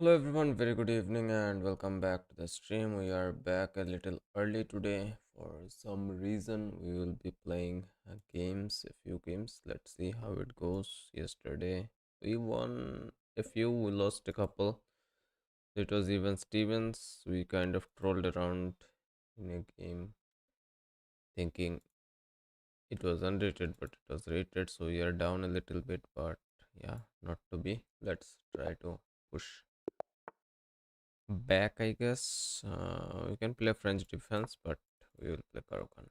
Hello everyone, very good evening and welcome back to the stream. We are back a little early today. For some reason, we will be playing a few games. Let's see how it goes. Yesterday, we won a few, we lost a couple. It was even Stevens. We kind of trolled around in a game thinking it was unrated, but it was rated, so we are down a little bit, but yeah, not to be. Let's try to push back, I guess. We can play French defense, but we will play Karokan.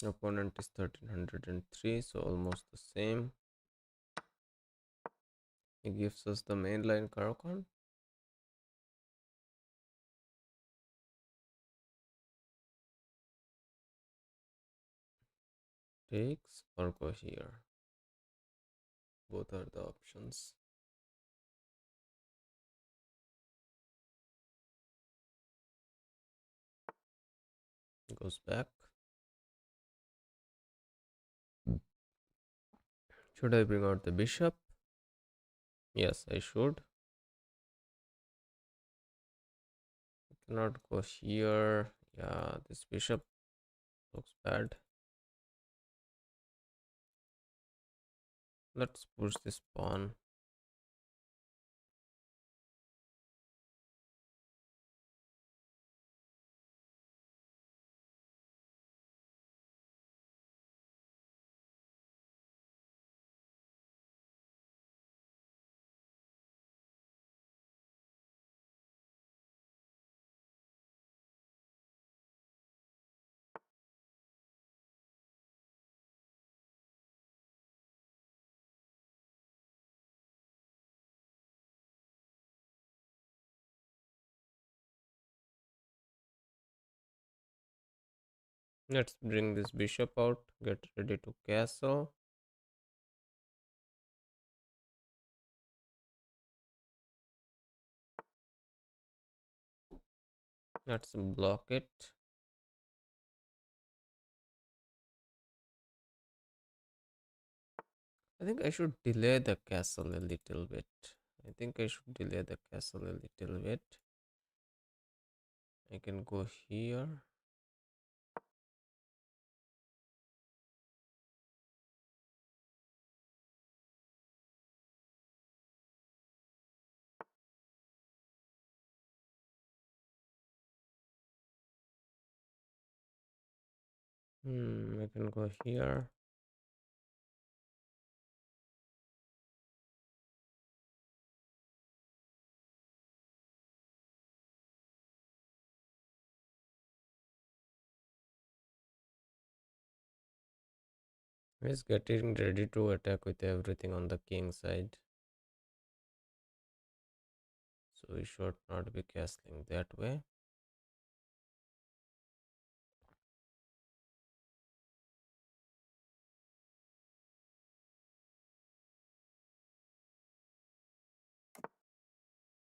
Opponent is 1303, so almost the same. He gives us the main line Karokan. Takes or go here. Both are the options. Goes back. Should I bring out the bishop? Yes, I should. I cannot go here. Yeah, this bishop looks bad. Let's push this pawn. Let's bring this bishop out. Get ready to castle. Let's block it. I think I should delay the castle a little bit. I think I should delay the castle a little bit. I can go here. I can go here. He's getting ready to attack with everything on the king side. So we should not be castling that way.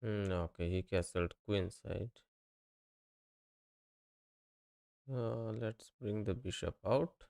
Okay, he castled queen side. Let's bring the bishop out.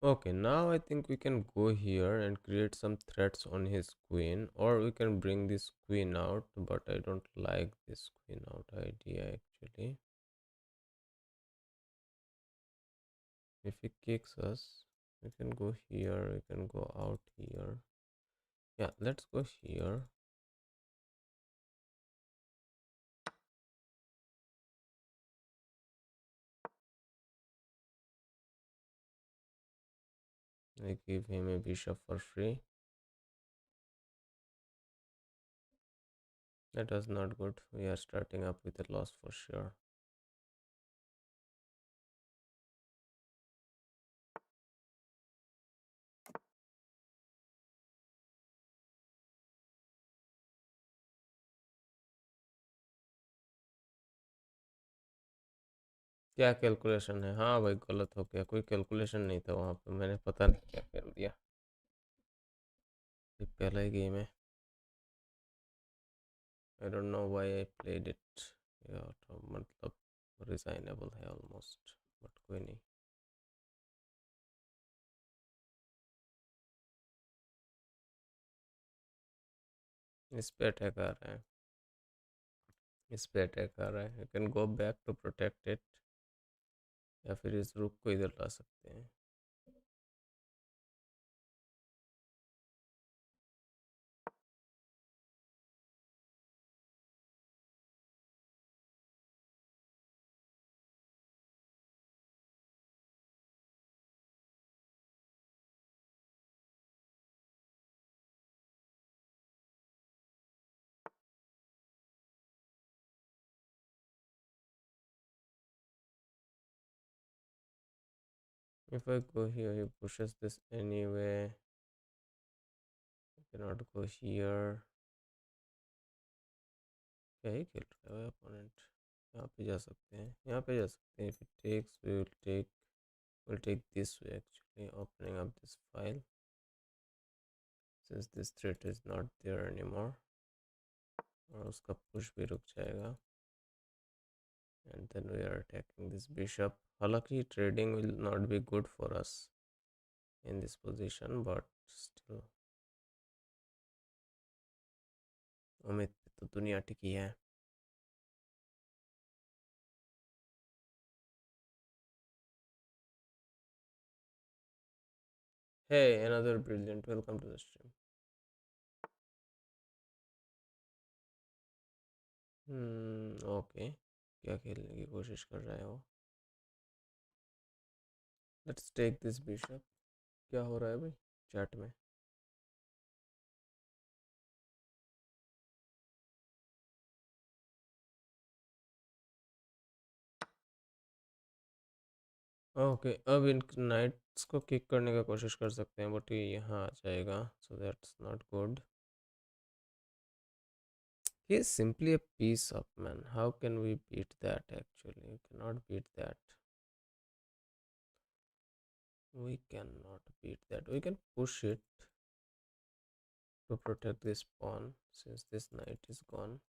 Okay, now I think we can go here and create some threats on his queen, or we can bring this queen out, but I don't like this queen out idea actually. If he kicks us, we can go here, we can go out here. Yeah, let's go here. I give him a bishop for free. That was not good. We are starting up with a loss for sure. क्या calculation है? हाँ भाई, गलत हो गया। कोई calculation नहीं था वहाँ पे, मैंने पता नहीं क्या कर दिया। ये पहला ही गेम है। आई don't know why I played it. यार तो मतलब रिजाइनेबल है ऑलमोस्ट, बट कोई नहीं। इस पे अटैक आ रहा है। इस पे अटैक आ रहा है। You can go back to protect it, या फिर इस रुक को इधर ला सकते हैं। If I go here, he pushes this anyway. I cannot go here. क्या ही खेल रहा है अपोनेंट? यहाँ पे जा सकते हैं, यहाँ पे जा सकते हैं। If it takes, we'll take this way actually, opening up this file since this threat is not there anymore. और उसका push भी रुक जाएगा। And then we are attacking this bishop. हालांकि trading will not be good for us in this position, but still उम्मीद पे तो दुनिया टिकी है। Hey, another brilliant. Welcome to the stream. Okay. क्या खेलने की कोशिश कर रहा है वो? Let's take this bishop. क्या हो रहा है भाई चैट में? ओके, अब इन नाइट्स को किक करने का कोशिश कर सकते हैं, बट ये यहाँ आ जाएगा, so that's not good. He is simply a piece of man. How can we beat that actually? We cannot beat that. We cannot beat that. We can push it to protect this pawn since this knight is gone.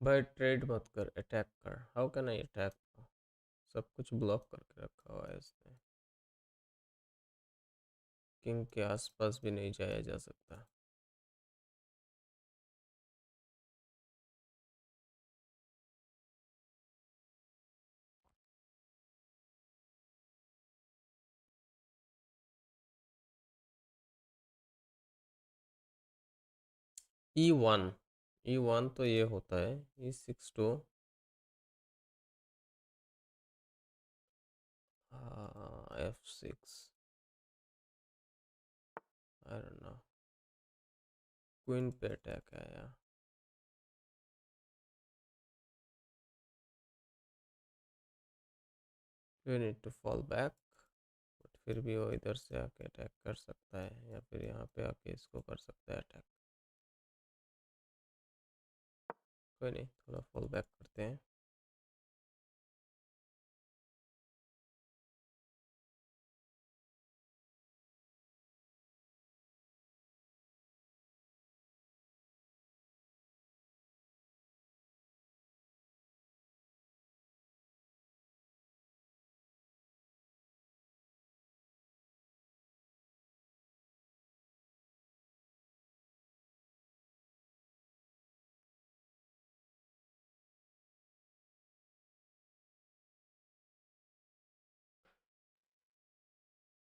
भाई trade मत कर, attack कर। How can I attack? सब कुछ block करके रखा हुआ है इसने। किंग के आसपास भी नहीं जाया जा सकता। E1, E1 तो ये होता है। E6 to F6। I don't know. Queen पे अटैक आया। You need to fall back. But फिर भी वो इधर से आके अटैक कर सकता है, या फिर यहाँ पे आके इसको कर सकता है अटैक। कोई नहीं, थोड़ा फॉल बैक करते हैं।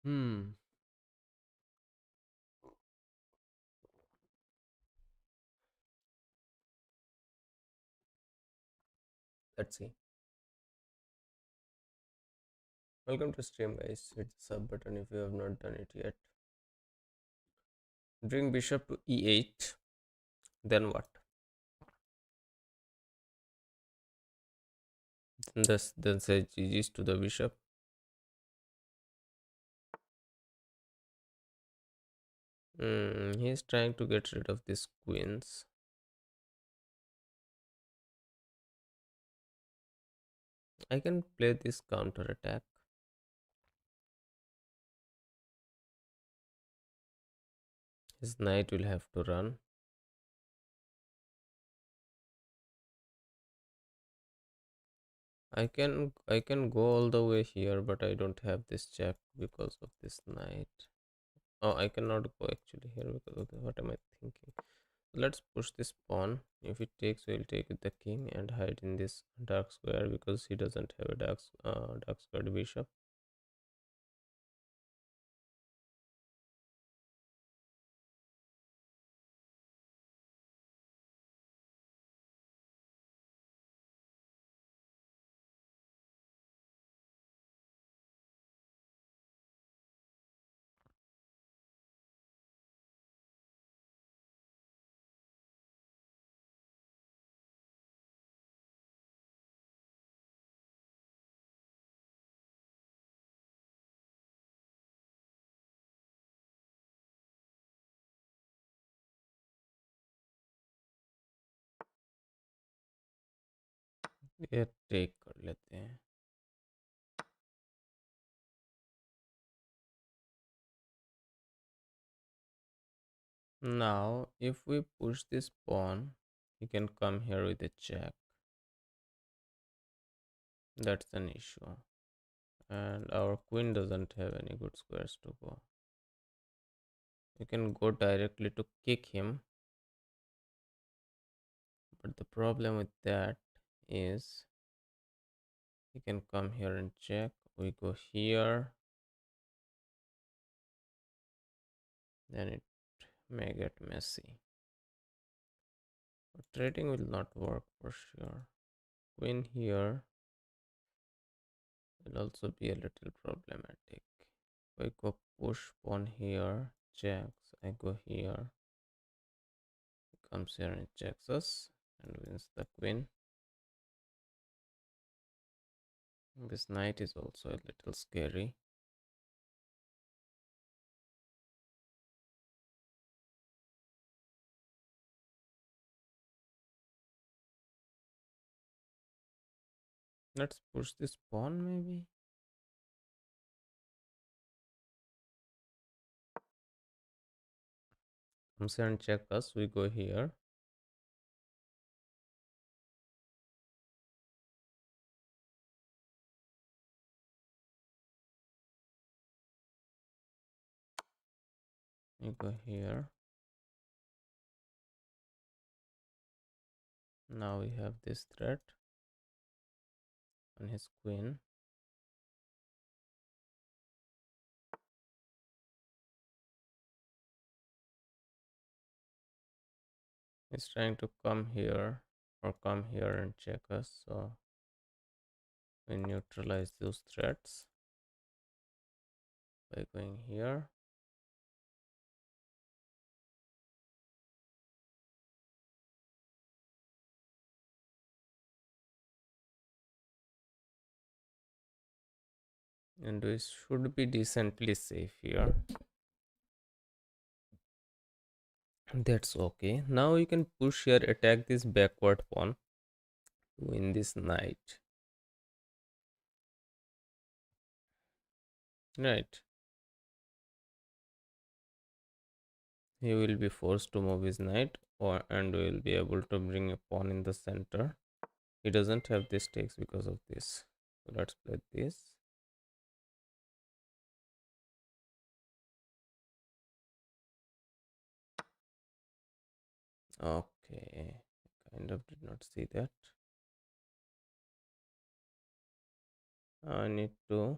Hmm. Let's see. Welcome to stream, guys. Hit the sub button if you have not done it yet. Bring bishop to e8. Then what? Then say GG's to the bishop. He's trying to get rid of these queens. I can play this counter attack. His knight will have to run. I can go all the way here, but I don't have this check because of this knight. Oh, I cannot go actually here because of what am I thinking? Let's push this pawn. If it takes, we'll take with the king and hide in this dark square because he doesn't have a dark squared bishop. ये take कर लेते हैं. Now, if we push this pawn, he can come here with a check. That's an issue. And our queen doesn't have any good squares to go. You can go directly to kick him, but the problem with that is he can come here and check. We go here, then it may get messy. But trading will not work for sure. Queen here will also be a little problematic. We go push pawn here, checks. I go here, he comes here and checks us and wins the queen. This knight is also a little scary. Let's push this pawn maybe. Comes here and check us. We go here. We go here. Now we have this threat on his queen. He's trying to come here or come here and check us. So we neutralize those threats by going here. And we should be decently safe here. That's okay. Now we can push here, attack this backward pawn to win this knight. Right. He will be forced to move his knight and we will be able to bring a pawn in the center. He doesn't have this takes because of this. So let's play this. Okay. Kind of did not see that. I need to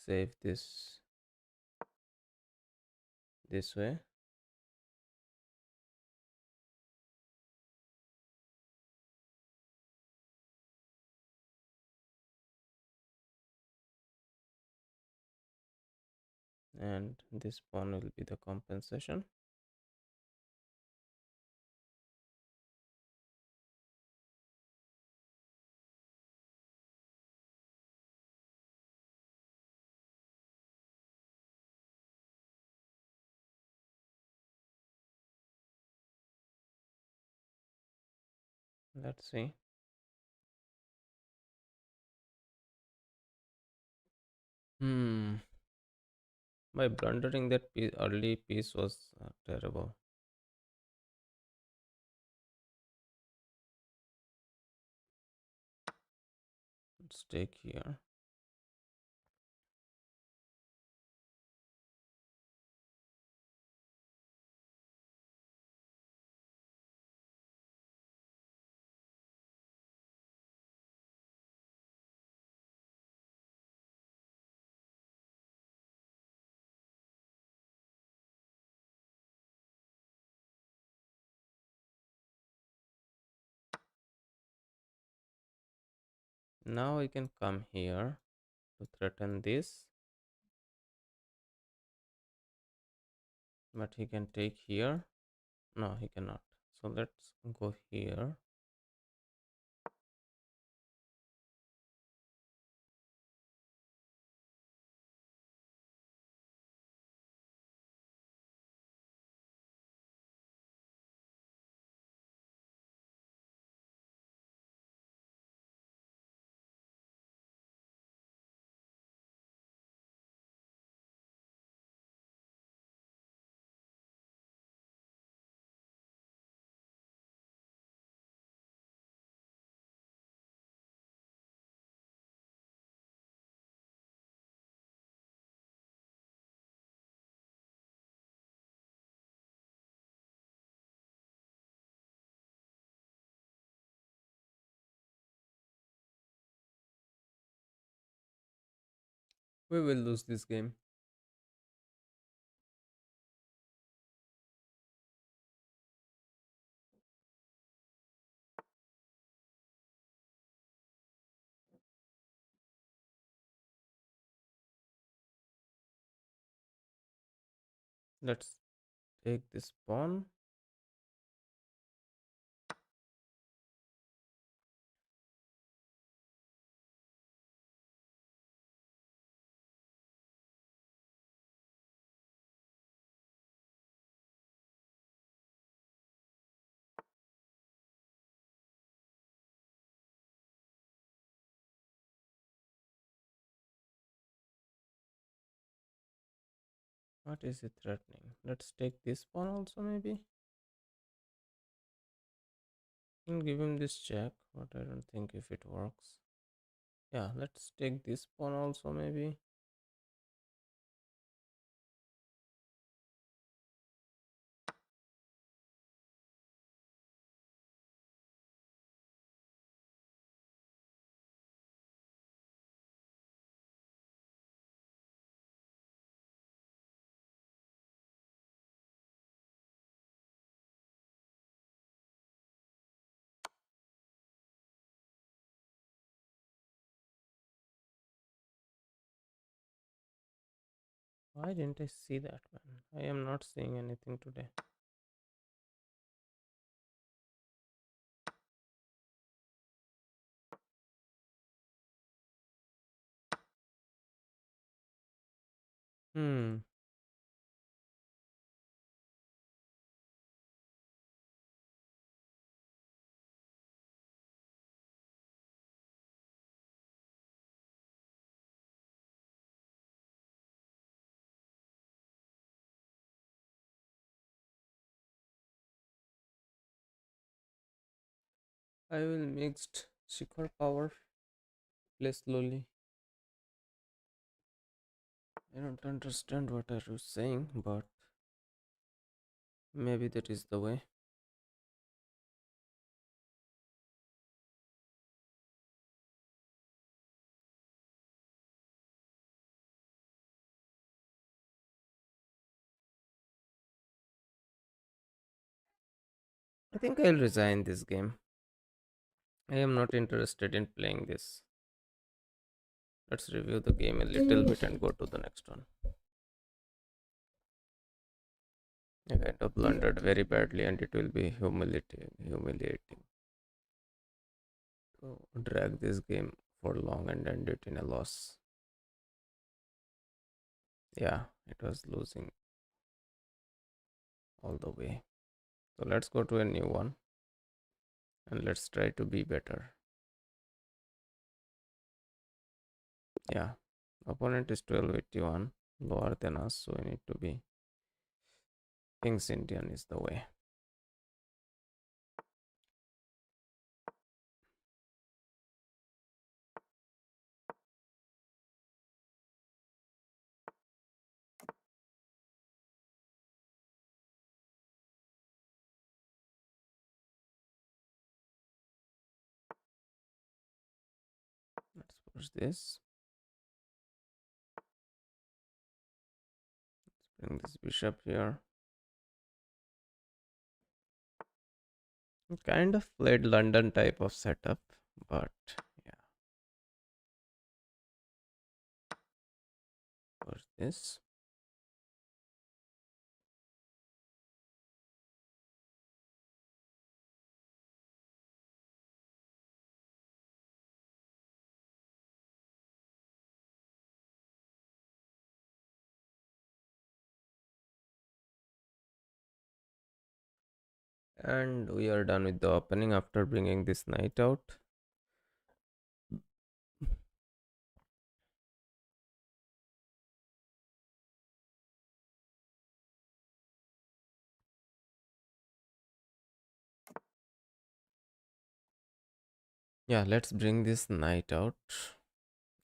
save this way. And this one will be the compensation. Let's see. Hmm. By blundering that early piece was terrible. Let's take here. Now we can come here to threaten this, but he can take here. No, he cannot. So let's go here. We will lose this game. Let's take this pawn. What is it threatening? Let's take this pawn also, maybe. And give him this check, but I don't think if it works. Yeah, let's take this pawn also, maybe. Why didn't I see that, man? I am not seeing anything today. Hmm. I will mixed Shikhar power. Play slowly. I don't understand what are you saying, but maybe that is the way. I think I'll resign this game. I am not interested in playing this. Let's review the game a little bit and go to the next one. I kind of blundered very badly and it will be humiliating to drag this game for long and end it in a loss. Yeah, it was losing all the way. So let's go to a new one and let's try to be better. Yeah, opponent is 1281, lower than us, so we need to be. King's Indian is the way. Let's push this. Bring this bishop here. Kind of played London type of setup, but yeah. Push this. And we are done with the opening after bringing this knight out. Yeah, let's bring this knight out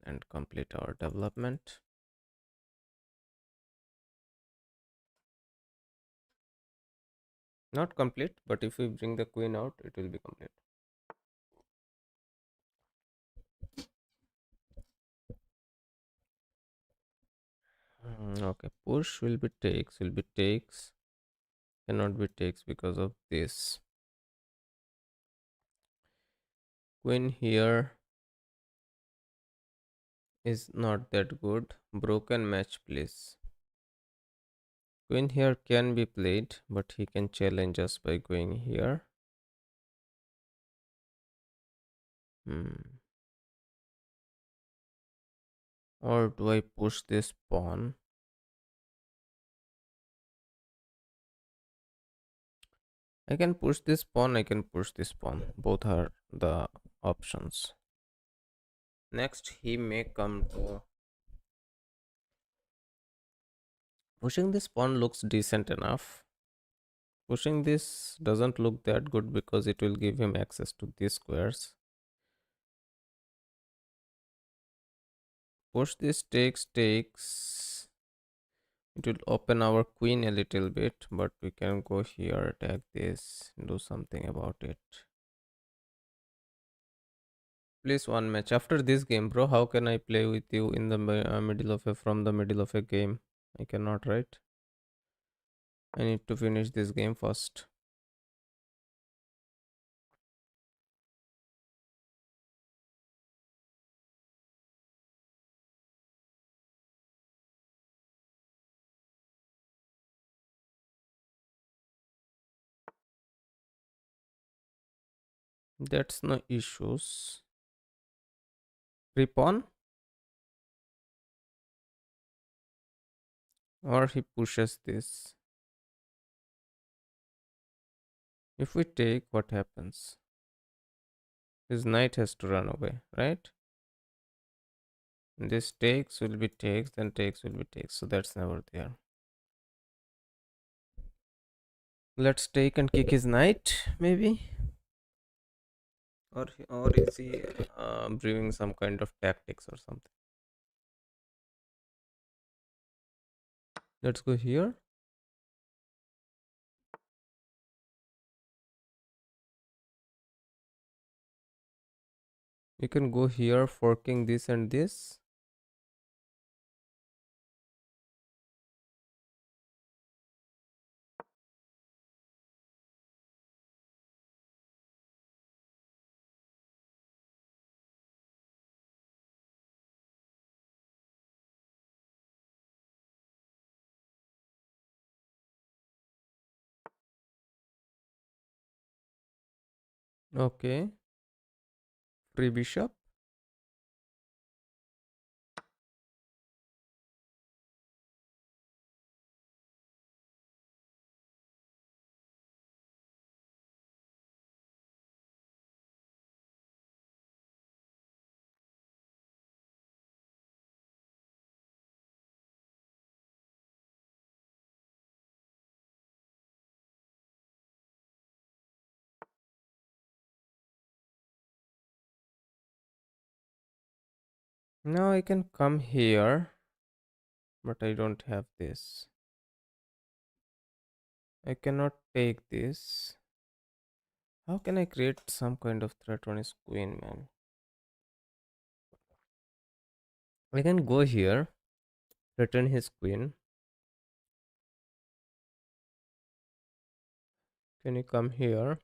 and complete our development. Not complete, but if we bring the queen out, it will be complete. Okay, push will be takes, cannot be takes because of this. Queen here is not that good. Broken match, please. Queen here can be played, but he can challenge us by going here. Hmm. Or do I push this pawn? I can push this pawn, I can push this pawn. Both are the options. Next, he may come to. Pushing this pawn looks decent enough. Pushing this doesn't look that good because it will give him access to these squares. Push this takes. It will open our queen a little bit, but we can go here, attack this, do something about it. Please one match. After this game, bro, how can I play with you in the middle of from the middle of a game? I cannot, right? I need to finish this game first. That's no issues. Free pawn, or he pushes this. If we take, what happens? His knight has to run away, right? This takes will be takes, then takes will be takes. So that's never there. Let's take and kick his knight, maybe. Or is he brewing some kind of tactics or something? Let's go here. You can go here, forking this and this. Okay, free bishop. Now I can come here, but I don't have this. I cannot take this. How can I create some kind of threat on his queen, man? I can go here, threaten his queen. Can you come here?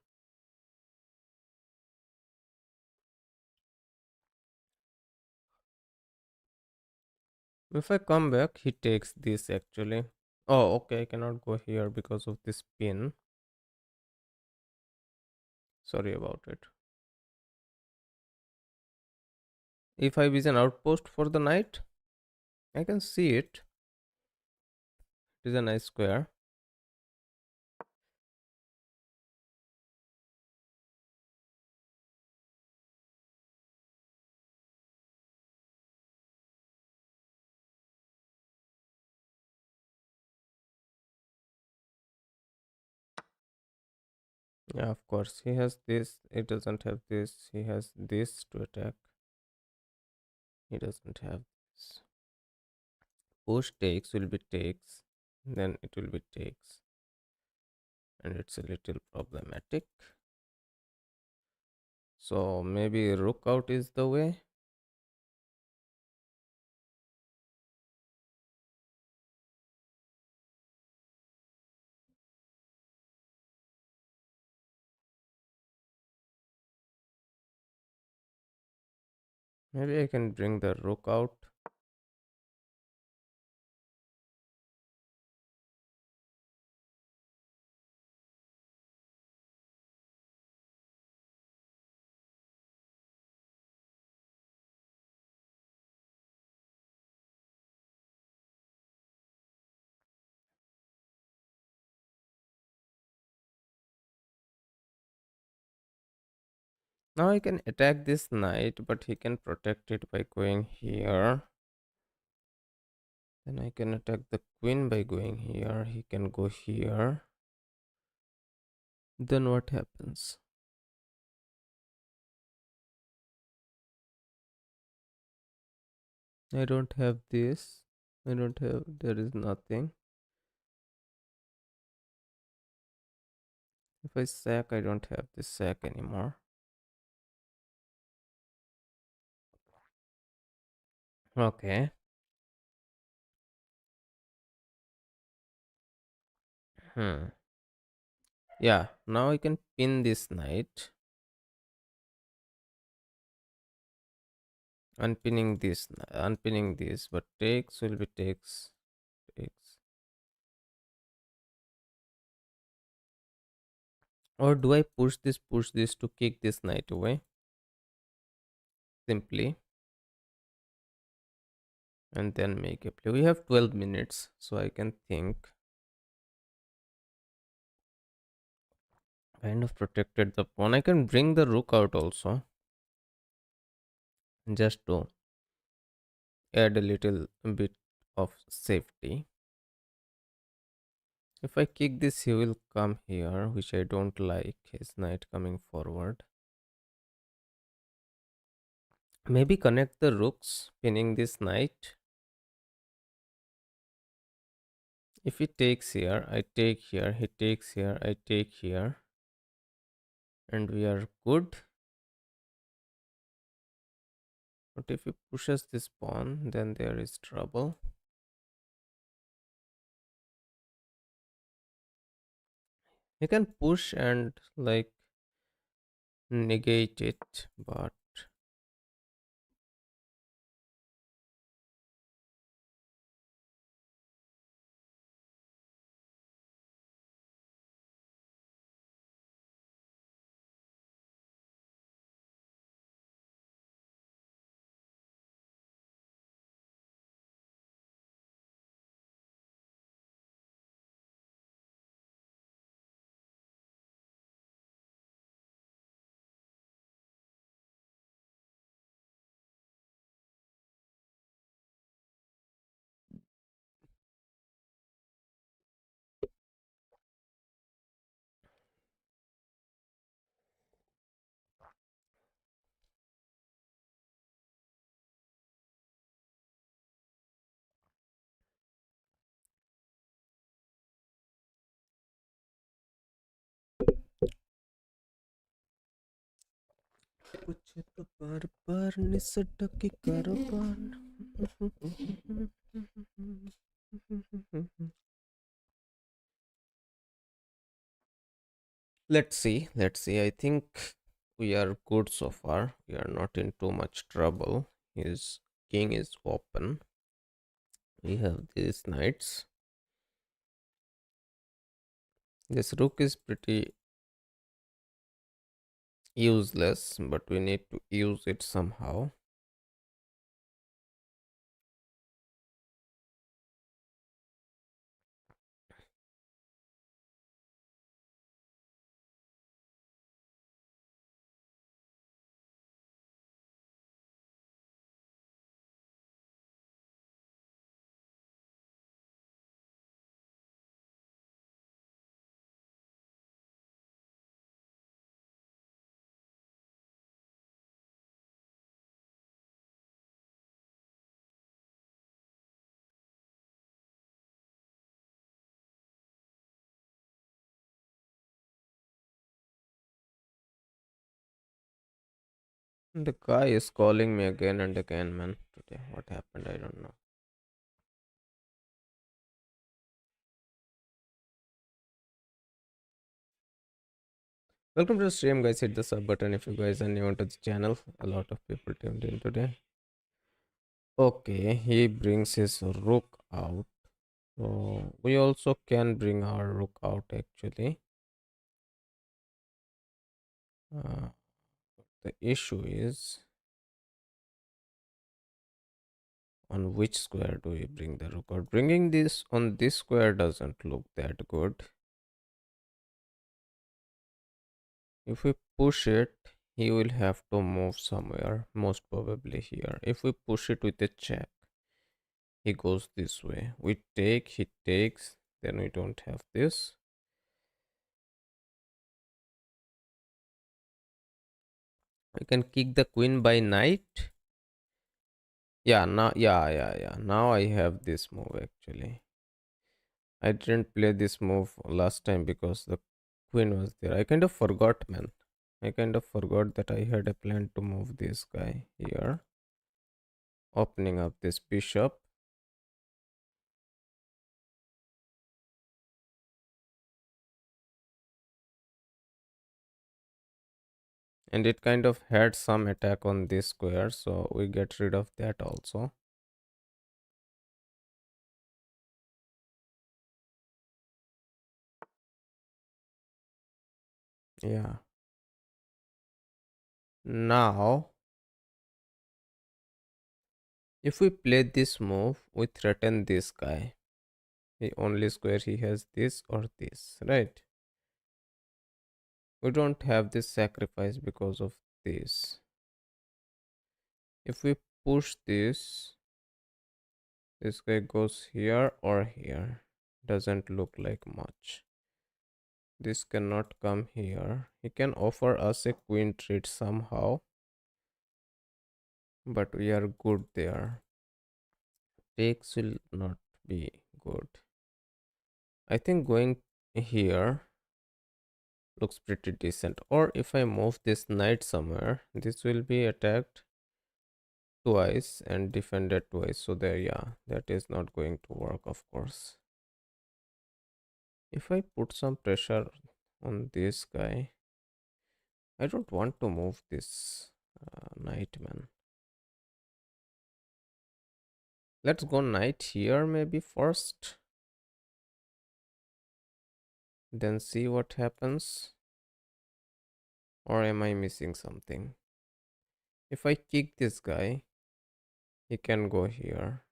If I come back, he takes this actually. Oh, okay, I cannot go here because of this pin. Sorry about it. E5 is an outpost for the knight. I can see it. It is a nice square. Yeah, of course. He has this. It doesn't have this. He has this to attack. He doesn't have this. Push takes will be takes. Then it will be takes. And it's a little problematic. So maybe rook out is the way. Maybe I can bring the rook out. Now I can attack this knight, but he can protect it by going here. Then I can attack the queen by going here. He can go here. Then what happens? I don't have this. I don't have. There is nothing. If I sack, I don't have this sack anymore. Okay. Hmm. Yeah. Now I can pin this knight. Unpinning this, but takes will be takes. Or do I push this to kick this knight away? Simply, and then make a play. We have 12 minutes, so I can think. Kind of protected the pawn. I can bring the rook out also, just to add a little bit of safety. If I kick this, he will come here, which I don't like. His knight coming forward. Maybe connect the rooks, pinning this knight. If he takes here, I take here. He takes here, I take here. And we are good. But if he pushes this pawn, then there is trouble. He can push and like negate it, but पूछे तो बार बार निसटकी कारोबार. Let's see. I think we are good so far. We are not in too much trouble. His king is open. We have these knights. This rook is pretty useless, but we need to use it somehow. The guy is calling me again and again, man. Today, what happened? I don't know. Welcome to the stream, guys. Hit the sub button if you guys are new to the channel. A lot of people tuned in today. Okay, he brings his rook out. So we also can bring our rook out actually. Uh, the issue is on which square do we bring the rook out? Bringing this on this square doesn't look that good. If we push it, he will have to move somewhere, most probably here. If we push it with a check, he goes this way. We take, he takes, then we don't have this. We can kick the queen by knight. Yeah, yeah. Now I have this move actually. I didn't play this move last time because the queen was there. I kind of forgot, man. I kind of forgot that I had a plan to move this guy here, opening up this bishop. And it kind of had some attack on this square, so we get rid of that also. Yeah. Now, if we play this move, we threaten this guy. The only square he has this or this, right? We don't have this sacrifice because of this. If we push this guy goes here or here. Doesn't look like much. This cannot come here. He can offer us a queen trade somehow, but we are good there. Takes will not be good. I think going here looks pretty decent. Or if I move this knight somewhere, this will be attacked twice and defended twice. So there, yeah, that is not going to work, of course. If I put some pressure on this guy, I don't want to move this knight, man. Let's go knight here maybe first. Then see what happens. Or am I missing something? If I kick this guy, he can go here.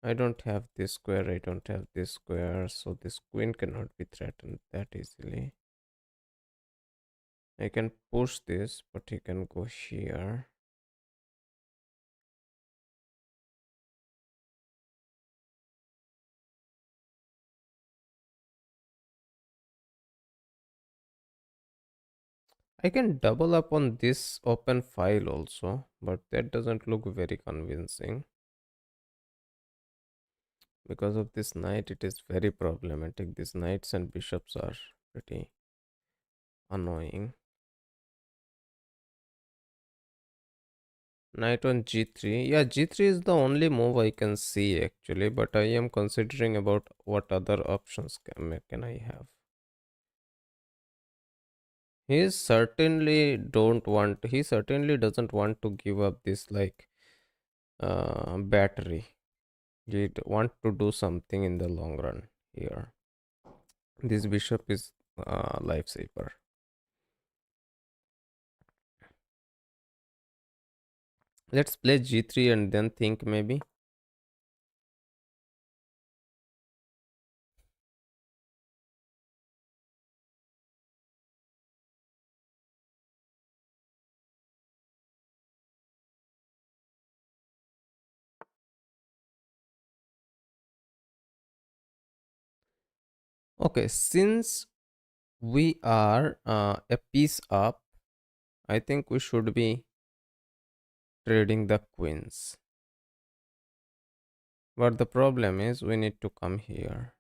I don't have this square, I don't have this square, so this queen cannot be threatened that easily. I can push this, but he can go here. I can double up on this open file also, but that doesn't look very convincing. Because of this knight, it is very problematic. These knights and bishops are pretty annoying. Knight on g3. Yeah, g3 is the only move I can see actually, but I am considering about what other options can I have. He certainly doesn't want to give up this like battery. He want to do something in the long run here. This bishop is lifesaver. Let's play g3 and then think maybe. Okay, since we are a piece up, I think we should be trading the queens. But the problem is we need to come here.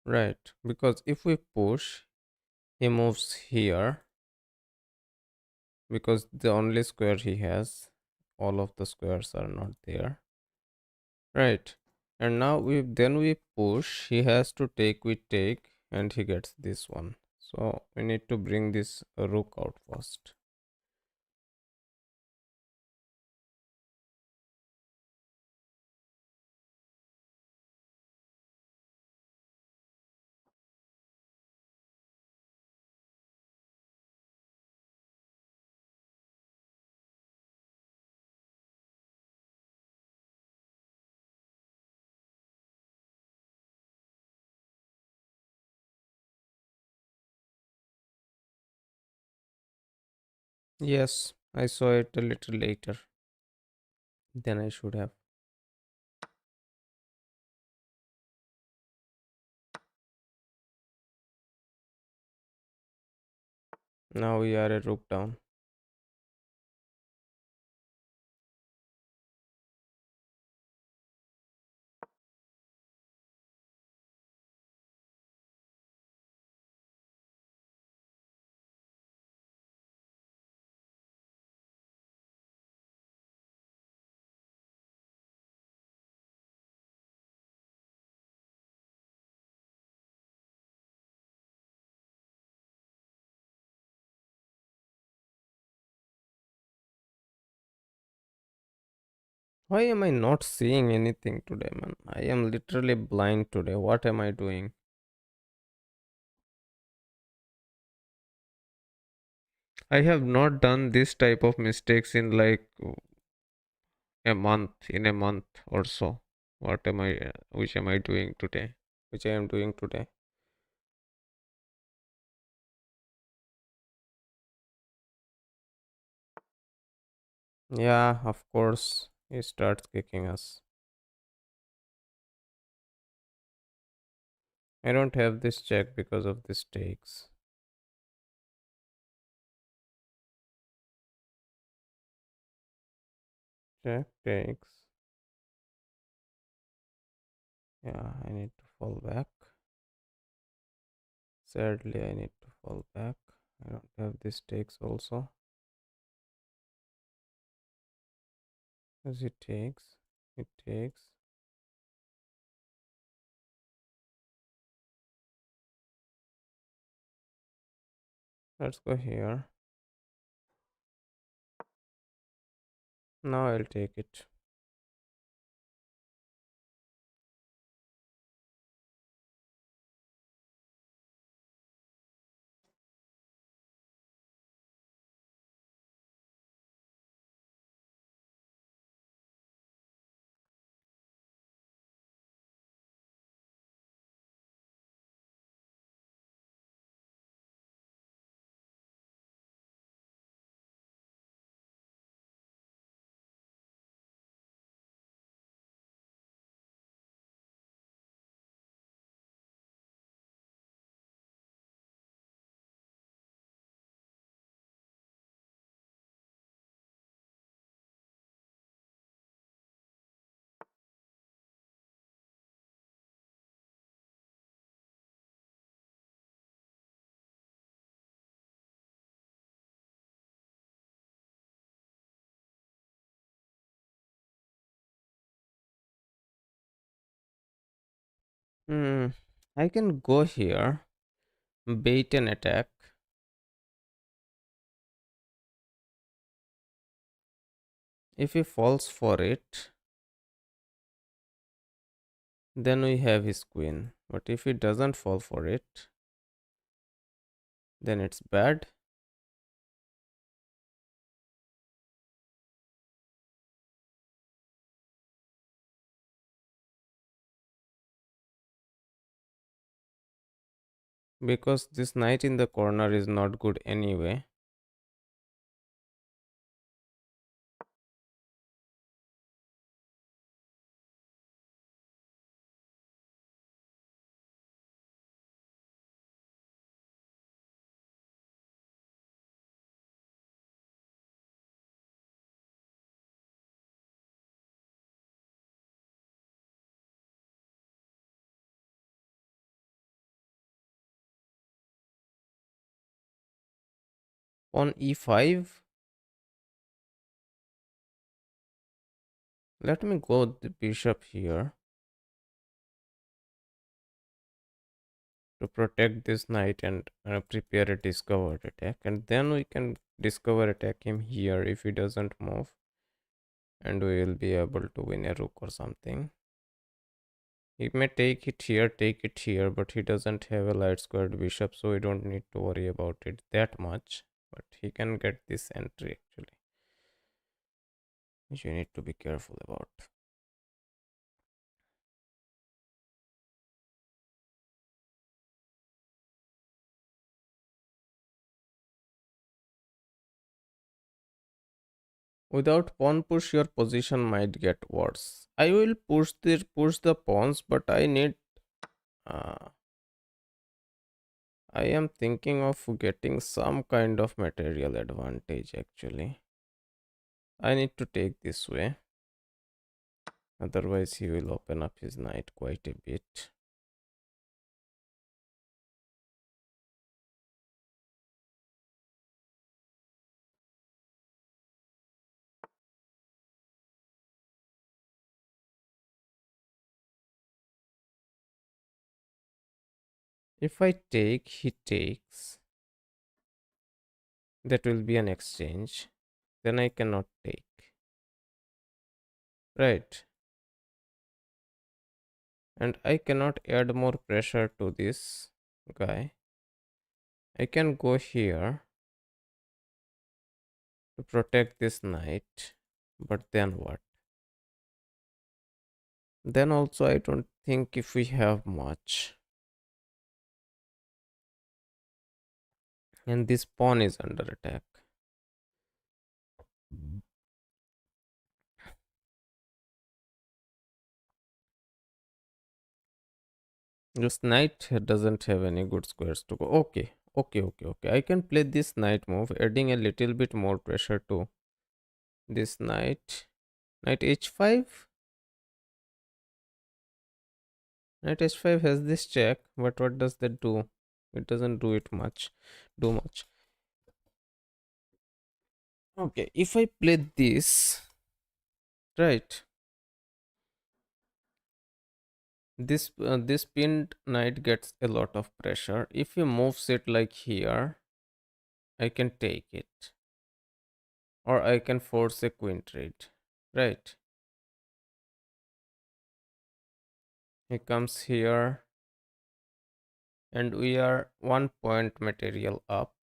Right, because if we push, he moves here because the only square he has, all of the squares are not there. Right. And now we push, he has to take, we take, and he gets this one. So we need to bring this rook out first. Yes, I saw it a little later than I should have. Now we are a rook down. Why am I not seeing anything today, man? I am literally blind today. What am I doing? I have not done this type of mistakes in like in a month or so. What am I, which am I doing today? Which I am doing today. Yeah, of course, he starts kicking us. I don't have this check because of the stakes. Check takes. Yeah, I need to fall back. Sadly, I need to fall back. I don't have this takes also. As it takes, it takes. Let's go here. Now I'll take it. Hmm. I can go here, bait an attack. If he falls for it, then we have his queen. But if he doesn't fall for it, then it's bad. Because this knight in the corner is not good anyway. On e5, let me go the bishop here to protect this knight and prepare a discovered attack. And then we can discover attack him here if he doesn't move. And we will be able to win a rook or something. He may take it here, but he doesn't have a light squared bishop, so we don't need to worry about it that much. But he can get this entry actually, which you need to be careful about. Without pawn push, your position might get worse. I will push the pawns, but I need. Uh, I am thinking of getting some kind of material advantage actually. I need to take this way. Otherwise, he will open up his knight quite a bit. If I take, he takes. That will be an exchange. Then I cannot take. Right. And I cannot add more pressure to this guy. I can go here to protect this knight. But then what? Then also I don't think if we have much. And this pawn is under attack. This knight doesn't have any good squares to go. Okay. I can play this knight move, adding a little bit more pressure to this knight. Knight h5. Knight h5 has this check, but what does that do? It doesn't do it much. Do much. Okay, if I play this, right, this pinned knight gets a lot of pressure. If he moves it like here, I can take it, or I can force a queen trade. Right, he comes here, and we are 1 point material up,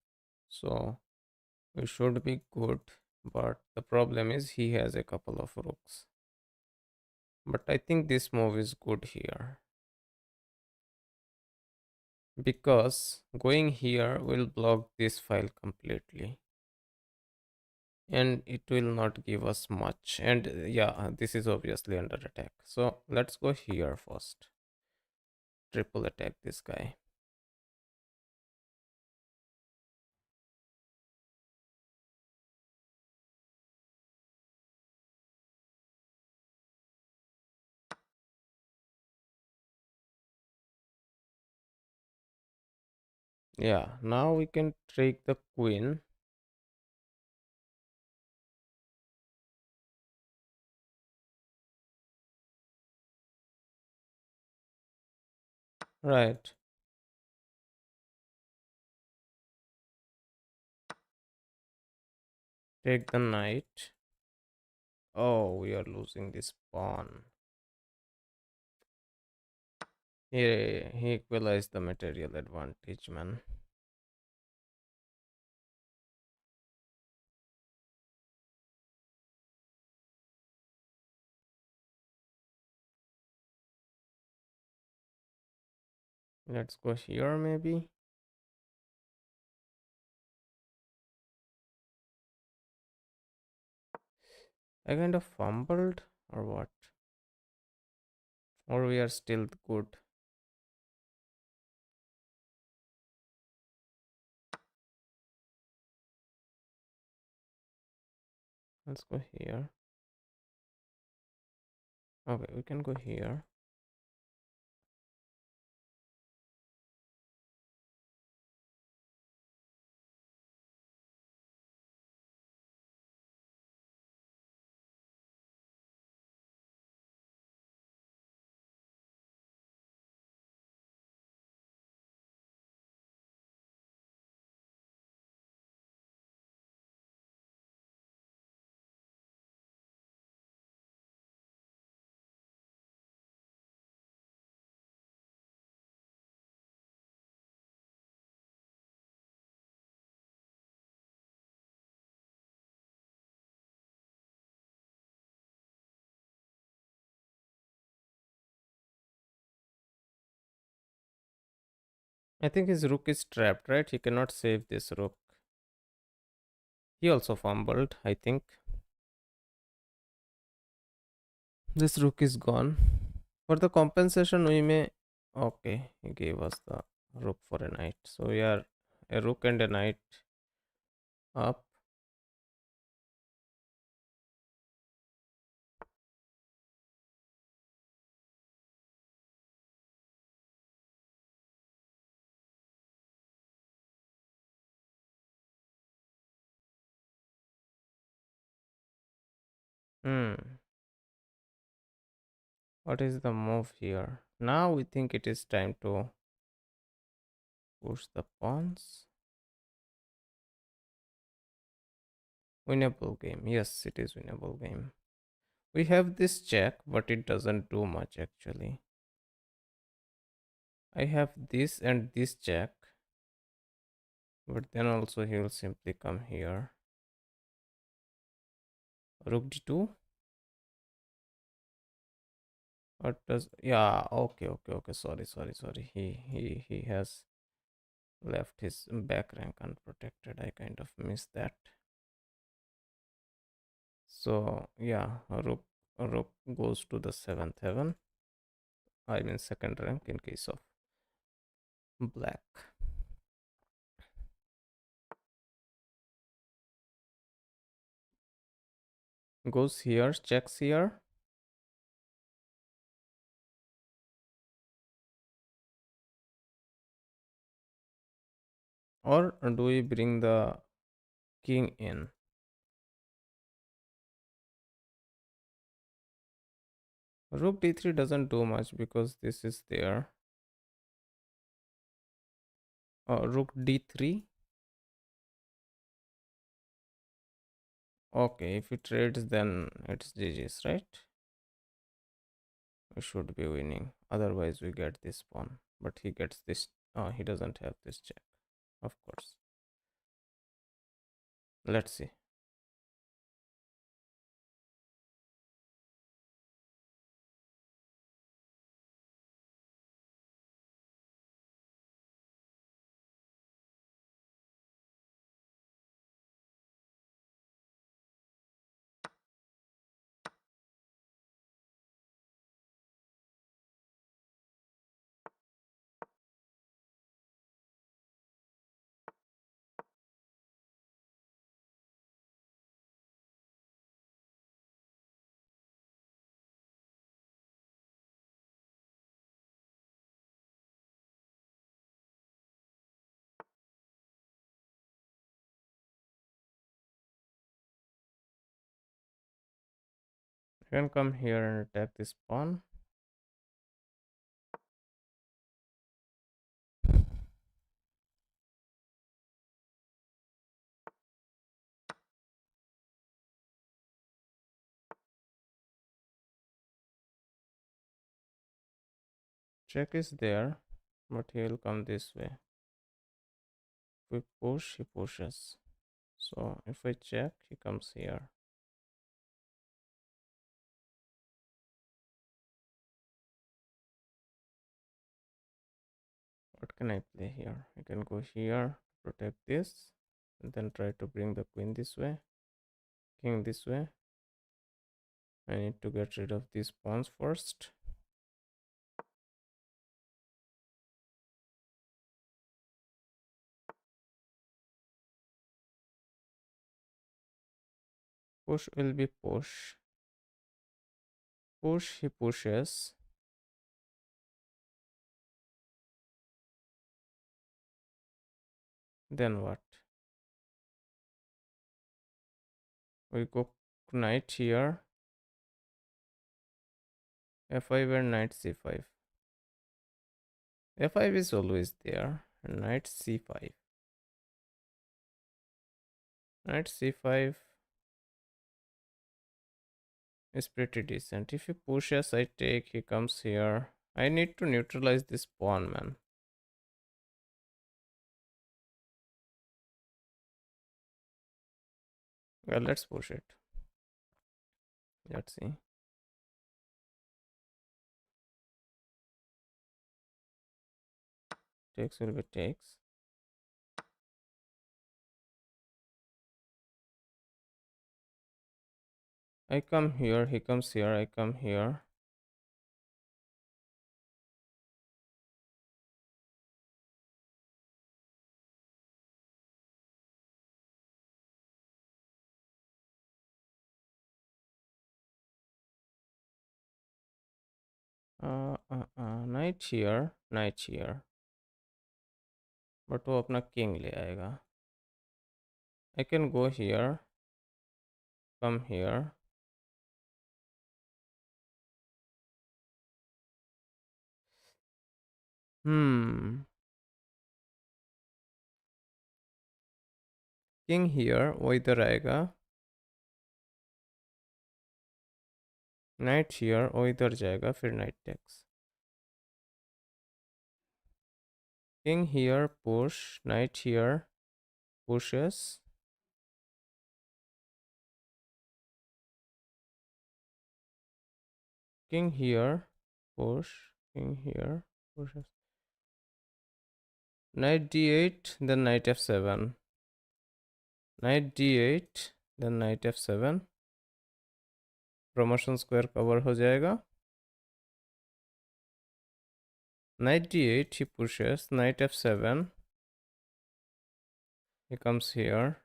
so we should be good. But the problem is he has a couple of rooks. But I think this move is good here because going here will block this file completely and it will not give us much. And yeah, this is obviously under attack. So let's go here first. Triple attack this guy. Yeah, now we can take the queen. Right. Take the knight. Oh, we are losing this pawn. He equalized the material advantage, man. Let's go here, maybe. I kind of fumbled, or what? Or we are still good. Let's go here. Okay, we can go here. I think his rook is trapped, right? He cannot save this rook. He also fumbled, I think. This rook is gone. For the compensation, we may. Okay, he gave us the rook for a knight. So we are a rook and a knight up. Hmm. What is the move here? Now we think it is time to push the pawns. Winnable game. Yes, it is winnable game. We have this check, but it doesn't do much actually. I have this and this check, but then also he will simply come here. Rook d2. What does? Yeah. Okay. Okay. Okay. Sorry. Sorry. Sorry. He has left his back rank unprotected. I kind of missed that. So yeah, rook goes to the seventh heaven. I mean second rank in case of black. Goes here, checks here. Or do we bring the king in? Rook d3 doesn't do much because this is there. Rook d3. Okay, if he trades, then it's GG's, right? We should be winning. Otherwise, we get this pawn. But he gets this. He doesn't have this check, of course. Let's see. You can come here and attack this pawn. Check is there, but he will come this way. If we push, he pushes. So if I check, he comes here. What can I play here? I can go here, protect this, and then try to bring the queen this way, king this way. I need to get rid of these pawns first. Push will be push. Push, he pushes. Then what? We go knight here. F5 and knight c5. F5 is always there. And knight c5. Knight c5 is pretty decent. If he pushes, I take, he comes here. I need to neutralize this pawn, man. Well, let's push it. Let's see. Takes will be takes. I come here, he comes here, I come here. Knight here, knight here. But वो अपना king ले आएगा. I can go here, come here. King here, वो इधर आएगा. Knight here, वो इधर जाएगा, फिर knight takes. King here, push. Knight here, pushes. King here, push. King here, pushes. Knight d8, then knight f7. Knight d8, then knight f7. Promotion square cover हो जाएगा. Knight d8, he pushes. Knight f7. He comes here,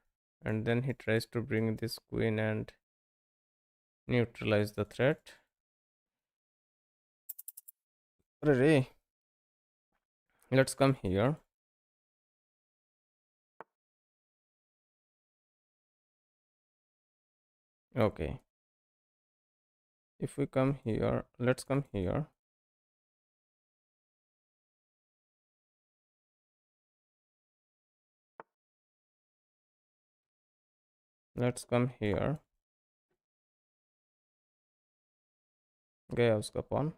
and then he tries to bring this queen and neutralize the threat. Array. Let's come here. Okay. If we come here, let's come here. Let's come here. गया उसका pawn.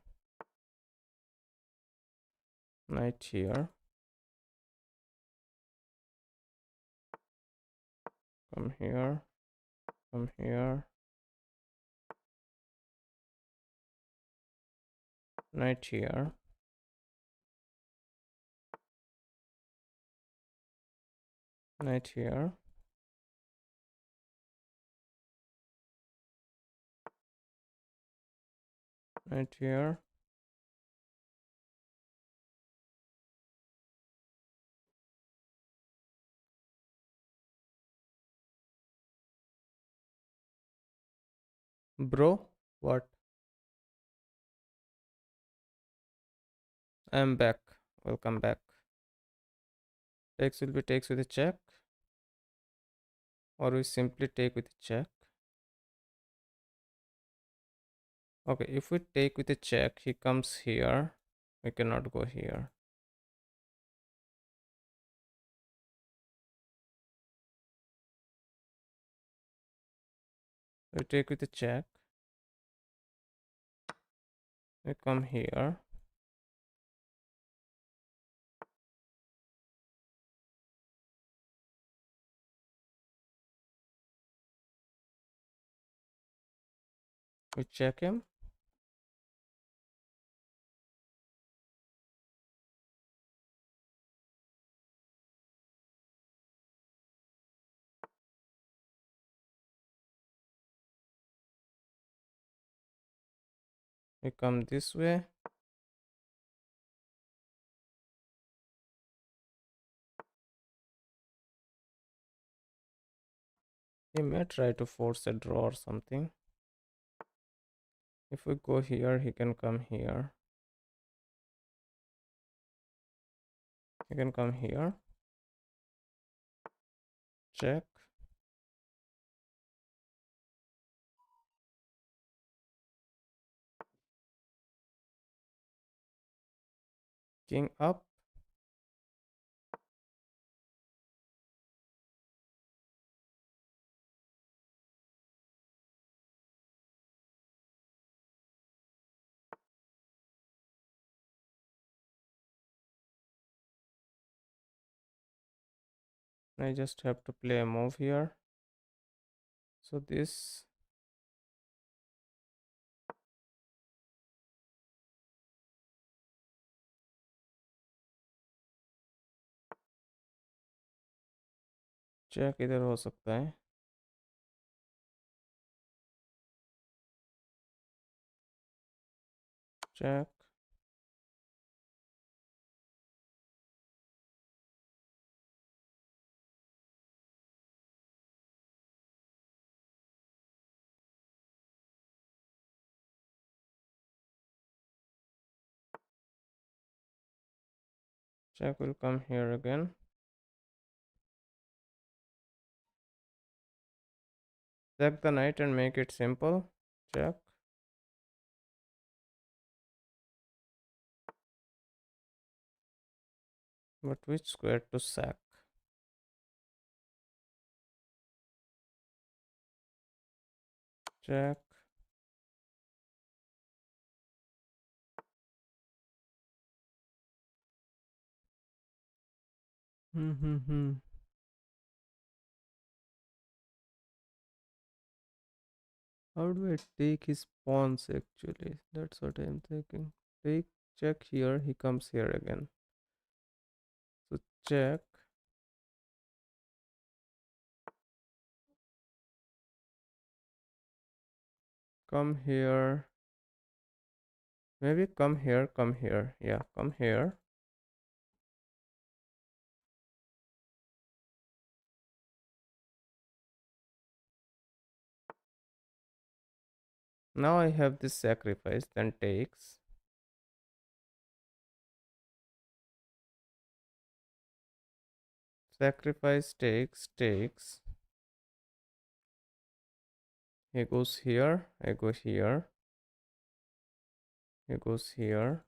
Knight here. Come here. Come here. Knight here. Knight here. Knight here. Bro, what? I'm back. Welcome back. Takes will be takes with a check. Or we simply take with a check. Okay, if we take with a check, he comes here. We cannot go here. We take with a check. We come here. We check him. We come this way. He may try to force a draw or something. If we go here, he can come here. He can come here. Check. King up. I just have to play a move here. So this, check इधर हो सकता है. Check. Check will come here again. Check the knight and make it simple. Check. But which square to sack? Check. Hmm. How do I take his pawns actually? That's what I'm thinking. Take, check here, he comes here again. So check. Come here. Maybe come here, come here. Yeah, come here. Now I have this sacrifice, then takes. Sacrifice takes. He goes here, I go here. He goes here.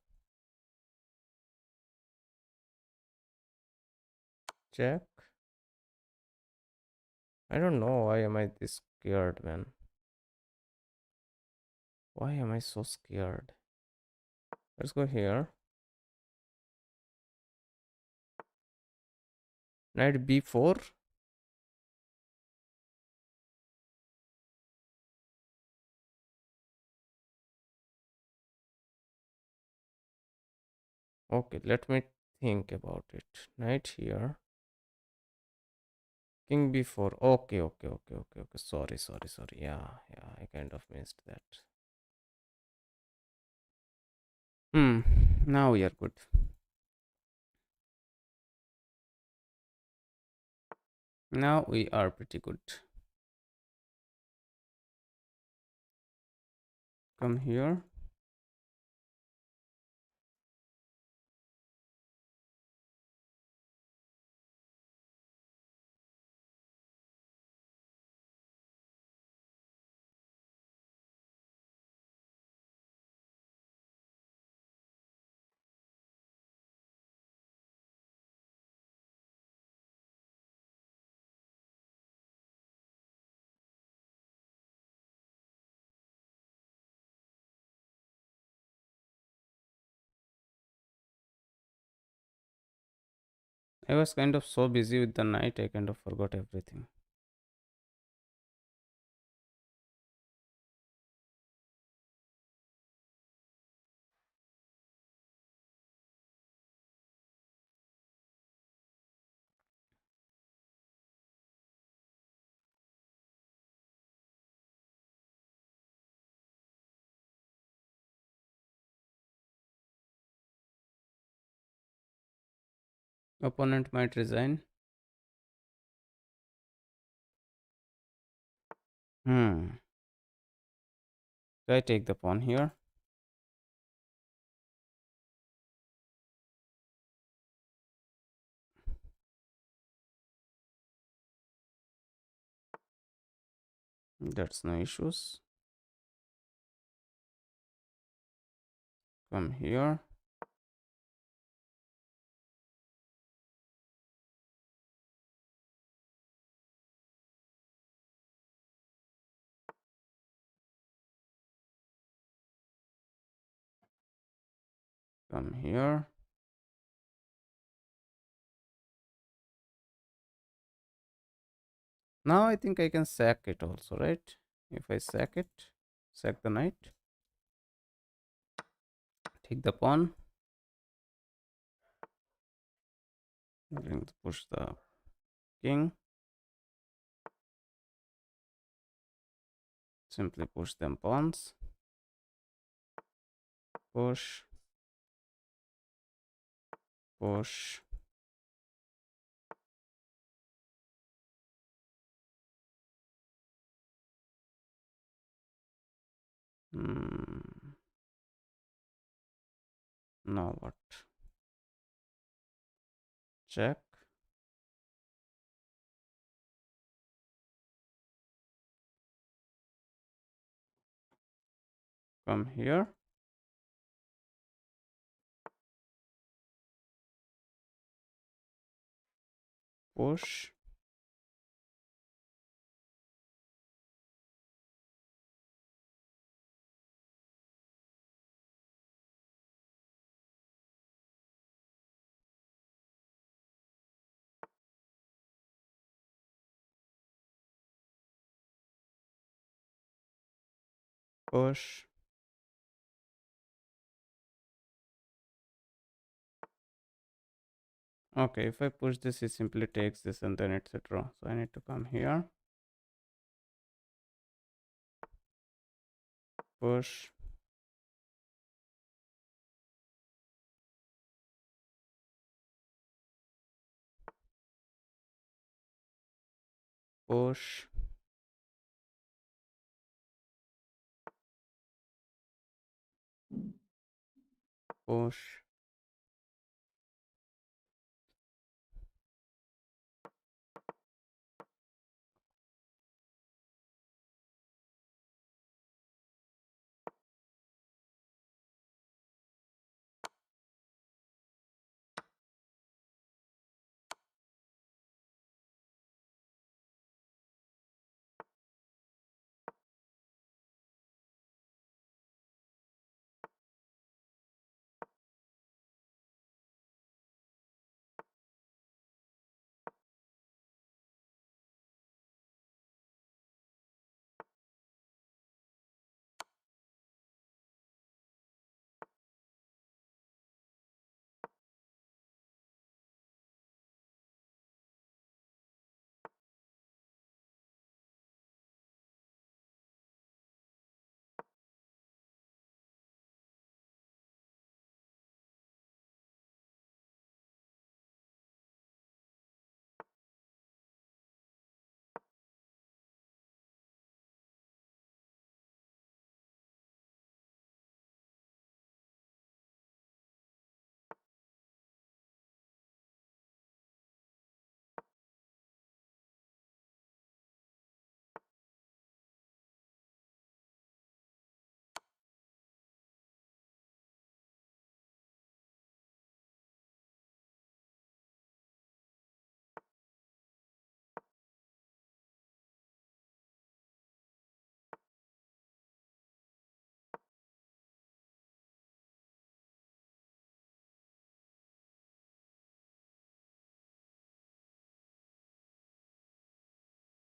Check. I don't know why am I this scared, man. Why am I so scared? Let's go here. Knight b4. Okay, let me think about it. Knight here. King b4. Okay. Sorry. Yeah, I kind of missed that. Now we are good. Now we are pretty good. Come here. I was kind of so busy with the knight, I kind of forgot everything. Opponent might resign. Hmm. Do I take the pawn here? That's no issues. Come here. Come here. Now I think I can sack it also, right? If I sack it, sack the knight, take the pawn, going to push the king, simply push them pawns, push, push. Hmm. Now what? Check. Come here. Push. Push. Okay, if I push this, he simply takes this and then it's a draw. So I need to come here. Push. Push. Push.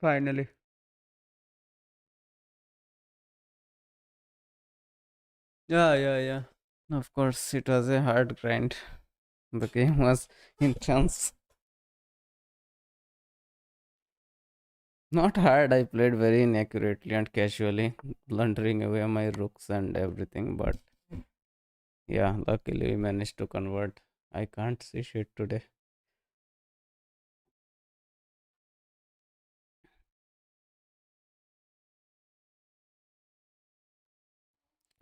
Finally. Yeah. Of course, it was a hard grind. The game was intense. Not hard, I played very inaccurately and casually, blundering away my rooks and everything. But yeah, luckily we managed to convert. I can't see shit today.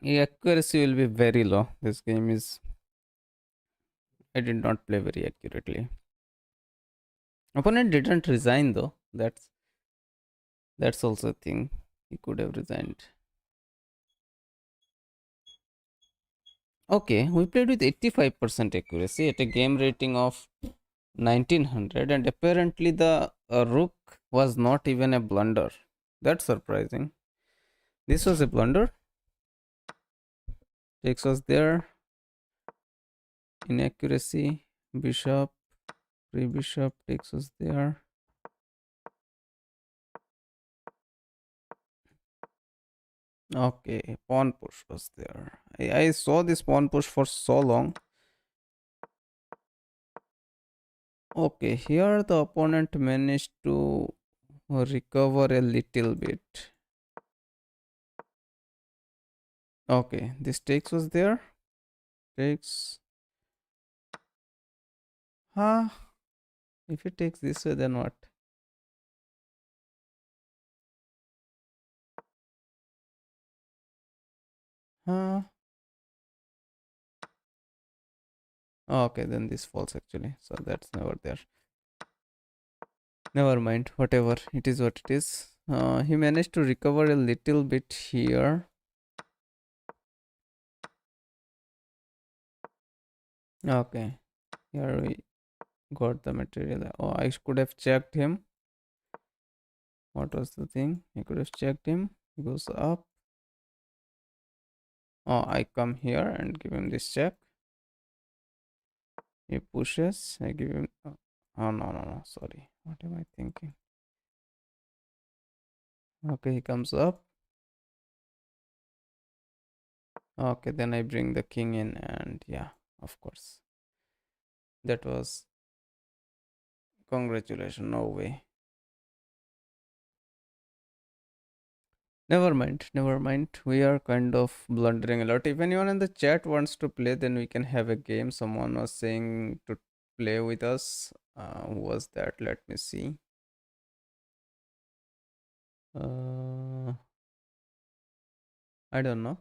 Accuracy will be very low. This game is, I did not play very accurately. Opponent didn't resign though. That's also a thing. He could have resigned. Okay, we played with 85% accuracy at a game rating of 1900, and apparently the rook was not even a blunder. That's surprising. This was a blunder. Takes us there. Inaccuracy. Bishop. Pre bishop takes us there. Okay, pawn push was there. I saw this pawn push for so long. Okay, here the opponent managed to recover a little bit. Okay, this takes was there. Takes. Huh? If it takes this way, then what? Huh? Okay, then this falls actually. So that's never there. Never mind. Whatever. It is what it is. He managed to recover a little bit here. Okay. Here we got the material. Oh, I could have checked him. What was the thing? I could have checked him. He goes up. Oh, I come here and give him this check. He pushes. I give him. Oh, no. Sorry. What am I thinking? Okay, he comes up. Okay, then I bring the king in, and yeah, of course. That was. Congratulations. No way. Never mind. Never mind. We are kind of blundering a lot. If anyone in the chat wants to play, then we can have a game. Someone was saying to play with us. Who was that? Let me see. Uh, I don't know.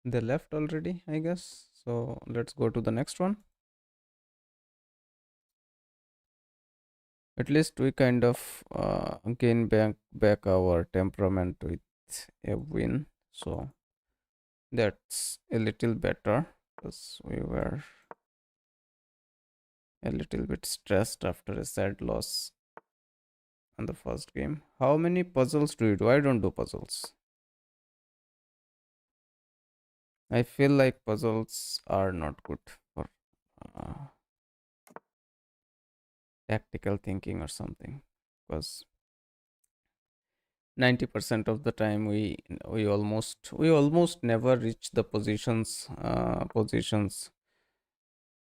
They left already, I guess. So let's go to the next one. At least we kind of gain back our temperament with a win. So that's a little better because we were a little bit stressed after a sad loss on the first game. How many puzzles do you do? I don't do puzzles. I feel like puzzles are not good for uh, tactical thinking or something because 90% of the time we almost never reach the positions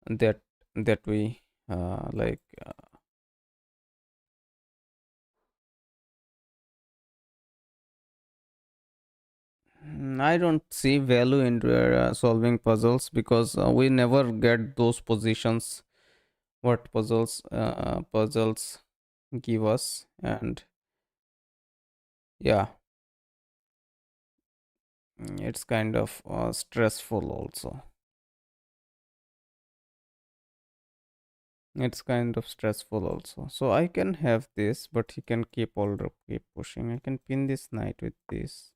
that we like. I don't see value in solving puzzles because we never get those positions what puzzles give us. And yeah, it's kind of stressful also. It's kind of stressful also. So I can have this, but he can keep pushing. I can pin this knight with this.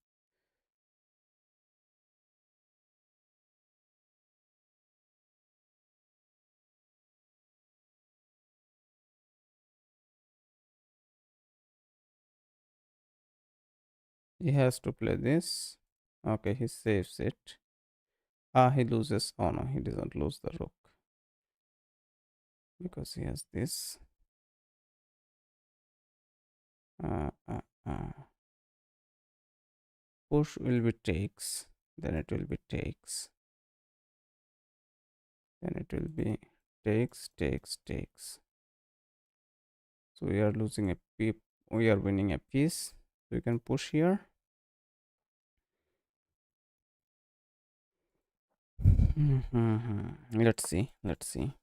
He has to play this. Okay, he saves it. Ah, he loses. Oh no, he doesn't lose the rook because he has this. Uh, uh, uh. Push will be takes. Then it will be takes. Then it will be takes. So we are losing a piece. We are winning a piece. So we can push here. Let's see. Let's see.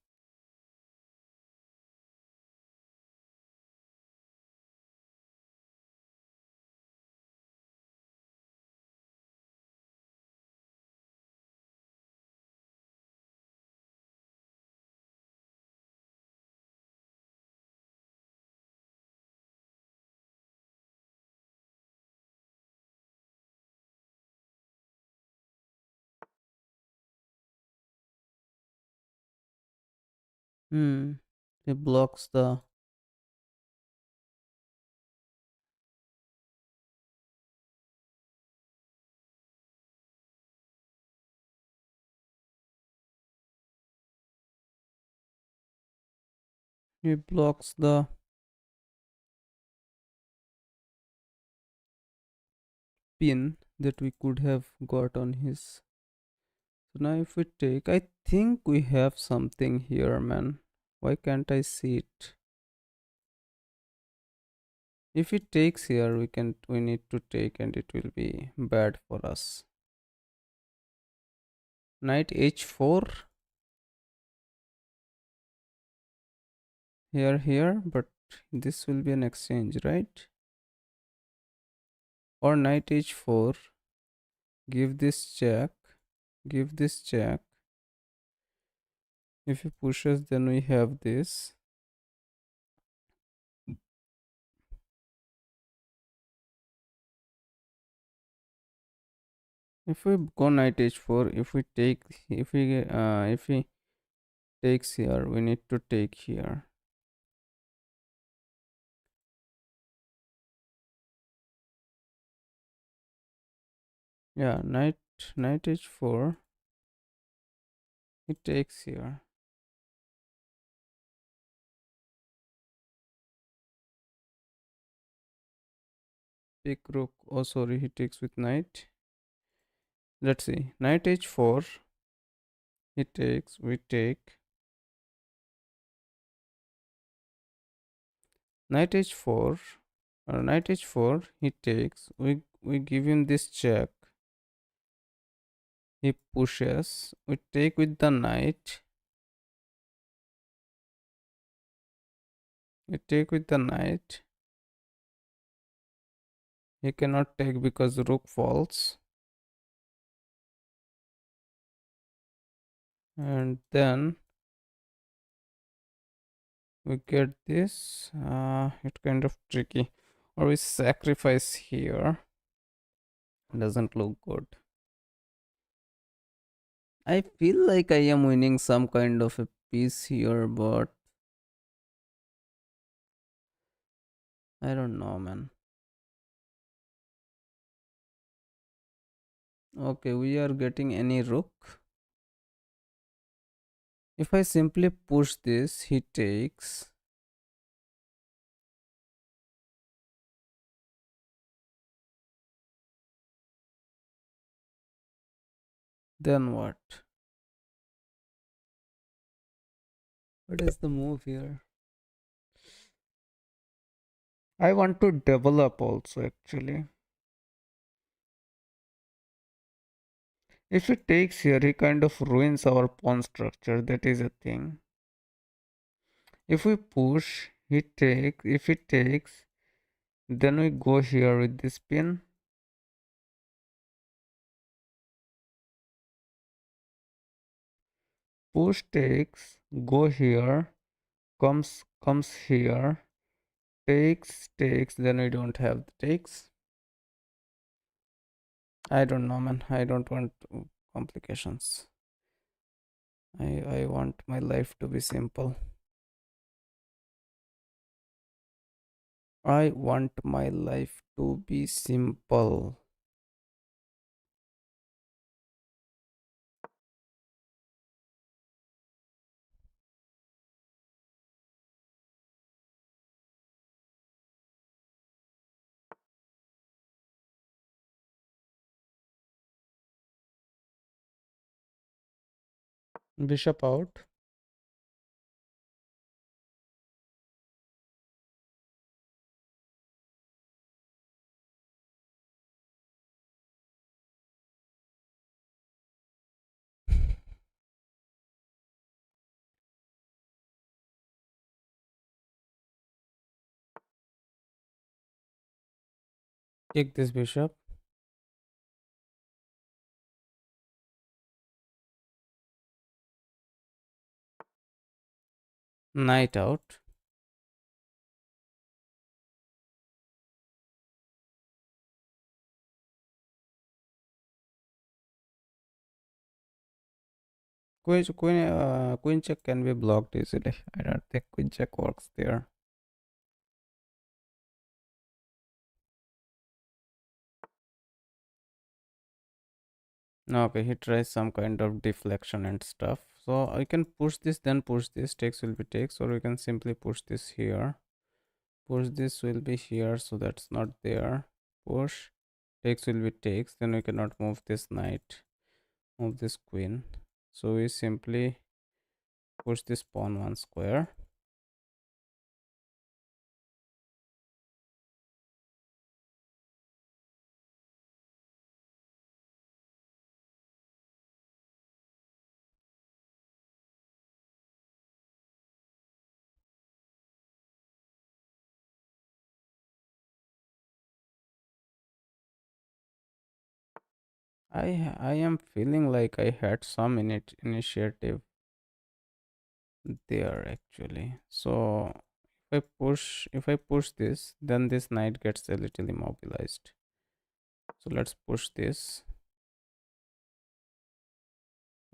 Hmm. He blocks the. He blocks the pin that we could have got on his. So now if we take, I think we have something here, man. Why can't I see it? If it takes here, we need to take and it will be bad for us. Knight h4 here, but this will be an exchange, right? Or knight h4, give this check, give this check. If he pushes, then we have this. If we go knight h4, if he takes here, we need to take here. Yeah, knight h4, he takes here. Take rook. Oh, sorry, he takes with knight. Let's see. Knight h4, he takes, we take. Knight h4, or knight h4, he takes. We give him this check. He pushes. We take with the knight. We take with the knight. He cannot take because rook falls. And then we get this. It's kind of tricky. Or we sacrifice here. Doesn't look good. I feel like I am winning some kind of a piece here, but I don't know, man. Okay, we are getting any rook. If I simply push this, he takes. Then what? What is the move here? I want to develop also actually. If he takes here, he kind of ruins our pawn structure. That is a thing. If we push, he takes. If he takes, then we go here with this pin. Push takes, go here, comes here, takes, then we don't have the takes. I don't know, man. I don't want complications. I want my life to be simple. I want my life to be simple. Bishop out. Take this bishop. Knight out. Queen check can be blocked easily. I don't think queen check works there. No, okay, he tries some kind of deflection and stuff. So I can push this, then push this. Takes will be takes, or we can simply push this here. Push this will be here, so that's not there. Push. Takes will be takes. Then we cannot move this knight. Move this queen. So we simply push this pawn one square. I am feeling like I had some initiative there actually. So if I push this, then this knight gets a little immobilized. So let's push this.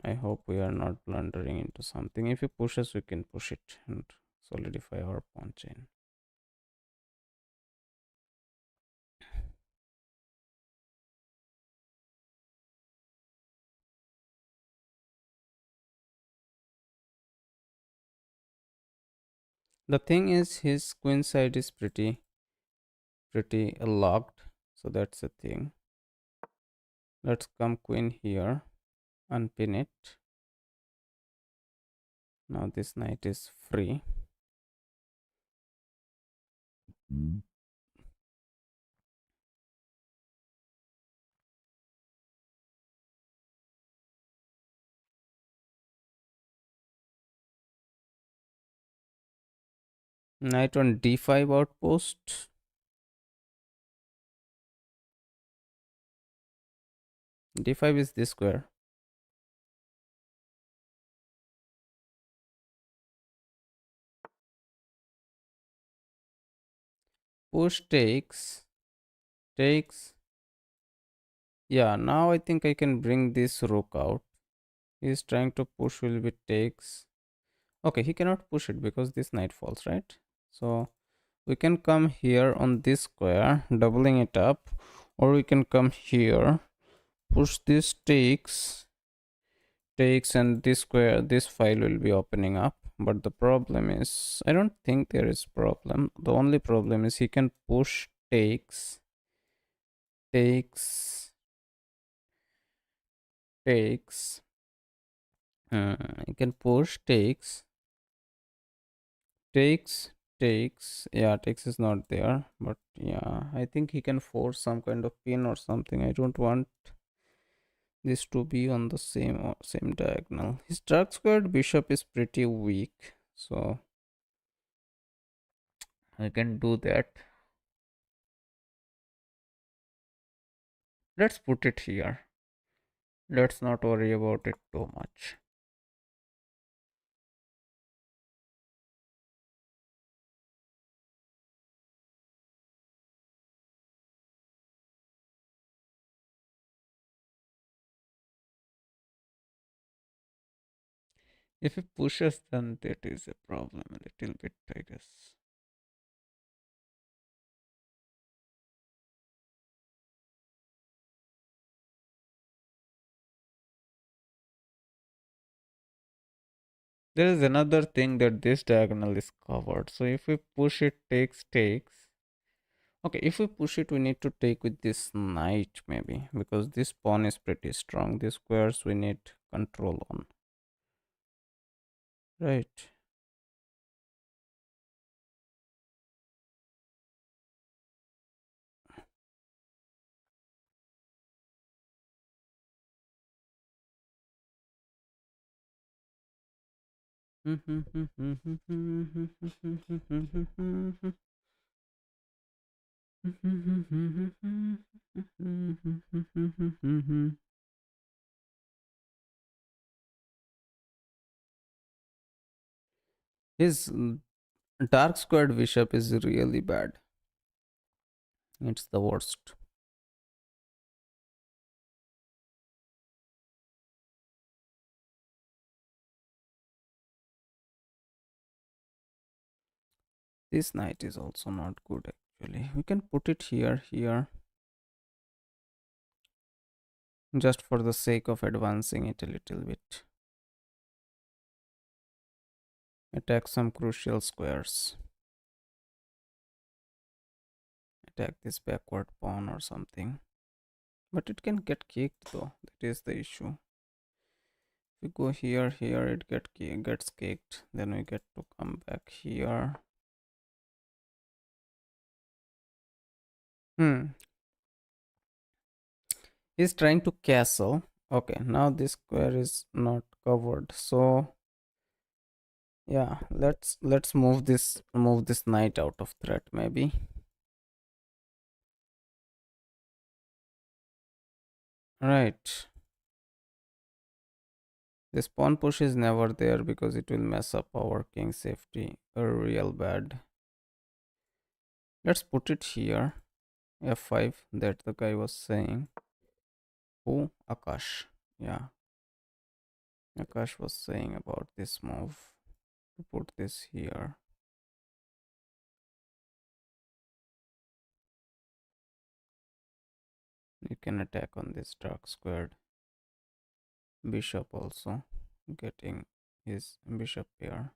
I hope we are not blundering into something. If he pushes, we can push it and solidify our pawn chain. The thing is, his queen side is pretty locked, so that's the thing. Let's come queen here, unpin it. Now this knight is free. Knight on d5 outpost. D5 is this square. Push takes. Yeah, now I think I can bring this rook out. He's trying to push will be takes. Okay, he cannot push it because this knight falls, right? So we can come here on this square, doubling it up, or we can come here, push this takes, and this square, this file will be opening up. But the problem is, I don't think there is problem. The only problem is he can push takes takes he can push takes. Yeah, takes is not there, but yeah, I think he can force some kind of pin or something. I don't want this to be on the same diagonal. His dark squared bishop is pretty weak, so I can do that. Let's put it here. Let's not worry about it too much. If he pushes, then that is a problem a little bit, I guess. There is another thing that this diagonal is covered. So if we push it, takes. Okay, if we push it, we need to take with this knight maybe, because this pawn is pretty strong. These squares we need control on. Right. His dark squared bishop is really bad. It's the worst. This knight is also not good actually. We can put it here, just for the sake of advancing it a little bit. Attack some crucial squares. Attack this backward pawn or something. But it can get kicked though. That is the issue. If we go here, it gets kicked. Then we get to come back here. Hmm. He's trying to castle. Okay, now this square is not covered. So yeah, let's move this knight out of threat maybe. Right. This pawn push is never there because it will mess up our king safety real bad. Let's put it here. F5 that the guy was saying. Oh, Akash. Yeah, Akash was saying about this move. To put this here. You can attack on this dark squared bishop also, getting his bishop here.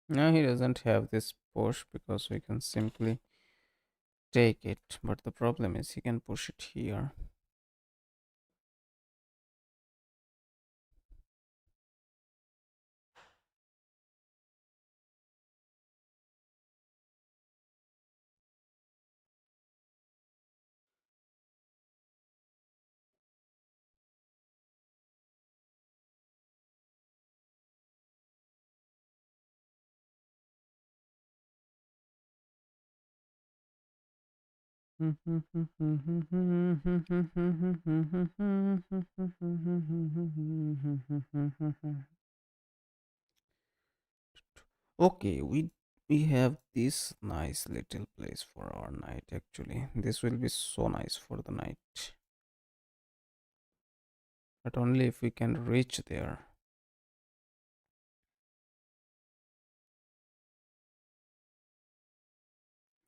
Now he doesn't have this push because we can simply take it, but the problem is he can push it here. Okay, we have this nice little place for our knight actually. This will be so nice for the knight. But only if we can reach there.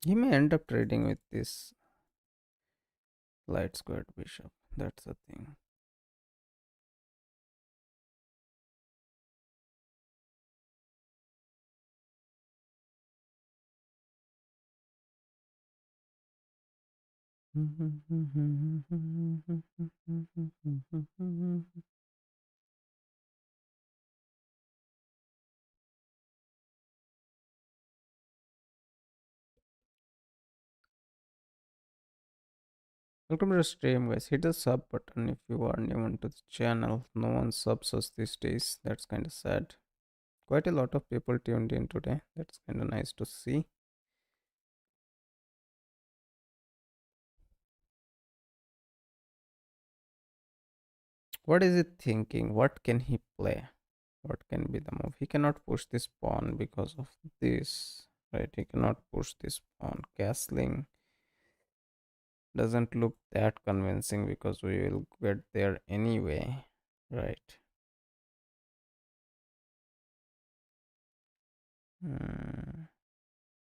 He may end up trading with this light squared bishop. That's the thing. Welcome to the stream, guys. Hit the sub button if you are new into the channel. No one subs us these days. That's kind of sad. Quite a lot of people tuned in today. That's kind of nice to see. What is it thinking? What can he play? What can be the move? He cannot push this pawn because of this. Right? He cannot push this pawn. Castling doesn't look that convincing because we will get there anyway. Right. Hmm.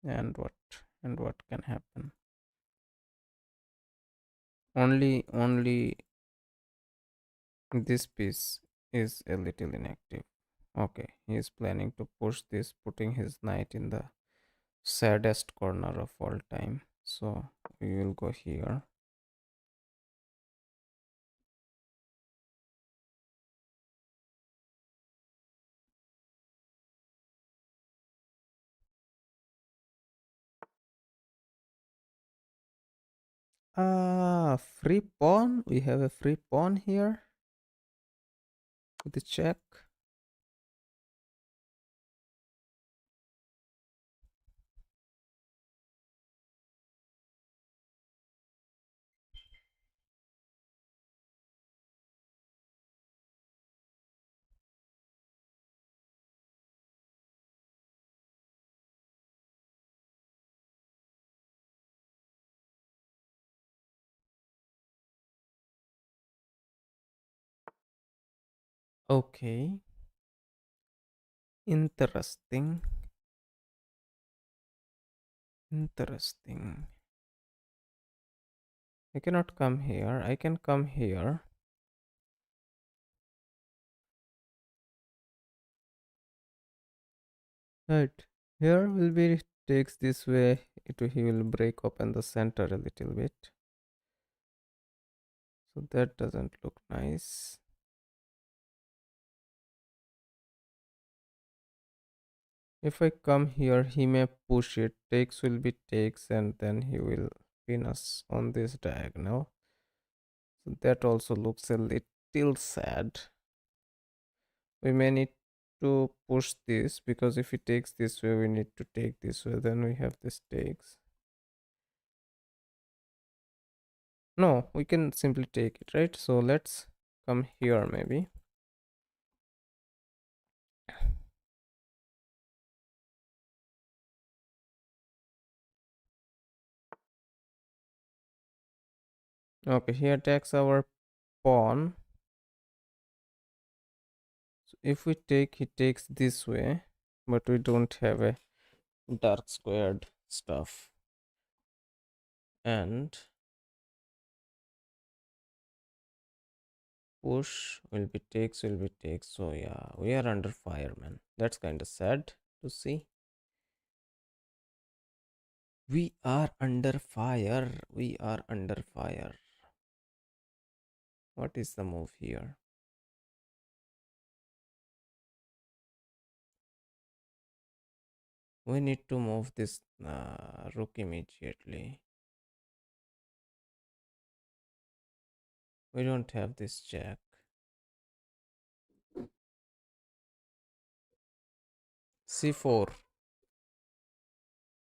And what? And what can happen? Only this piece is a little inactive. Okay, he is planning to push this, putting his knight in the saddest corner of all time. So we will go here. Ah, free pawn. We have a free pawn here with the check. Okay, interesting, interesting. I cannot come here. I can come here. Right. Here will be takes this way. He will break open the center a little bit. So that doesn't look nice. If I come here, he may push it. Takes will be takes, and then he will pin us on this diagonal. So that also looks a little sad. We may need to push this because if he takes this way, we need to take this way. Then we have this takes. No, we can simply take it, right? So let's come here maybe. Okay, he attacks our pawn. So if we take, he takes this way, but we don't have a dark squared stuff. And push will be takes. So yeah, we are under fire, man. That's kind of sad to see. We are under fire. We are under fire. What is the move here? We need to move this rook immediately. We don't have this jack. C4.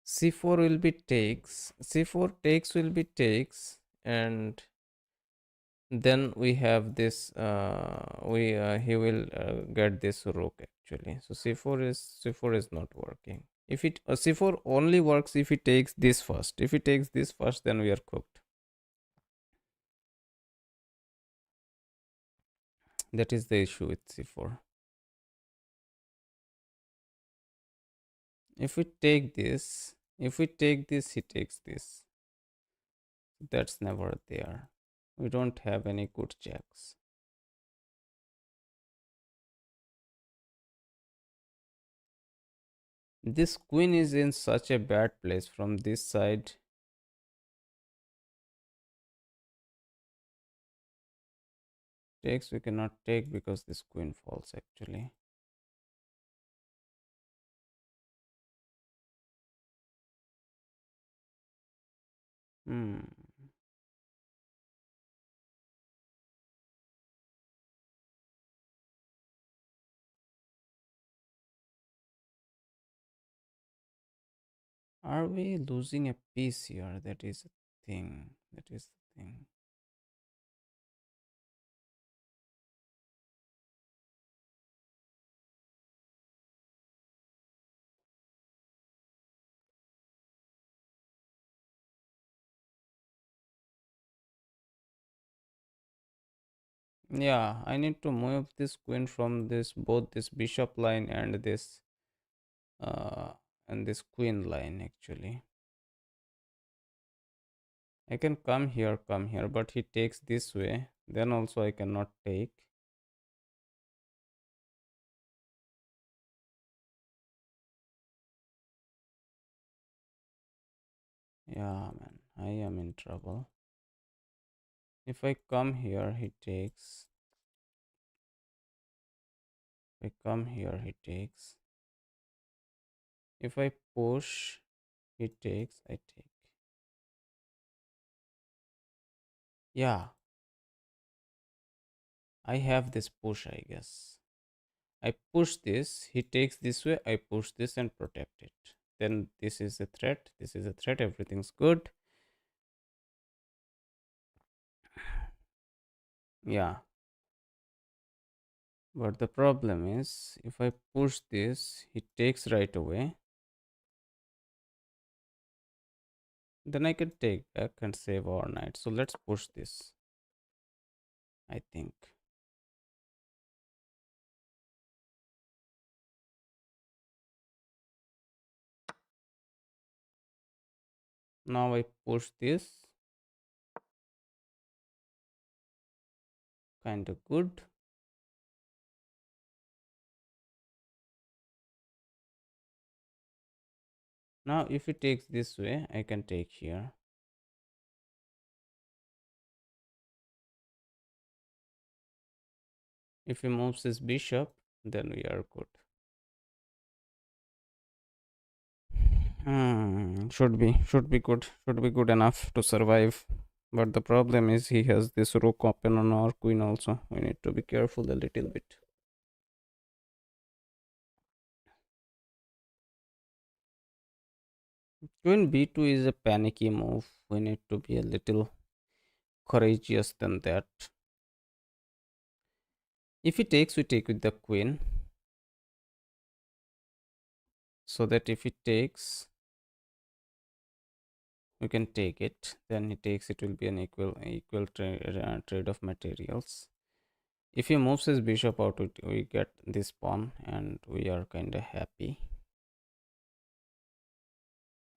C4 will be takes. C4 takes will be takes. And then we have this we he will get this rook actually. So c4 is not working. If it c4 only works if he takes this first. If he takes this first, then we are cooked. That is the issue with c4. If we take this, he takes this. That's never there. We don't have any good checks. This queen is in such a bad place from this side. Takes we cannot take because this queen falls actually. Hmm. Are we losing a piece here? That is a thing. That is the thing. Yeah, I need to move this queen from this both this bishop line uh and this queen line actually. I can come here, but he takes this way. Then also I cannot take. Yeah, man, I am in trouble. If I come here, he takes. If I come here, he takes. If I push, he takes, I take. Yeah, I have this push, I guess. I push this, he takes this way, I push this and protect it. Then this is a threat, everything's good. Yeah, but the problem is if I push this, he takes right away. Then I can take back and save our knight. So let's push this, I think. Now I push this. Kind of good. Now if it takes this way, I can take here. If he moves his bishop, then we are good. Should be good enough to survive. But the problem is he has this rook open on our queen also. We need to be careful a little bit. Queen b2 is a panicky move. We need to be a little courageous than that. If he takes, we take with the queen. So that if he takes, we can take it. Then he takes, it will be an equal trade of materials. If he moves his bishop out, we get this pawn and we are kind of happy.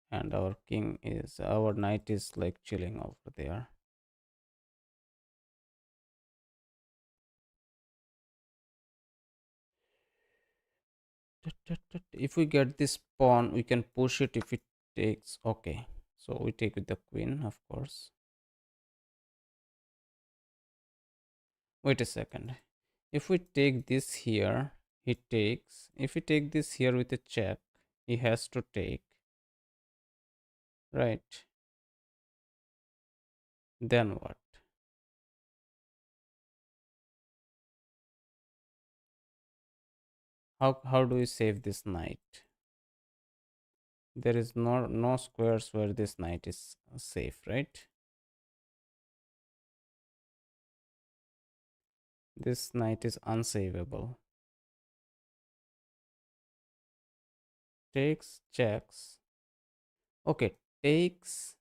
And our knight is like chilling over there. If we get this pawn, we can push it if it takes. Okay, so we take with the queen, of course. Wait a second. If we take this here, he takes. If we take this here with a check, he has to take. Right. Then what? How do we save this knight? There is no squares where this knight is safe, right? This knight is unsavable. Takes, checks. Okay, takes.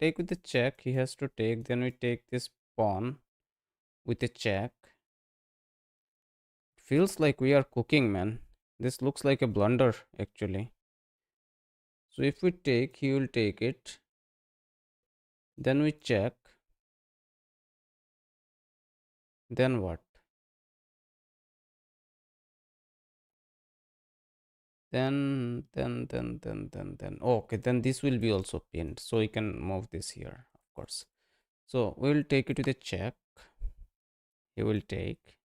Take with the check. He has to take. Then we take this pawn with a check. Feels like we are cooking, man. This looks like a blunder, actually. So if we take, he will take it. Then we check. Then what? Then. Oh, okay, then this will be also pinned. So we can move this here, of course. So we'll take it to the check. He will take.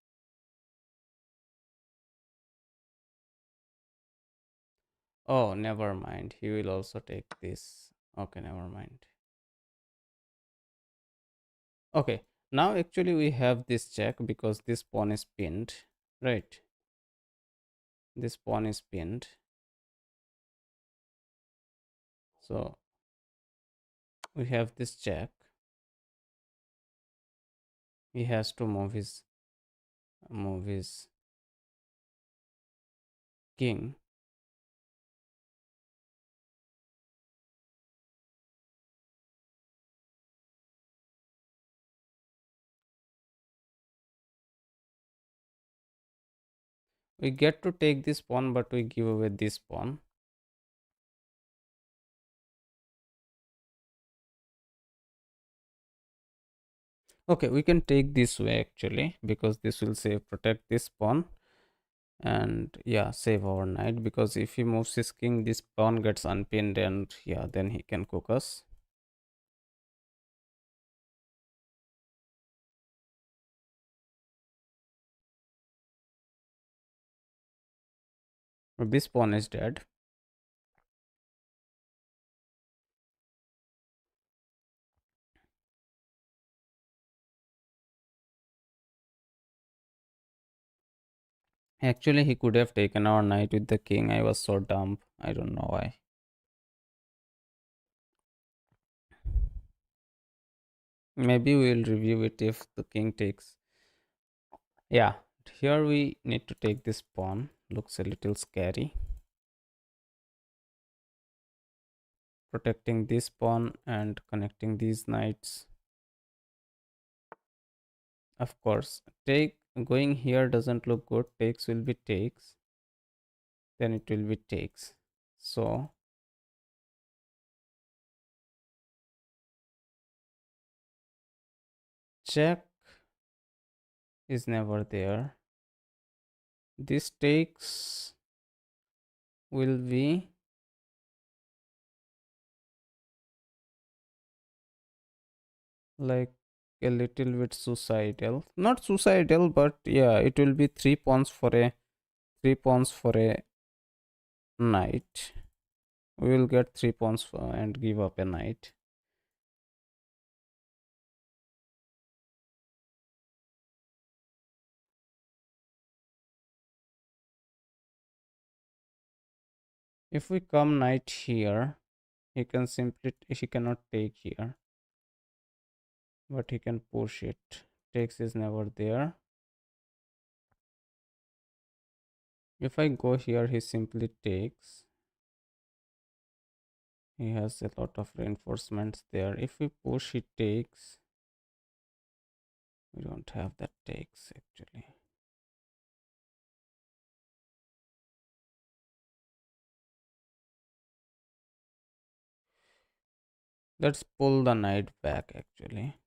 Oh, never mind. He will also take this. Okay, never mind. Okay, now actually we have this check because this pawn is pinned, right? This pawn is pinned. So we have this check. He has to move his king. We get to take this pawn, but we give away this pawn. Okay, we can take this way actually because this will save protect this pawn and yeah, save our knight, because if he moves his king, this pawn gets unpinned and yeah, then he can cook us. This pawn is dead. Actually, he could have taken our knight with the king. I was so dumb. I don't know why. Maybe we'll review it if the king takes. Yeah, here we need to take this pawn. Looks a little scary. Protecting this pawn and connecting these knights. Of course, take going here doesn't look good. Takes will be takes. Then it will be takes. So check is never there. This takes will be like a little bit suicidal. Not suicidal, but yeah, it will be 3 pawns for a 3 pawns for a knight. We will get 3 pawns and give up a knight. If we come knight here, he cannot take here, but he can push it. Takes is never there. If I go here, he simply takes. He has a lot of reinforcements there. If we push, he takes. We don't have that takes actually. Let's pull the knight back actually.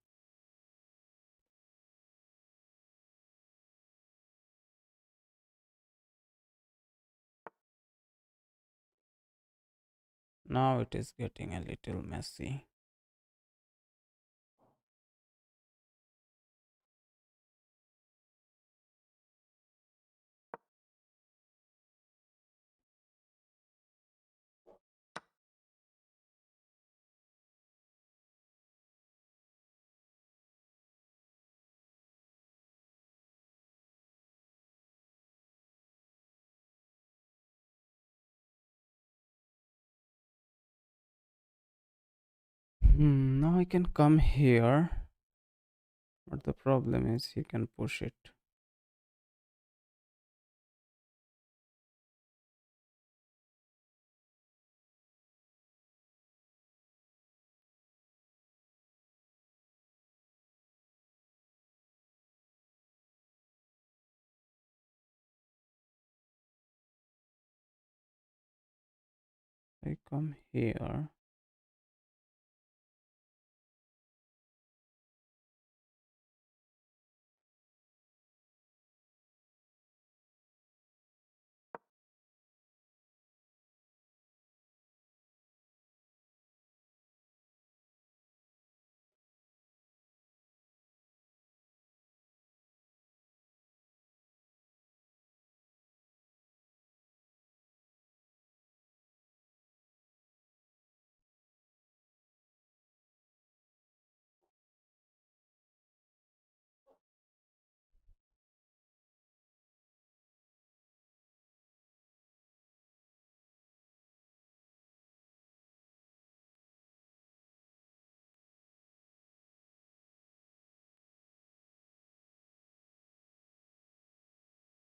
Now it is getting a little messy. Now I can come here, but the problem is he can push it. I come here.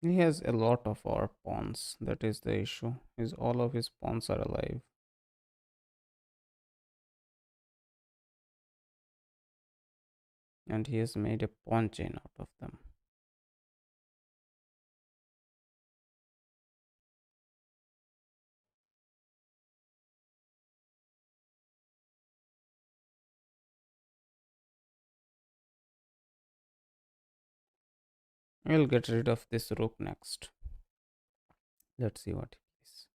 He has a lot of our pawns. That is the issue. Is all of his pawns are alive. And he has made a pawn chain out of them. We'll get rid of this rook next. Let's see what he is.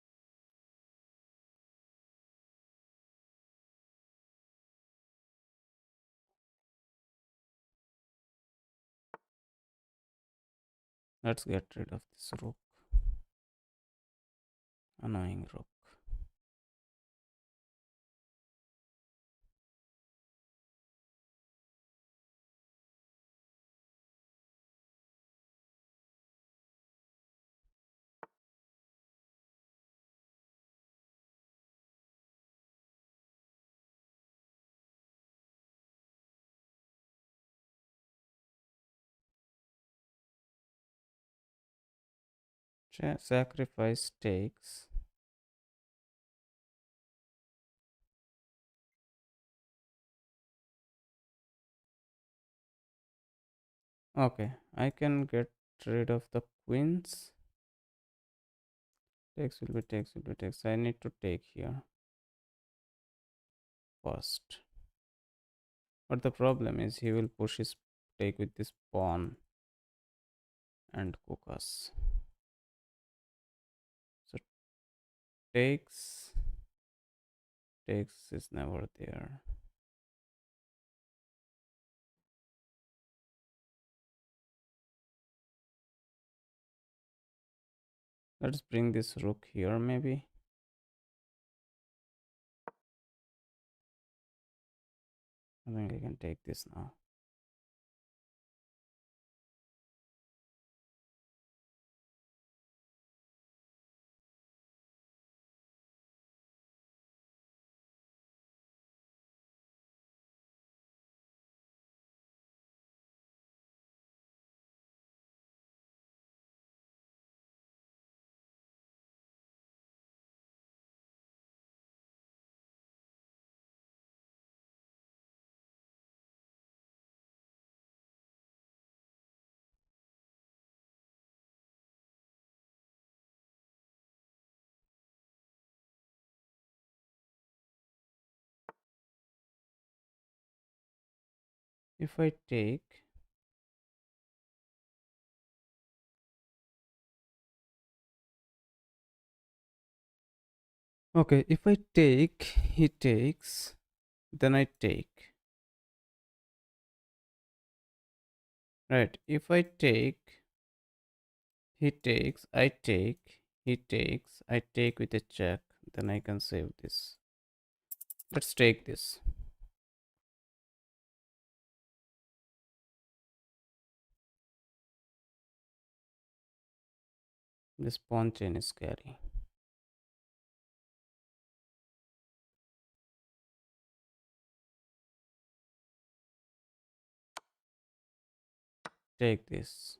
Let's get rid of this rook. Annoying rook. Sacrifice takes. Okay, I can get rid of the queens. Takes will be takes will be takes. I need to take here first. But the problem is he will push his take with this pawn and cook us. So takes is never there. Let's bring this rook here maybe. I think I can take this now. If I take, okay, if I take, he takes, then I take. Right, if I take, he takes, I take, he takes, I take with a check, then I can save this. Let's take this. This pawn chain is scary. Take this.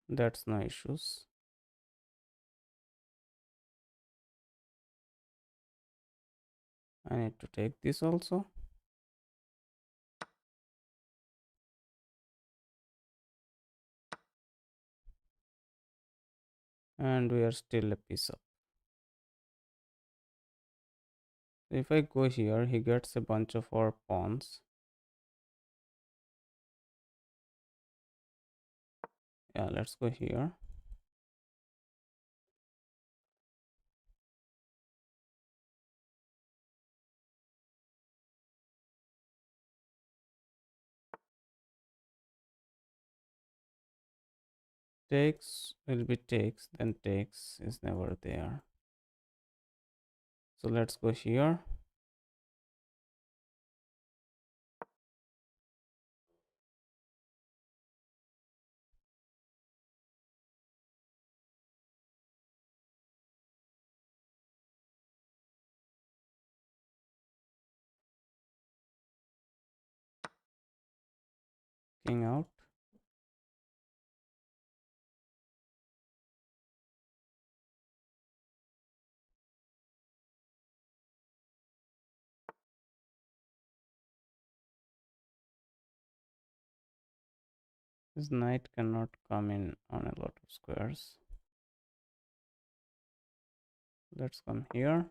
That's no issues. I need to take this also. And we are still a piece up. If I go here, he gets a bunch of our pawns. Yeah, let's go here. Takes will be takes, then takes is never there. So let's go here. King out. This knight cannot come in on a lot of squares. Let's come here.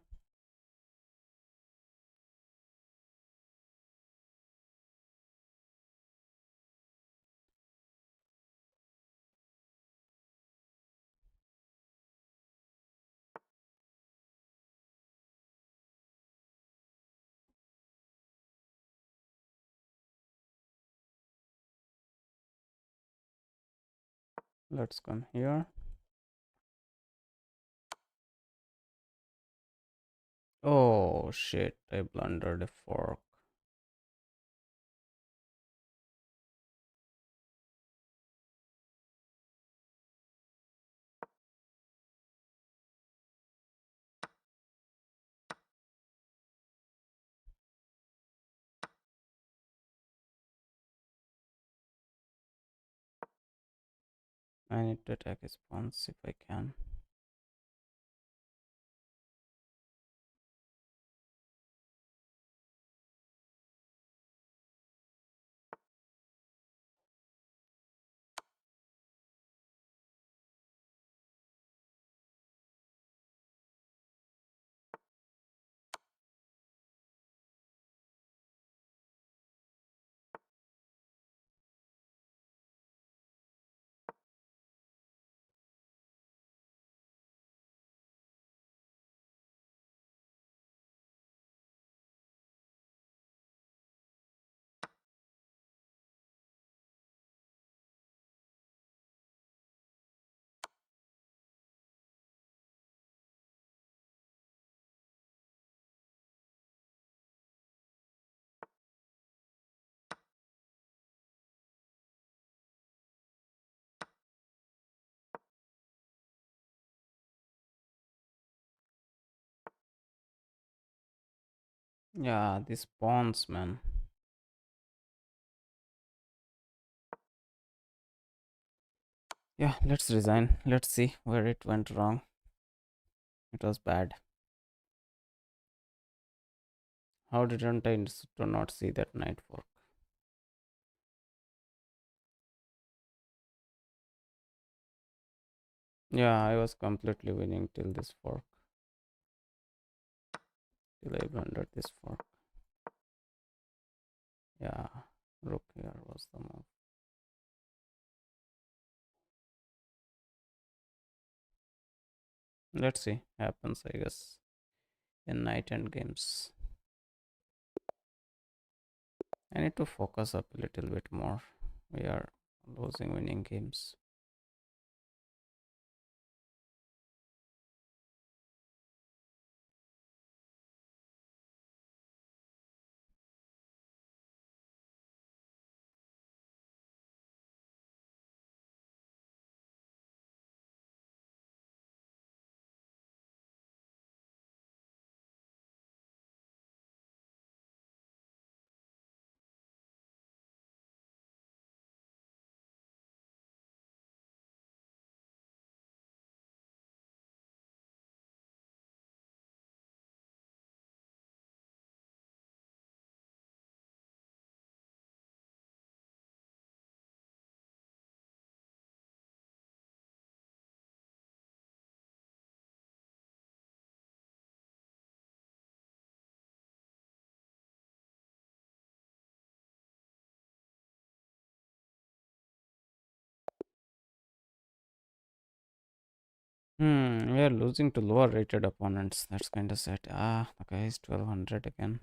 Let's come here. Oh shit, I blundered a fork. I need to attack his pawns if I can. Yeah, these pawns, man. Yeah, let's resign. Let's see where it went wrong. It was bad. How didn't I do not see that knight fork? Yeah, I was completely winning till this fork. Till I blundered this fork. Yeah, rook here was the move. Let's see. Happens, I guess, in night end games. I need to focus up a little bit more. We are losing winning games. We are losing to lower rated opponents. That's kind of sad. Ah, the guy is 1200 again.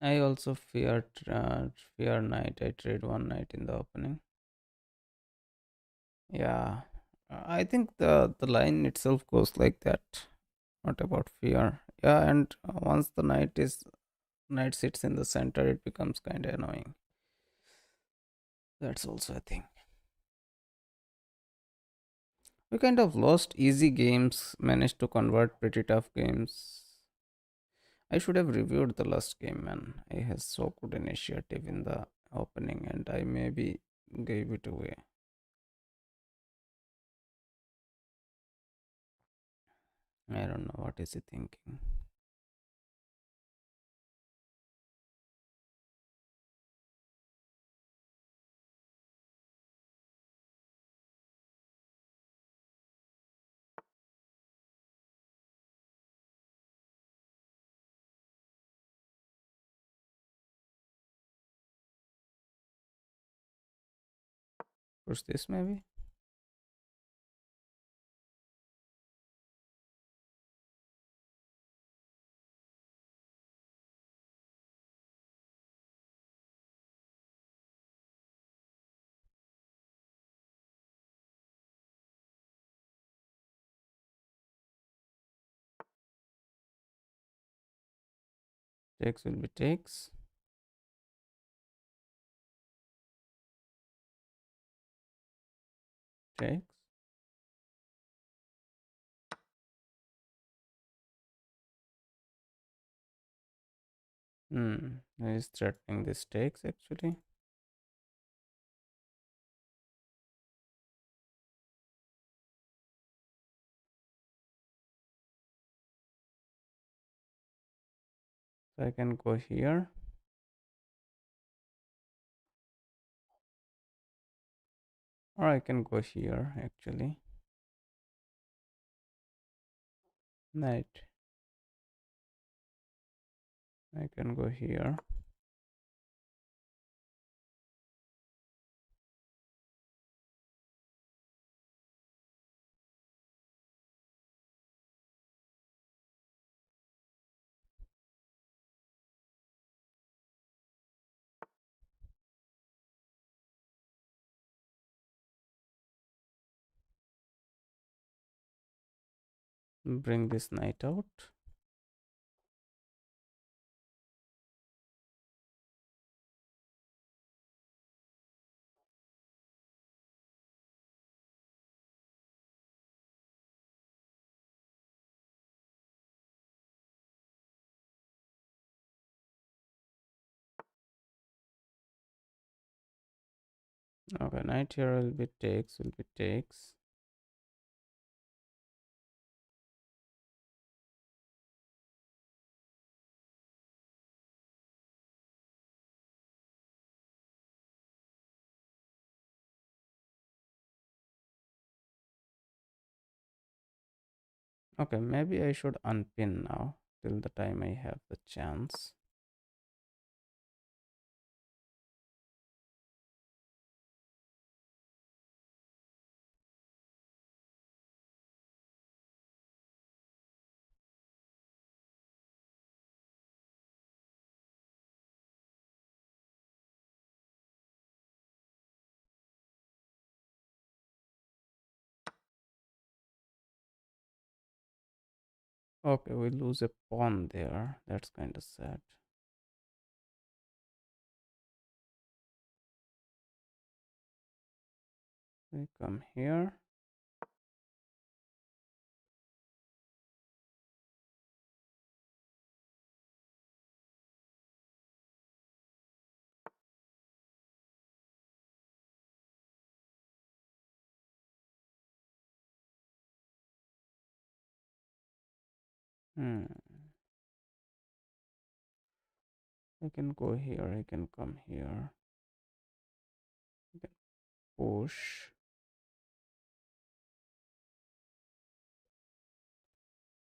I also fear knight. I trade one knight in the opening. Yeah, I think the line itself goes like that. Not about fear. Yeah, and once the knight sits in the center, it becomes kind of annoying. That's also a thing. We kind of lost easy games, managed to convert pretty tough games. I should have reviewed the last game, man. I had so good initiative in the opening, and I maybe gave it away. I don't know what is he thinking. Push this maybe. Takes will be takes. Takes. He's threatening this takes actually. So I can go here. Or I can go here actually. Right. I can go here. Bring this knight out. Okay, knight here will be takes, will be takes. Okay, maybe I should unpin now till the time I have the chance. Okay, we lose a pawn there. That's kind of sad. We come here. Hmm. I can go here. I can come here. I can push.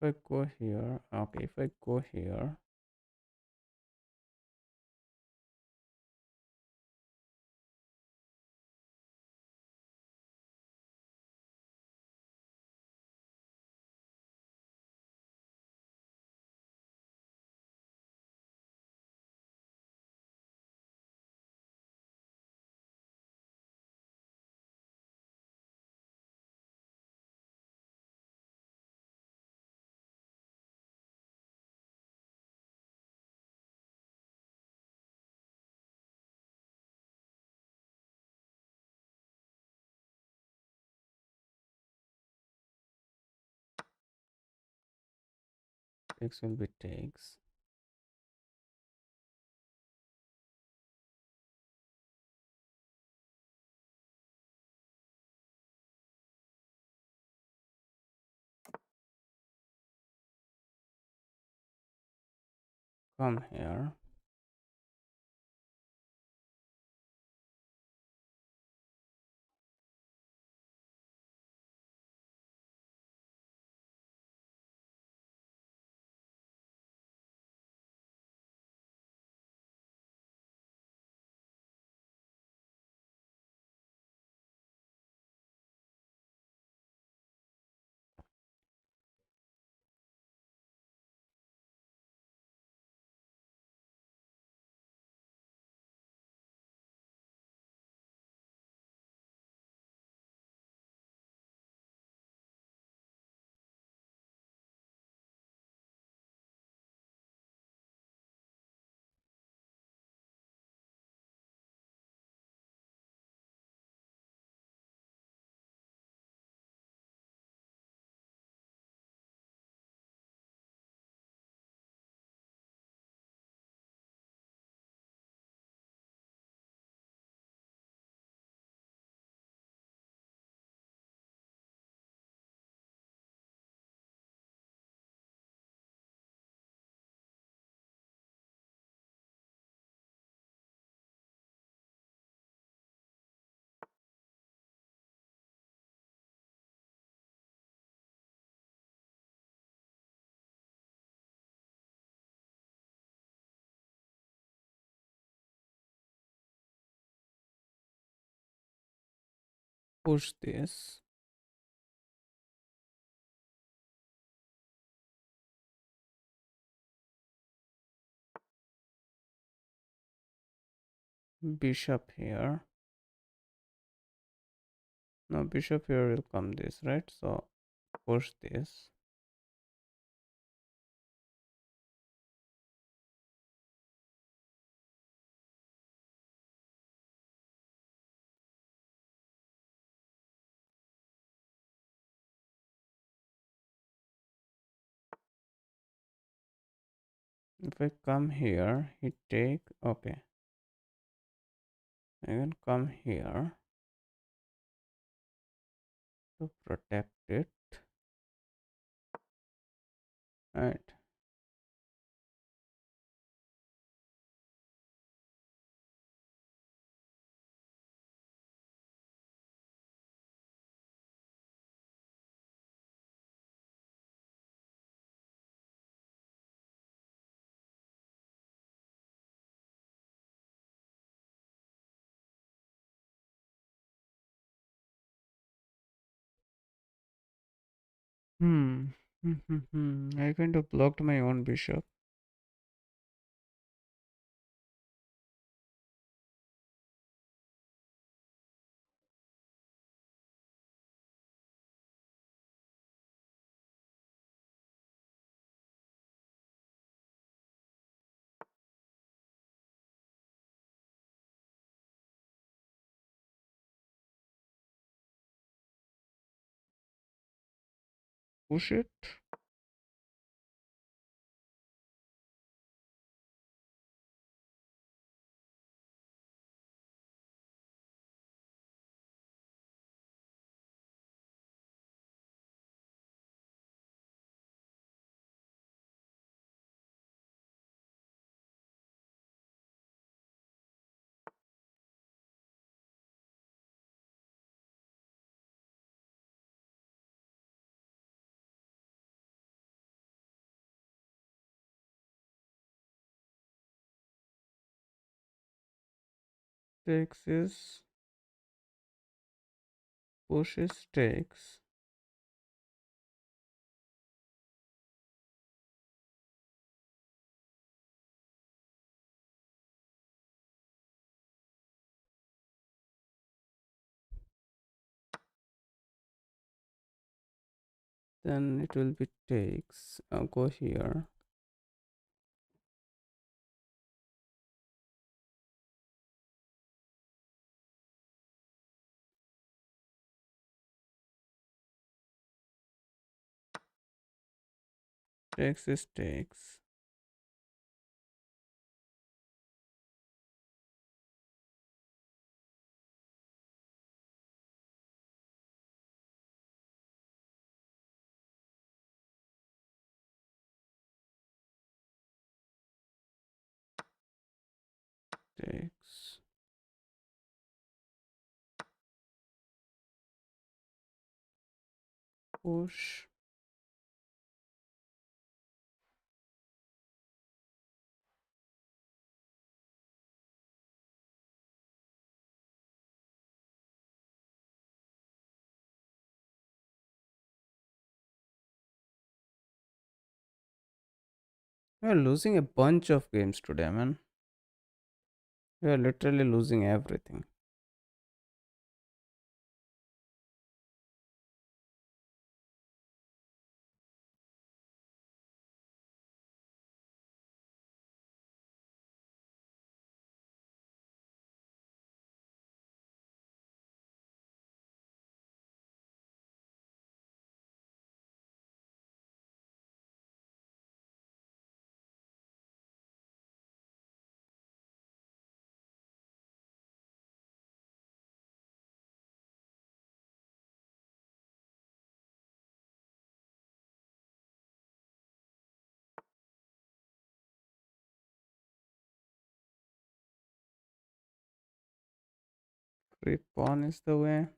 If I go here, okay, if I go here, takes will be takes. Come here. push this. Bishop here. Now bishop here will come this, right? So push this. If I come here, he take, okay. I can come here to protect it. Right. Hmm. I kind of blocked my own bishop. Push it. Takes is pushes takes. Then it will be takes. I'll go here. Takes is takes. Takes. Push. We are losing a bunch of games today, man. We are literally losing everything. Free pawn is the way.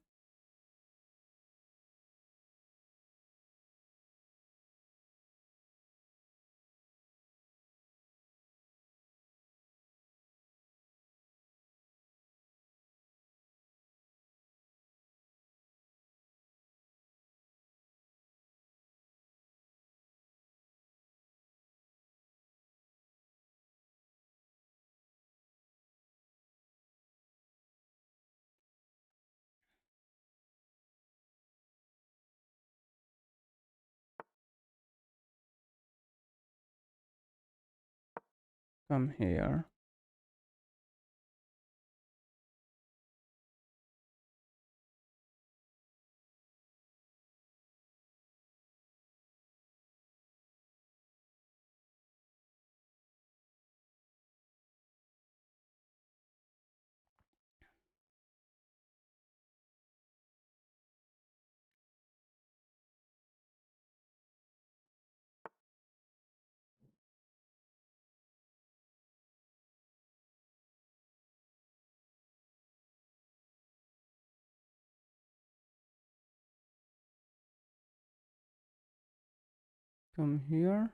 Come here. Come here.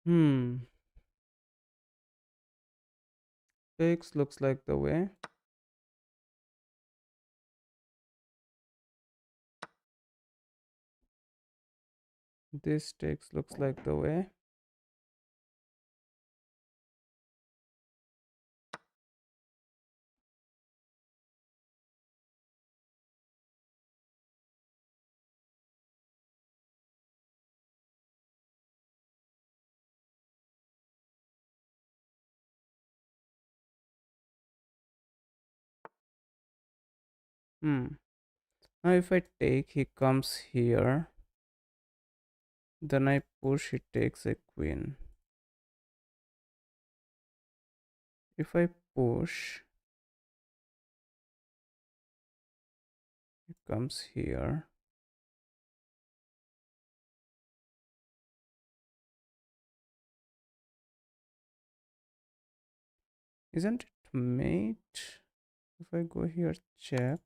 Hmm. Text looks like the way. This text looks like the way. Hmm. Now if I take, he comes here. Then I push, he takes a queen. If I push, he comes here. Isn't it mate? If I go here, check.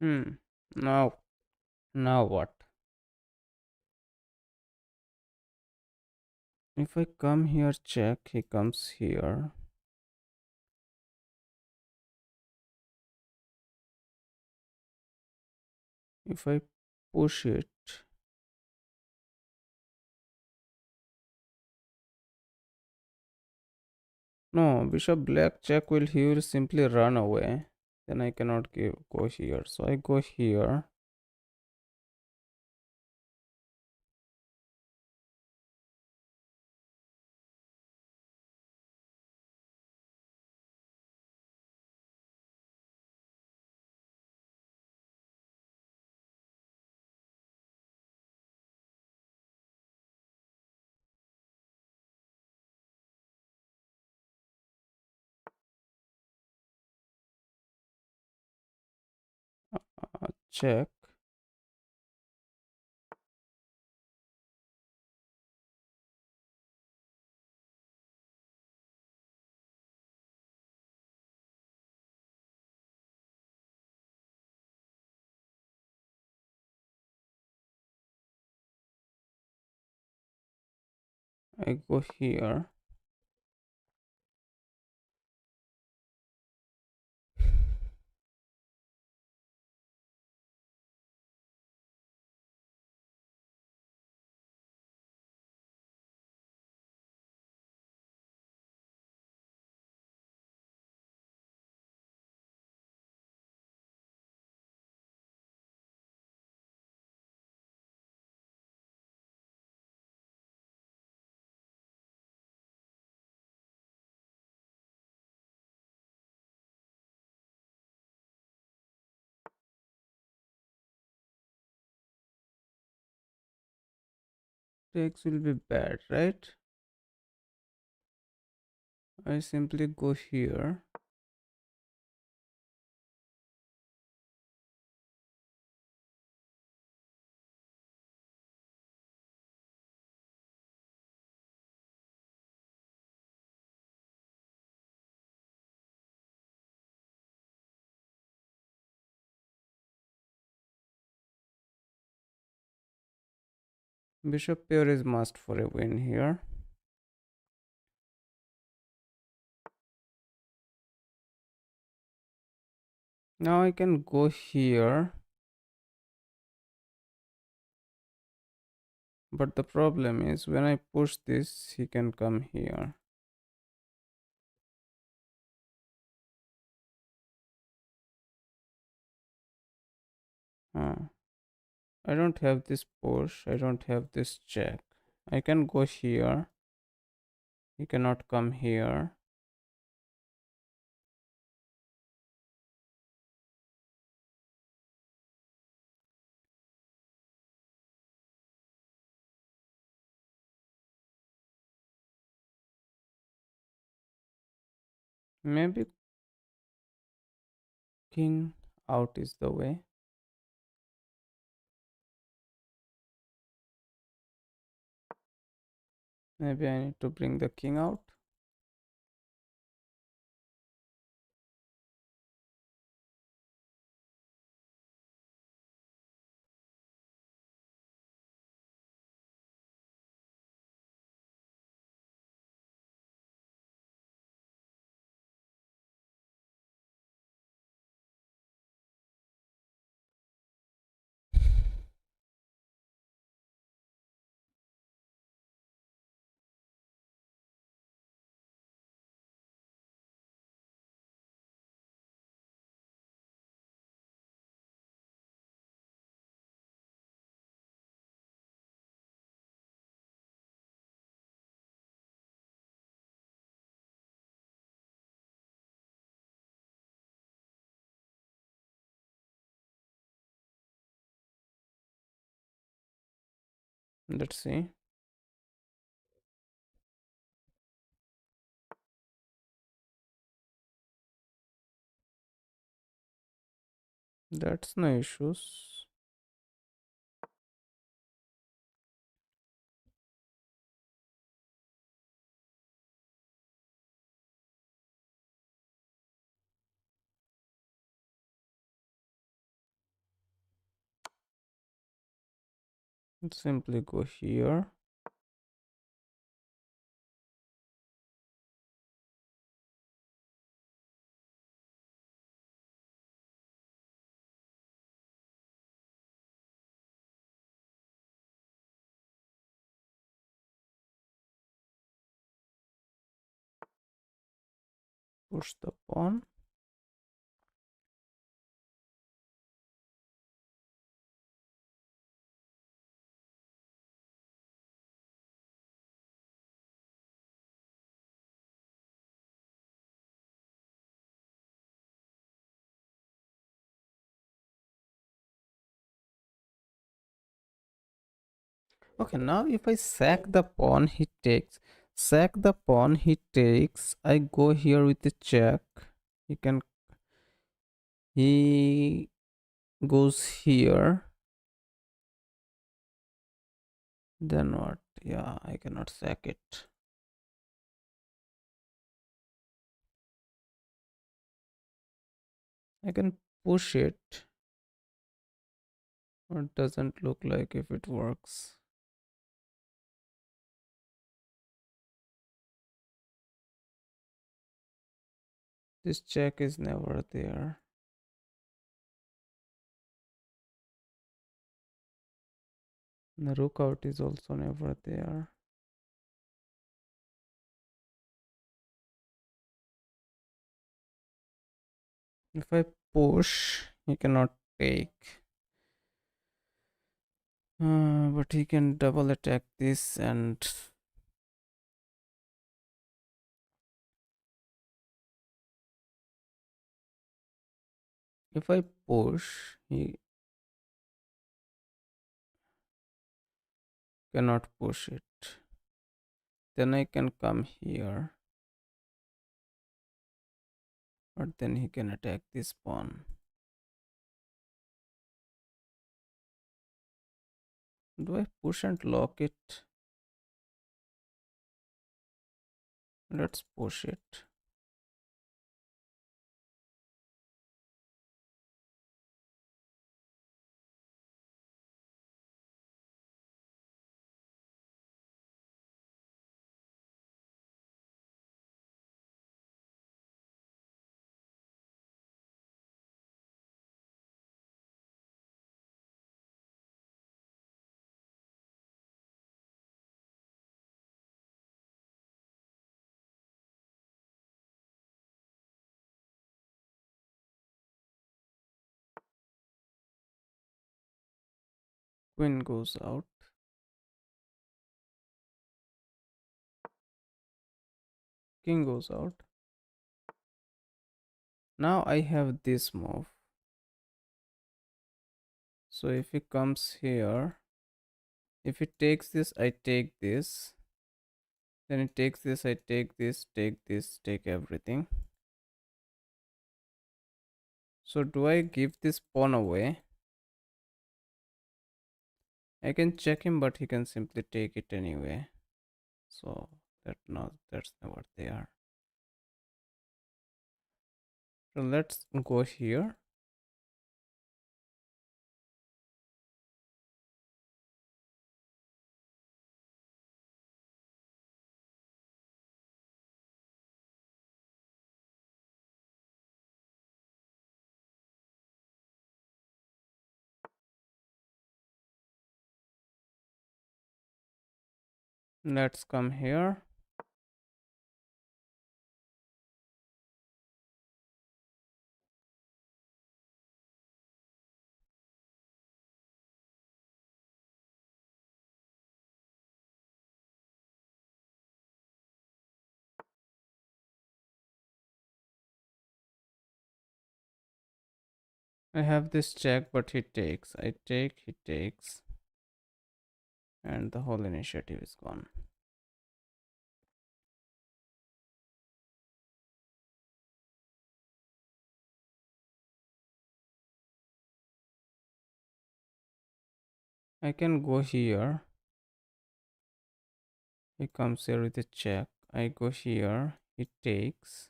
Hmm. Now what? If I come here, check, he comes here. If I push it, no, bishop black check he will simply run away. Then I cannot go here. So I go here. Check. I go here. takes will be bad, right? I simply go here. Bishop pair is must for a win here. Now I can go here, but the problem is when I push this, he can come here. Huh. I don't have this push, I don't have this check. I can go here. He cannot come here. Maybe king out is the way. Maybe I need to bring the king out. Let's see. That's no issues. Simply go here. Push the pawn. Okay, now if I sack the pawn, he takes. Sack the pawn, he takes. I go here with the check. He can. He goes here. Then what? Yeah, I cannot sack it. I can push it. Or it doesn't look like if it works. This check is never there. The rook out is also never there. If I push, he cannot take. But he can double attack this, and if I push, he Cannot push it. Then I can come here. But then he can attack this pawn. Do I push and lock it? Let's push it. Queen goes out. King goes out. Now I have this move. So if he comes here, if he takes this, I take this. Then he takes this, I take this, take everything. So do I give this pawn away? I can check him, but he can simply take it anyway. So that's not what they are. So let's go here. Let's come here. I have this check, but he takes. I take, he takes. And the whole initiative is gone. I can go here. He comes here with a check. I go here. He takes.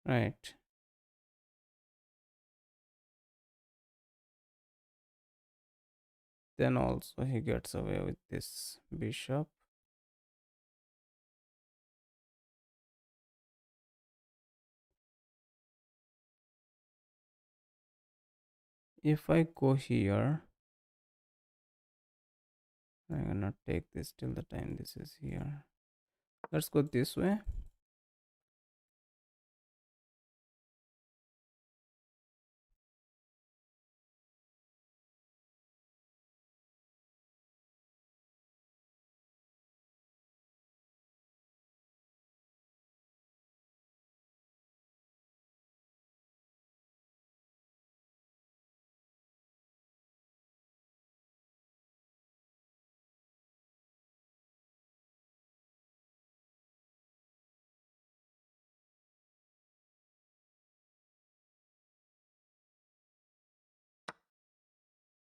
Right. Then also he gets away with this bishop. If I go here, I'm gonna take this till the time this is here. Let's go this way.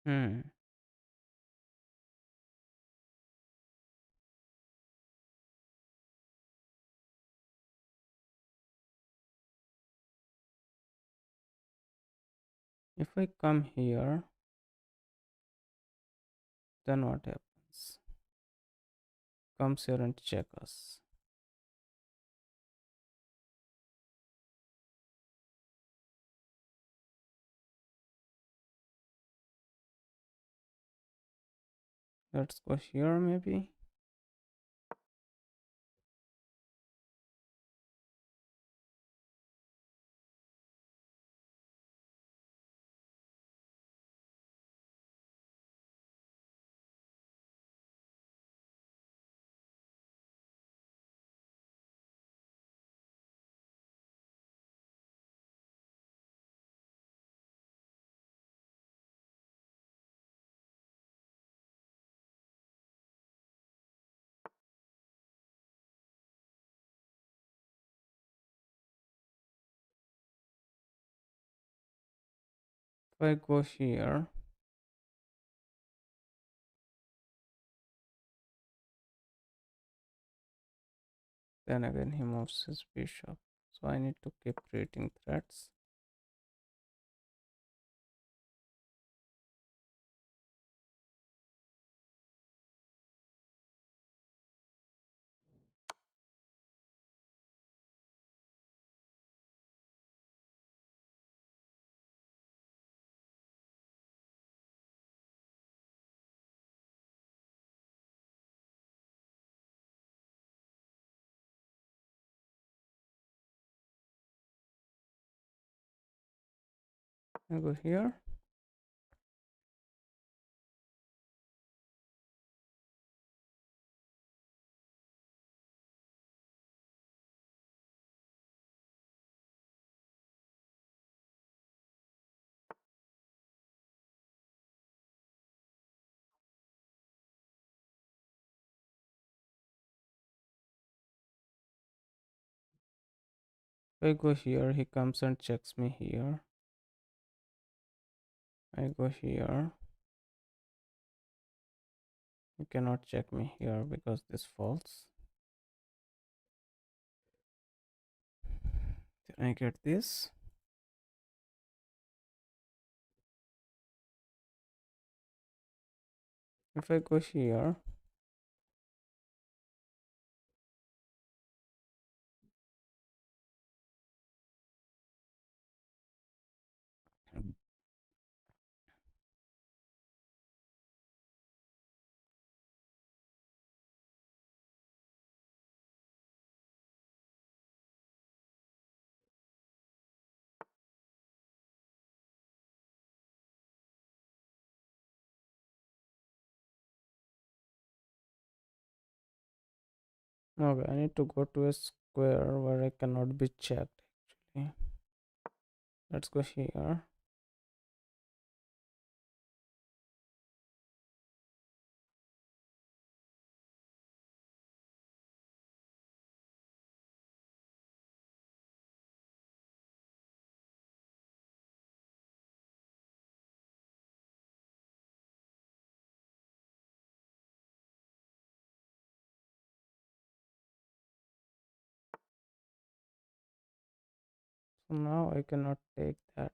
Hmm. If I come here, then what happens? Comes here and check us. Let's go here maybe. I go here, then again he moves his bishop. So I need to keep creating threats. I go here. I go here, he comes and checks me here. I go here. You cannot check me here because this falls. Then I get this. If I go here, okay, I need to go to a square where I cannot be checked actually. Let's go here. So now I cannot take that.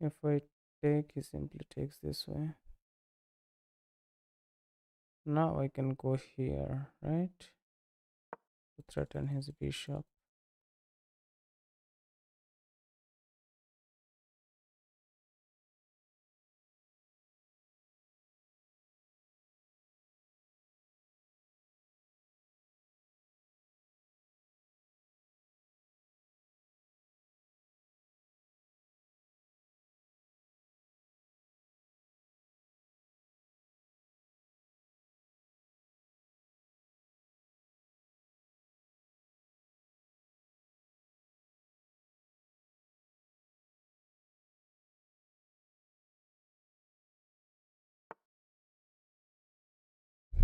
If I take, he simply takes this way. Now I can go here, right? To threaten his bishop.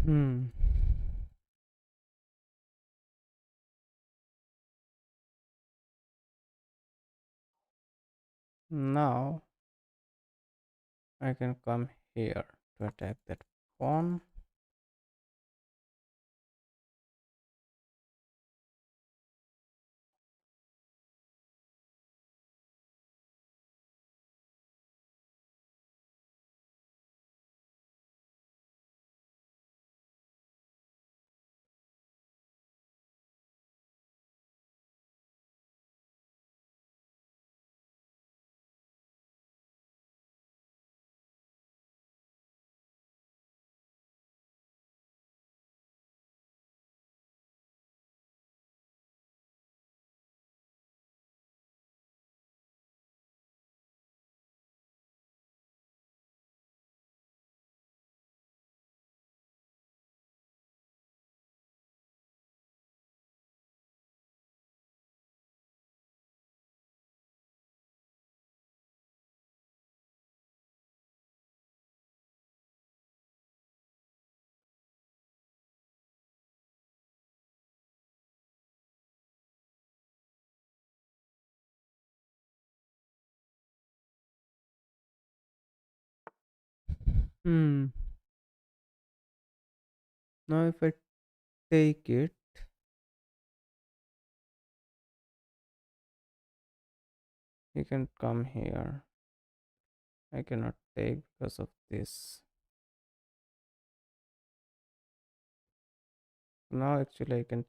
Hmm. Now I can come here to attack that pawn. Hmm. Now if I take it, you can come here. I cannot take because of this. Now actually I can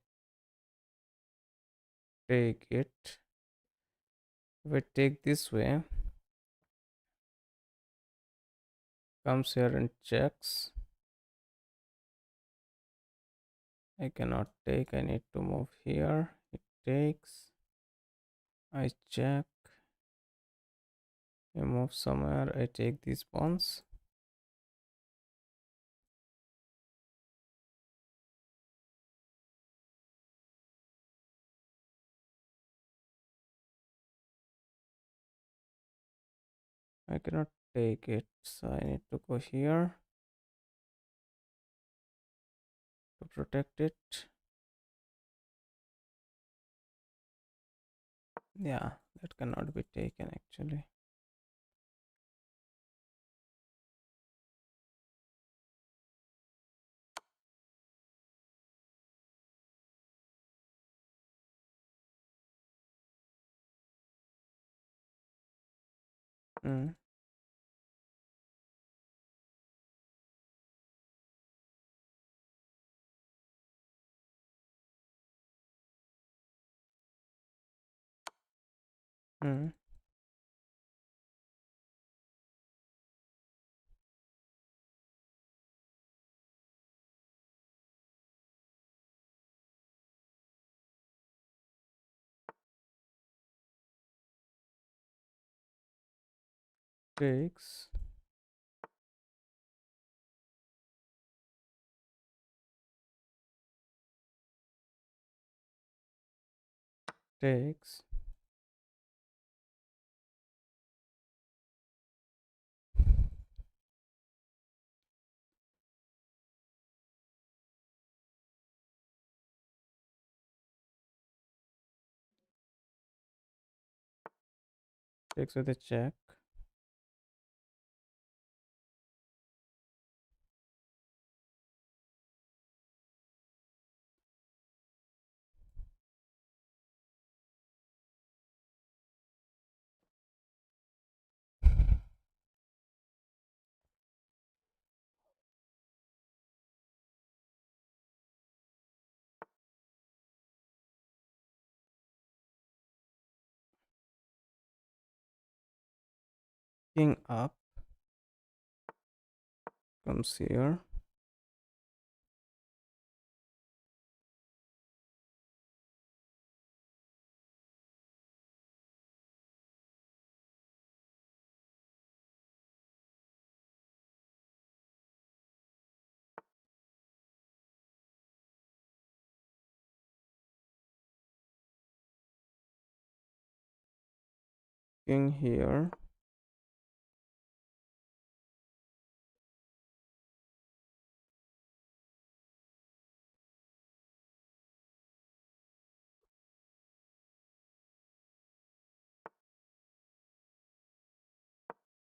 take it. If I take this way, comes here and checks. I cannot take. I need to move here. It takes. I check. I move somewhere. I take these pawns. I cannot take it. So I need to go here to protect it. Yeah, that cannot be taken actually. Mm. Mm. Takes. Takes. Takes with a check. King up. Comes here. King here.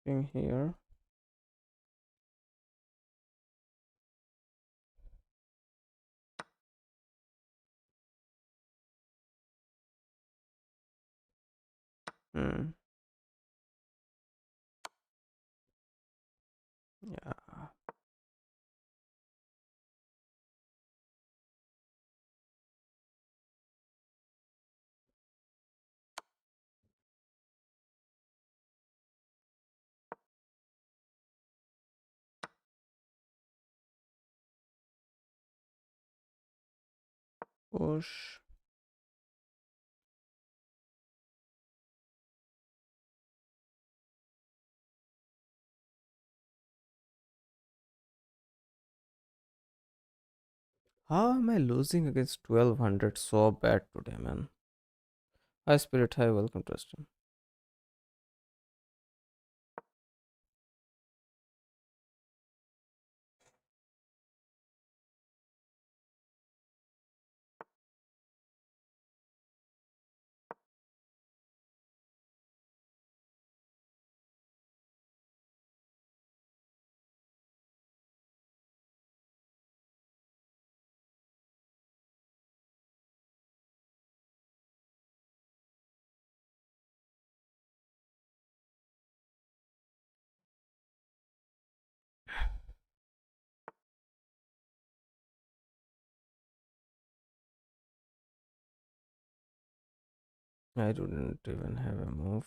King here. Mm. Yeah. Push. How am I losing against 1200 so bad today, man? Hi, Spirit. Hi, welcome to stream. I didn't even have a move.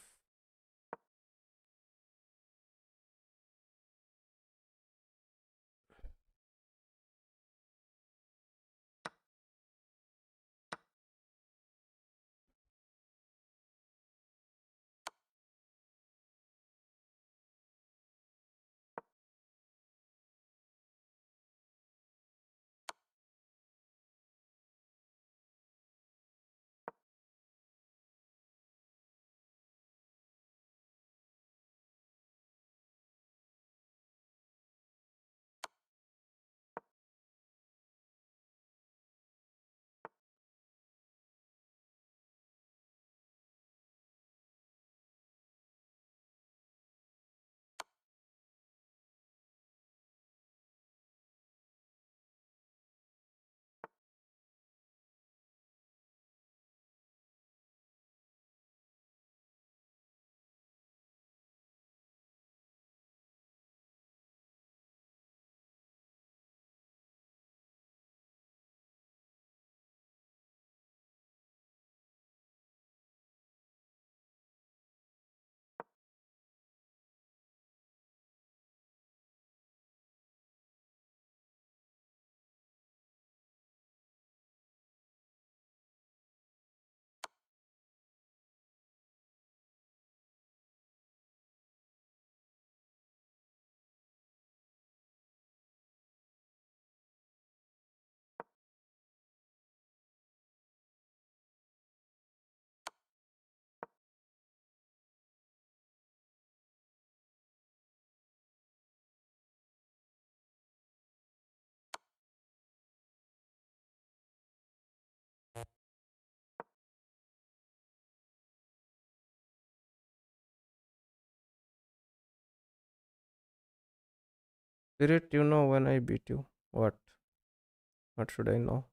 Spirit, you know when I beat you. What? What should I know?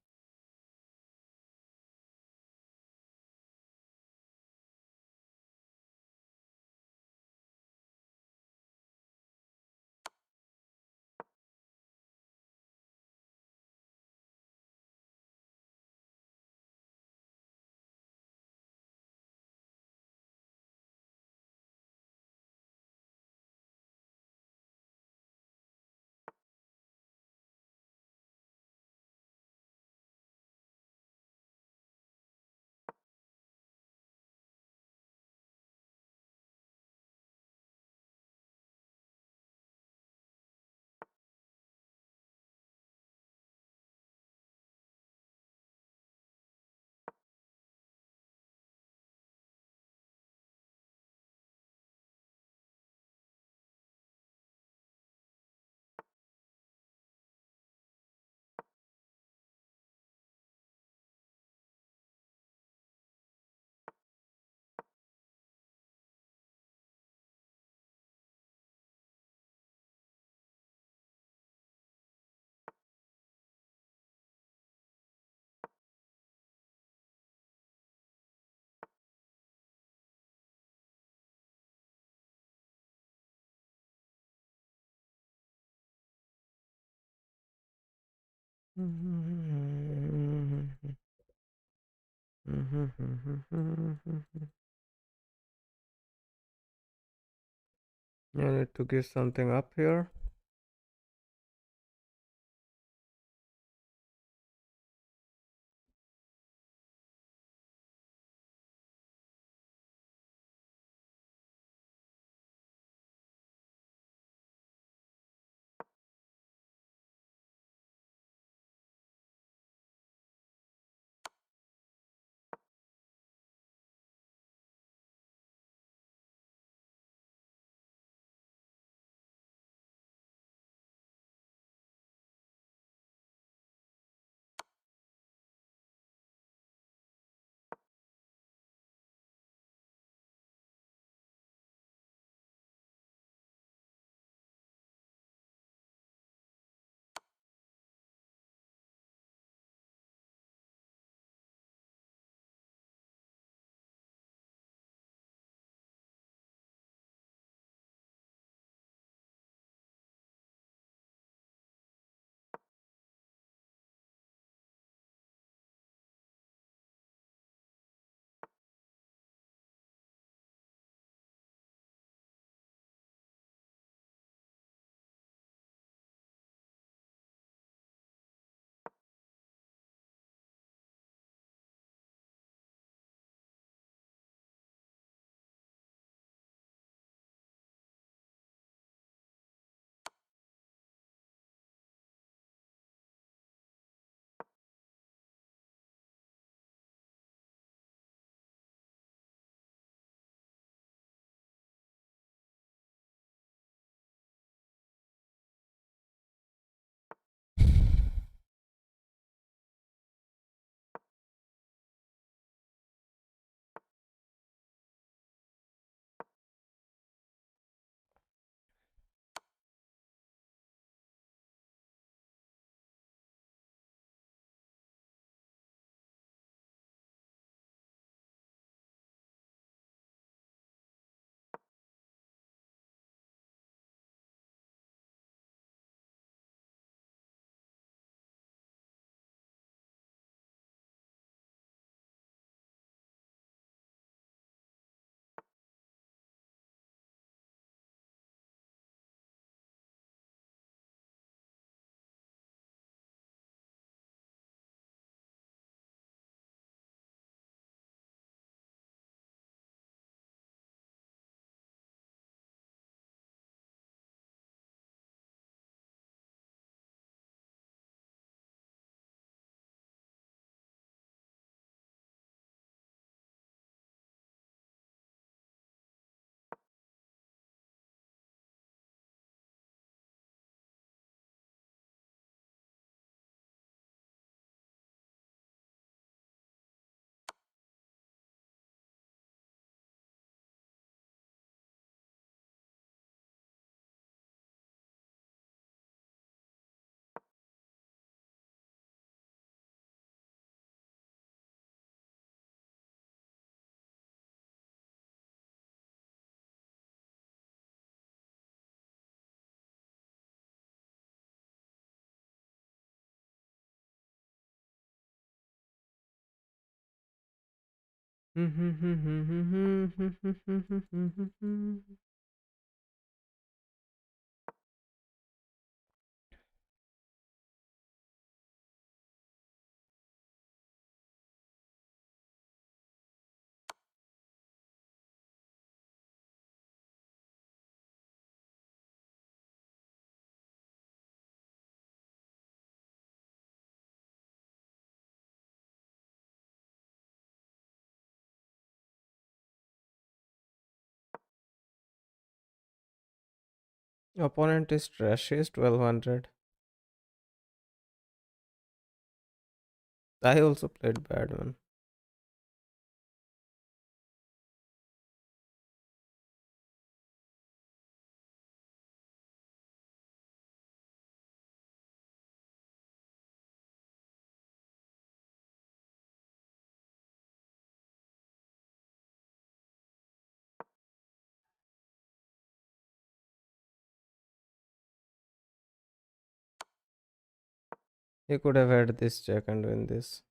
I need to give something up here. Opponent is trash is 1200. I also played bad one. He could have had this check and win this.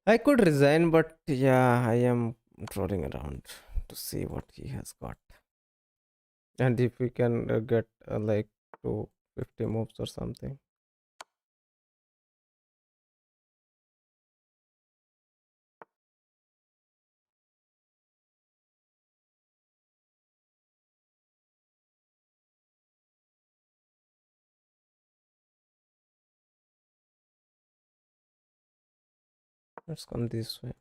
I could resign, but yeah, I am trolling around to see what he has got. And if we can get like 250 moves or something. Let's come this way.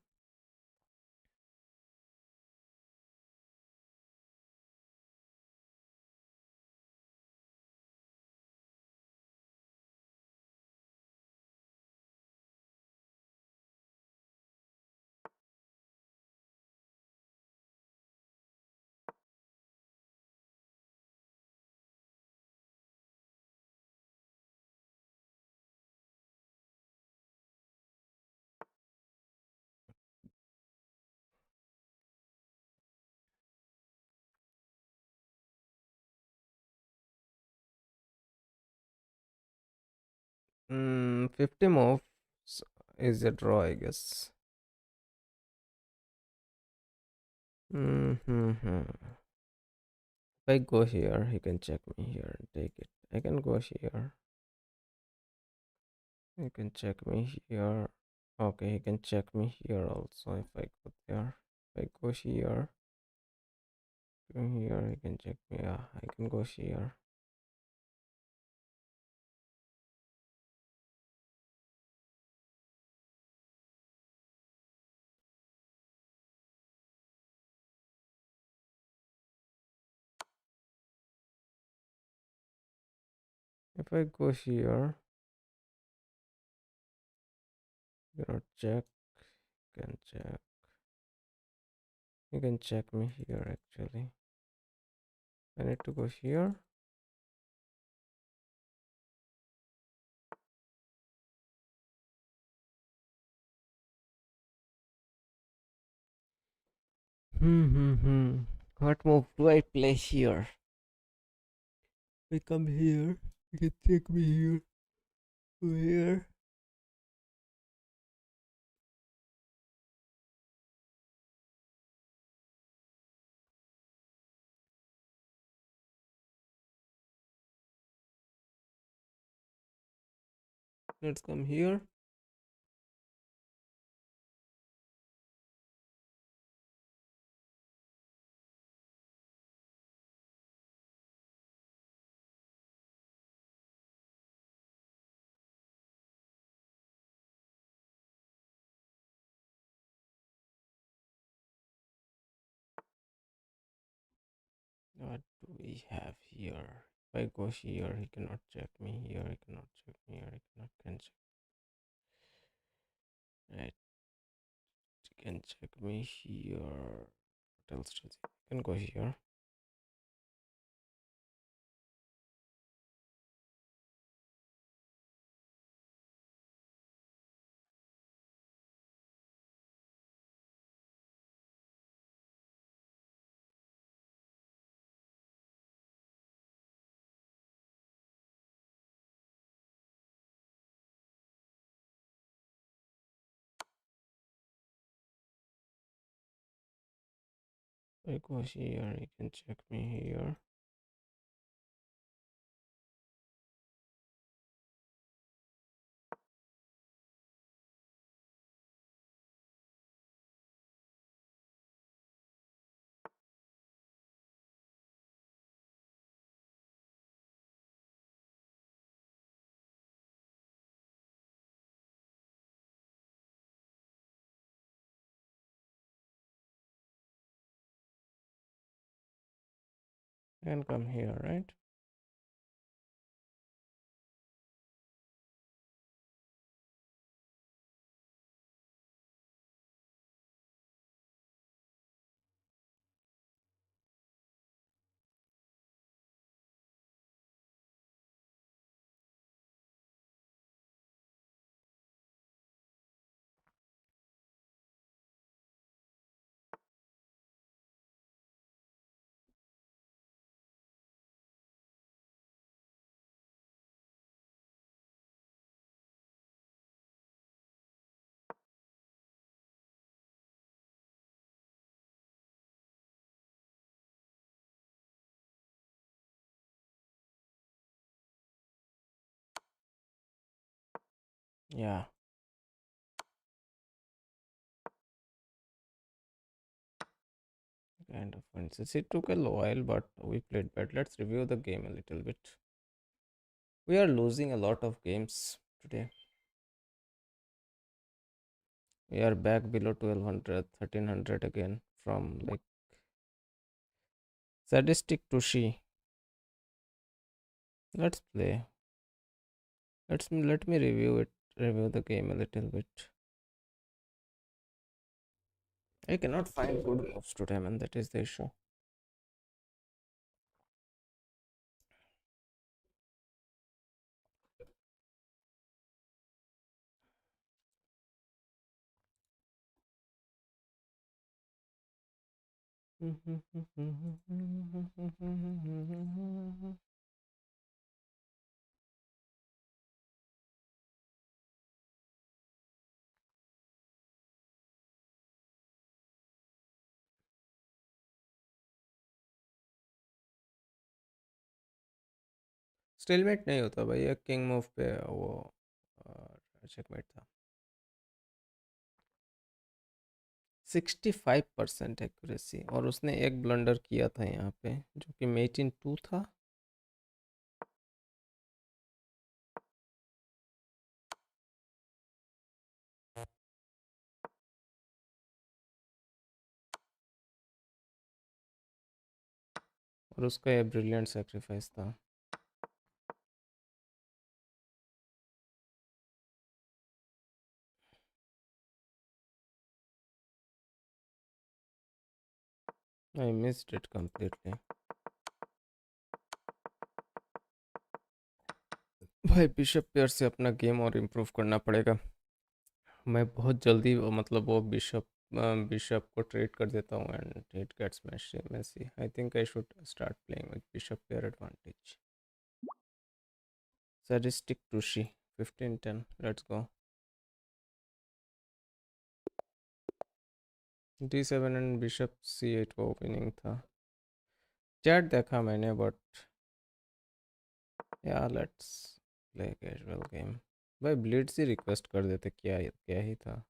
Mm, 50 moves is a draw, I guess. Mm-hmm. If I go here, he can check me here and take it. I can go here. He can check me here. Okay, he can check me here also if I go there. If I go here, he can check me. Yeah, I can go here. If I go here, cannot check. Can check. You can check me here actually. I need to go here. Hmm. What move do I play here? I come here. You can take me here. Here. Let's come here. What do we have here? If I go here, he cannot check me. Here, he cannot check me. Here, he cannot can check. Right, he can check me here. What else does he can go here? I go here, you can check me here. And come here, right? Yeah, kind of fun. Since it took a while, but we played bad. Let's review the game a little bit. We are losing a lot of games today. We are back below 1200, 1300 again from like sadistic to she. Let's play. Let me review the game a little bit. I cannot find good moves today, man. That is the issue. Stalemate नहीं होता भाई, ये king move पे वो checkmate था. 65% accuracy और उसने एक ब्लंडर किया था यहाँ पे जो कि मेट इन टू था. और उसका ये ब्रिलियंट सेक्रीफाइस था. I missed it completely. भाई बिशप पेयर से अपना गेम और इम्प्रूव करना पड़ेगा. मैं बहुत जल्दी मतलब वो बिशप को ट्रेड कर देता हूँ and it gets messy. I think I should start playing with bishop pair advantage. Sadistic Tushi 15-10. Let's go. D7 and bishop C8 वो ओपनिंग था. चैट देखा मैंने but yeah let's play casual game. भाई blitz ही request कर देते, क्या क्या ही था.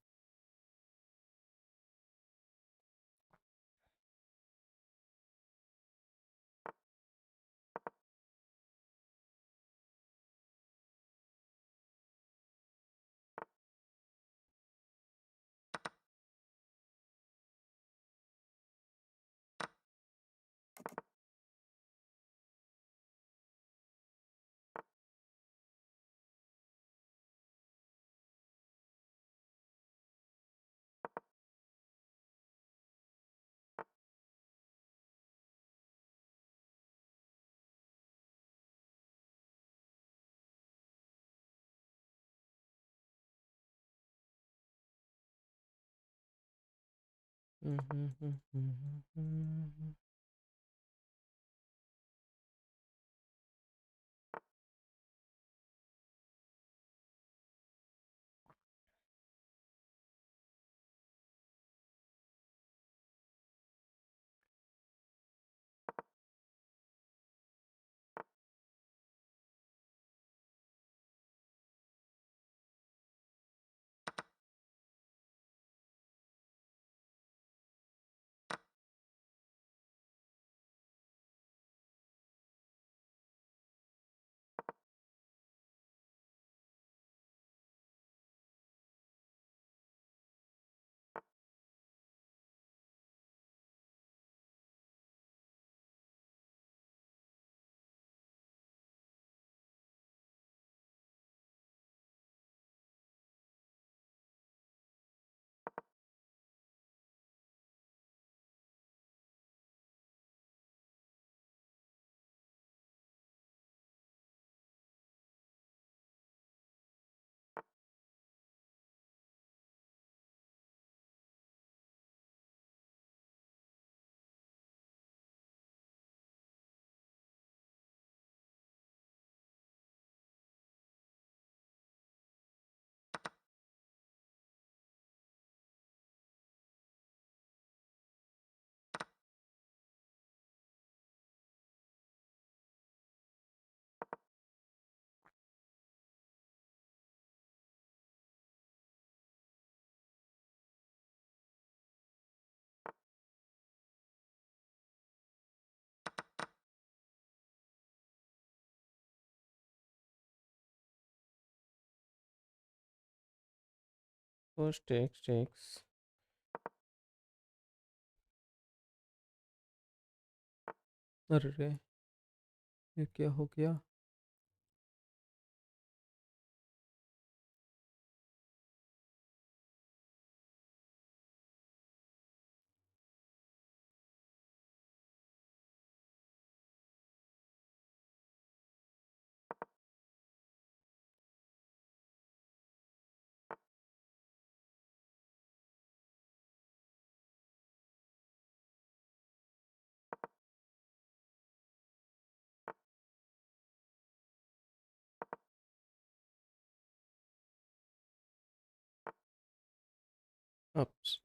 First takes. अरे ये क्या हो गया? Ups.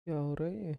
क्या हो रहा है ये?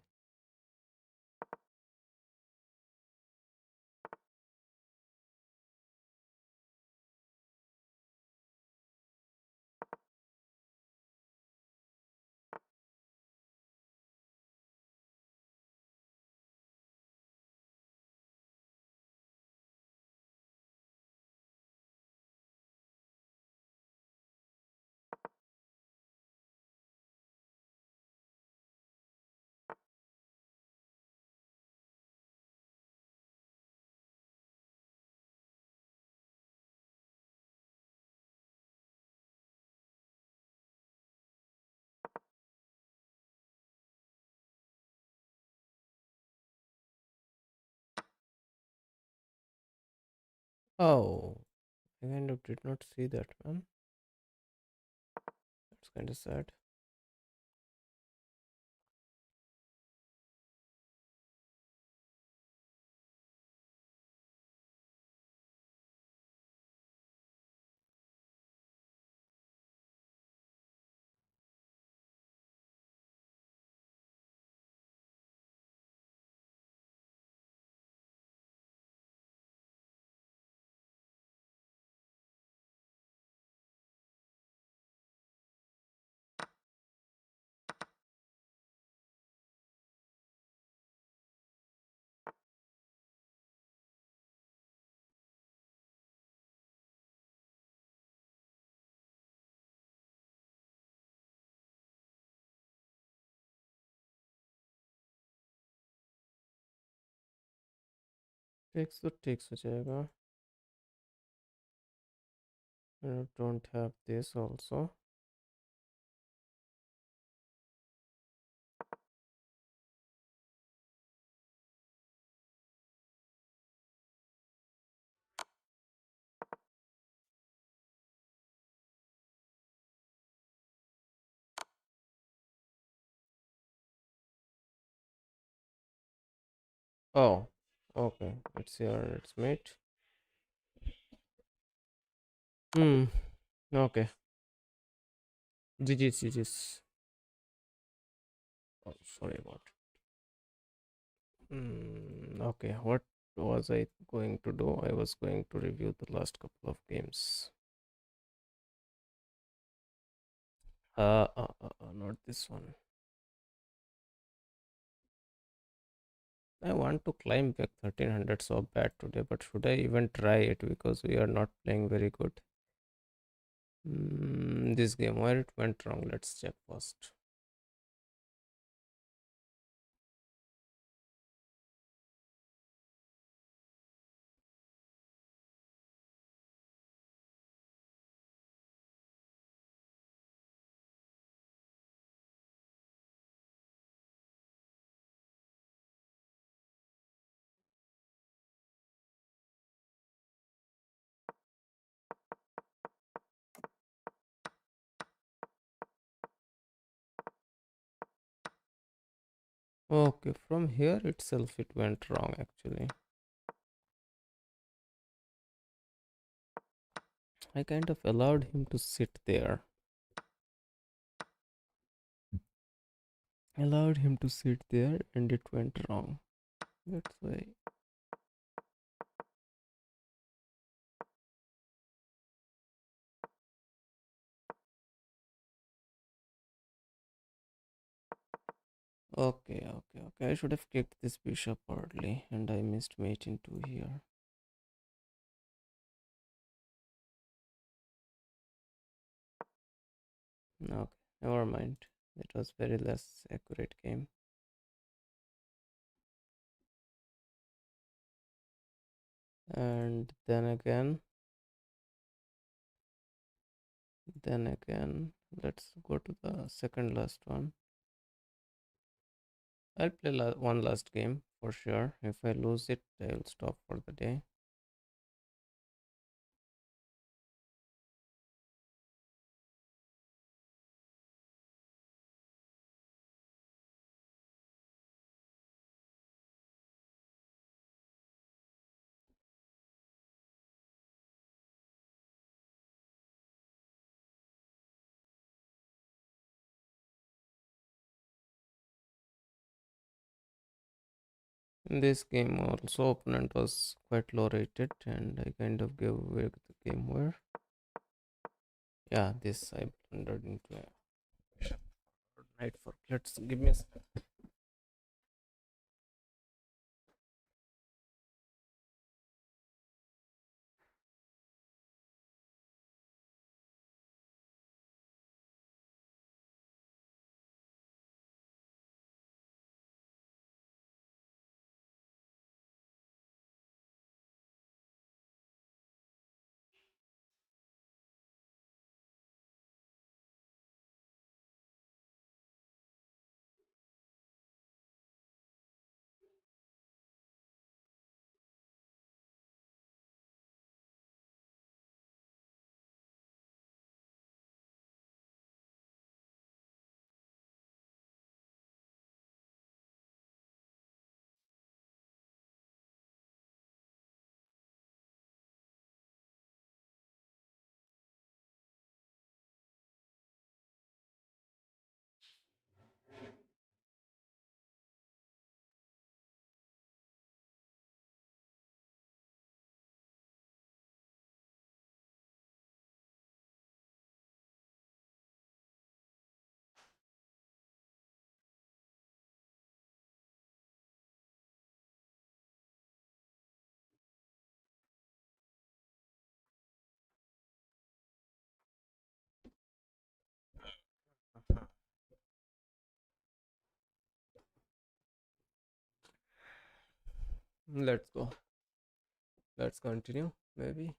Oh, I kind of did not see that, man. That's kind of sad. Takes हो जाएगा. I don't have this also. Oh, okay. It's here. It's mate. Hmm. Okay. GG's. Oh, sorry about it. Okay. What was I going to do? I was going to review the last couple of games. Not this one. I want to climb back 1300 so bad today, but should I even try it because we are not playing very good? This game, where it went wrong? Let's check first. Okay, from here itself it went wrong actually. I kind of allowed him to sit there. Allowed him to sit there and it went wrong. That's why. Okay. I should have kicked this bishop early and I missed mate into here. Okay, never mind. It was very less accurate game. And then again, let's go to the second last one. I'll play one last game for sure. If I lose it, I'll stop for the day. In this game, also opponent was quite low rated, and I kind of gave away the game where, yeah, this I blundered into a knight for. Let's give me a second. Let's go. Let's continue, maybe.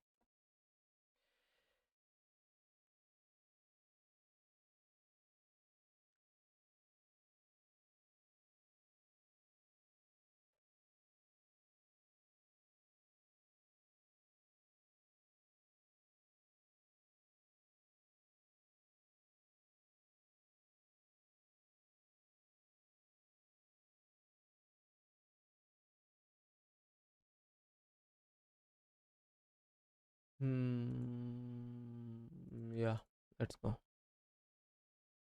Yeah, let's go.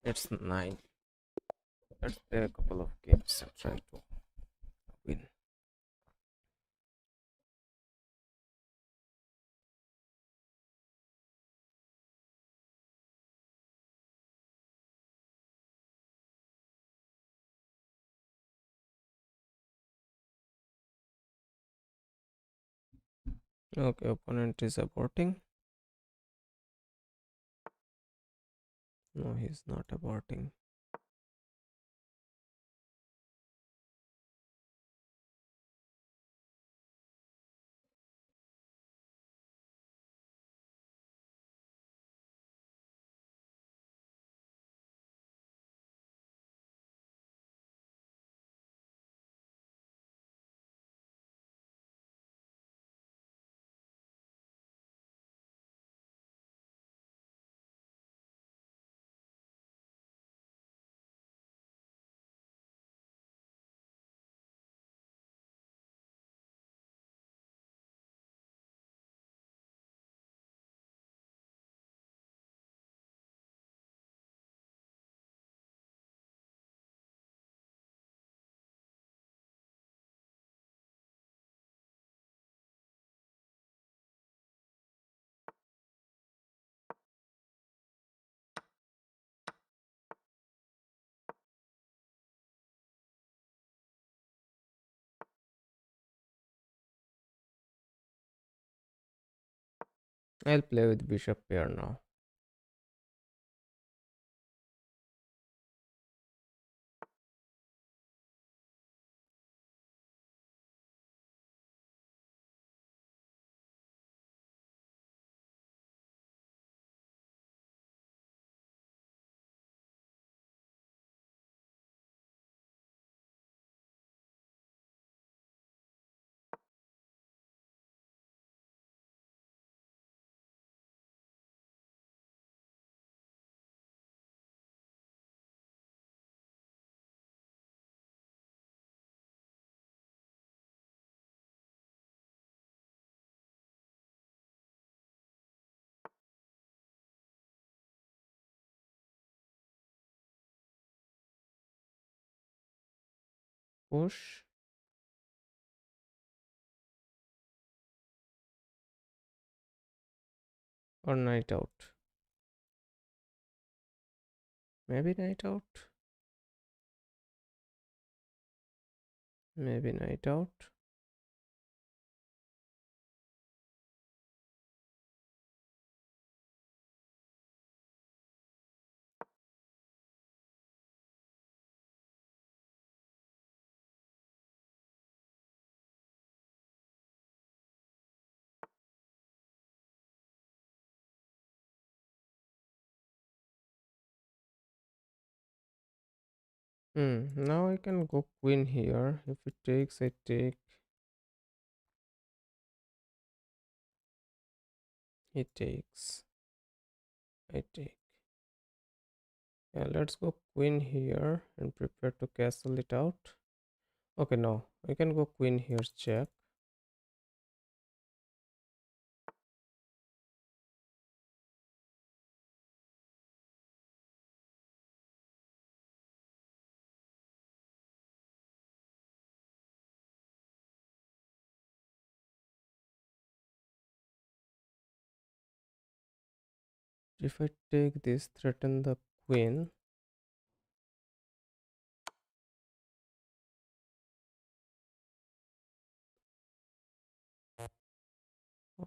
It's 9. Let's play a couple of games and try to win. Okay, opponent is aborting. No, he's not aborting. I'll play with bishop pair now. Push or night out? Maybe night out. Maybe night out. Now I can go queen here. If it takes, I take. He takes. I take. Yeah, let's go queen here and prepare to castle it out. Okay, no. I can go queen here, check. If I take this, threaten the queen.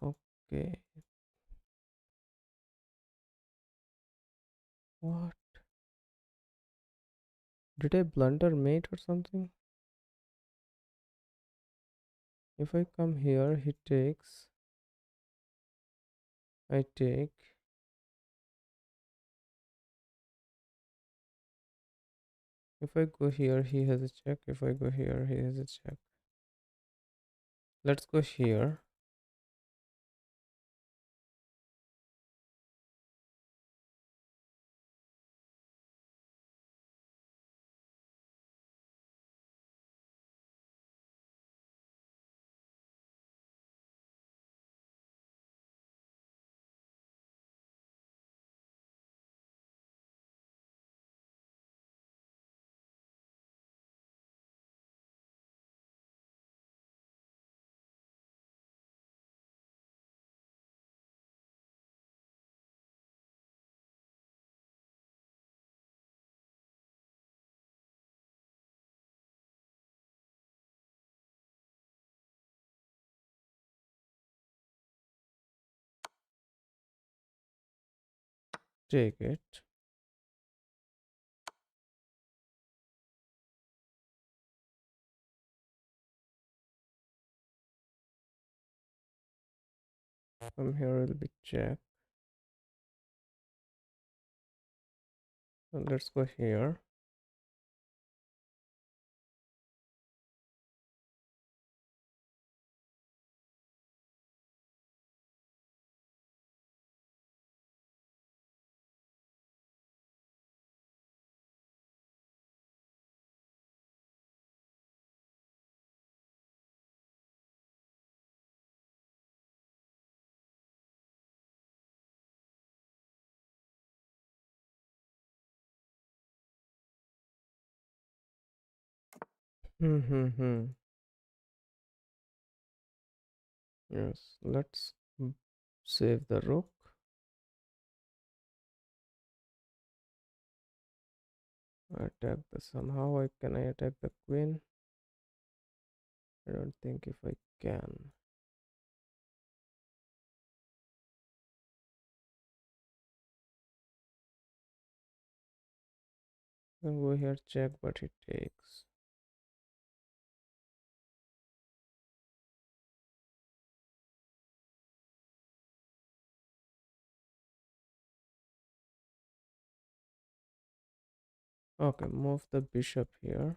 Okay. What? Did I blunder mate or something? If I come here, he takes. I take. If I go here, he has a check. If I go here, he has a check. Let's go here. Take it. From here will be check. So let's go here. Hmm. Yes, let's save the rook. Attack the somehow. I attack the queen? I don't think if I can. I'll go here, check what it takes. Okay, move the bishop here.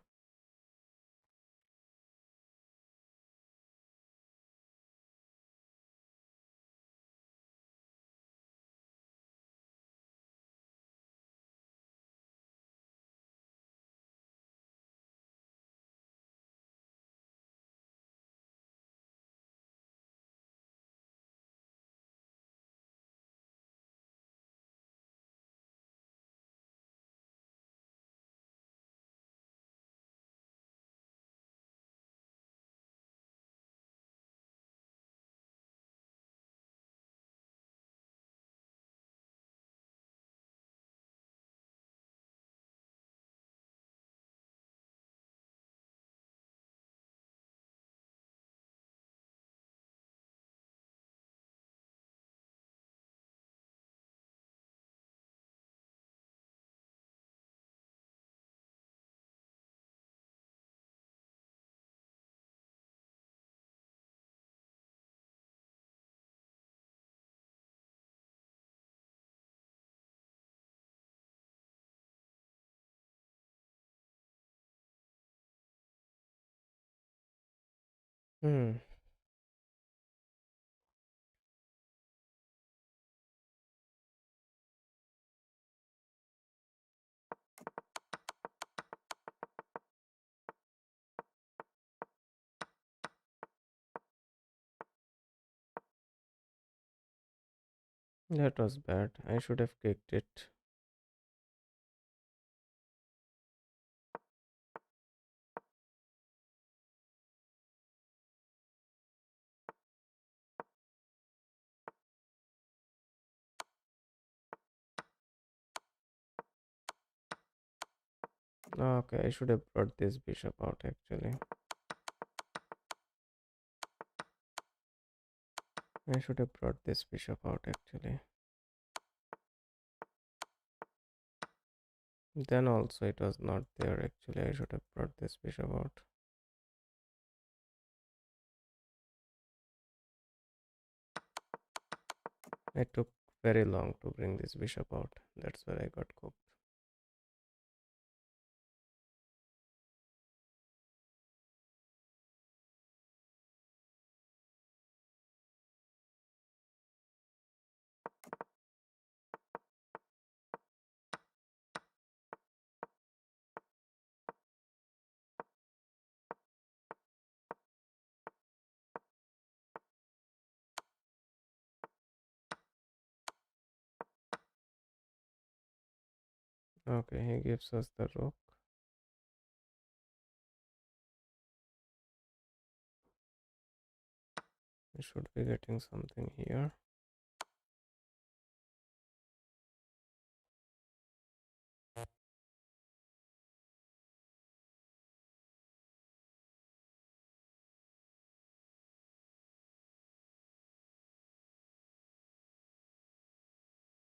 Hmm. That was bad. I should have kicked it. Okay, I should have brought this bishop out actually. I should have brought this bishop out actually. Then also it was not there actually. I should have brought this bishop out. It took very long to bring this bishop out. That's where I got cooked. Okay, he gives us the rook. We should be getting something here.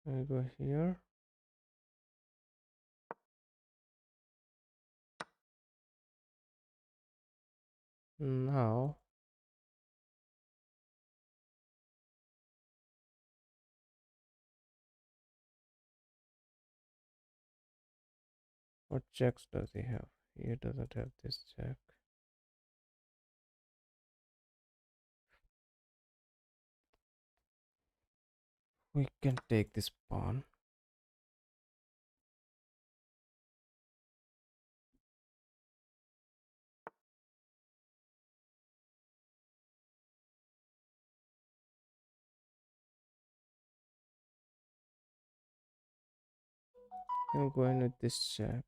I go here. Now, what checks does he have? He doesn't have this check. We can take this pawn. I'm going with this check.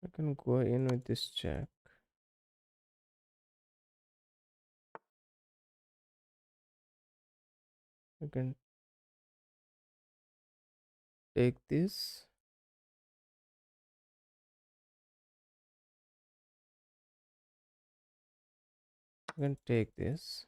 I can go in with this check. I can take this. You can take this.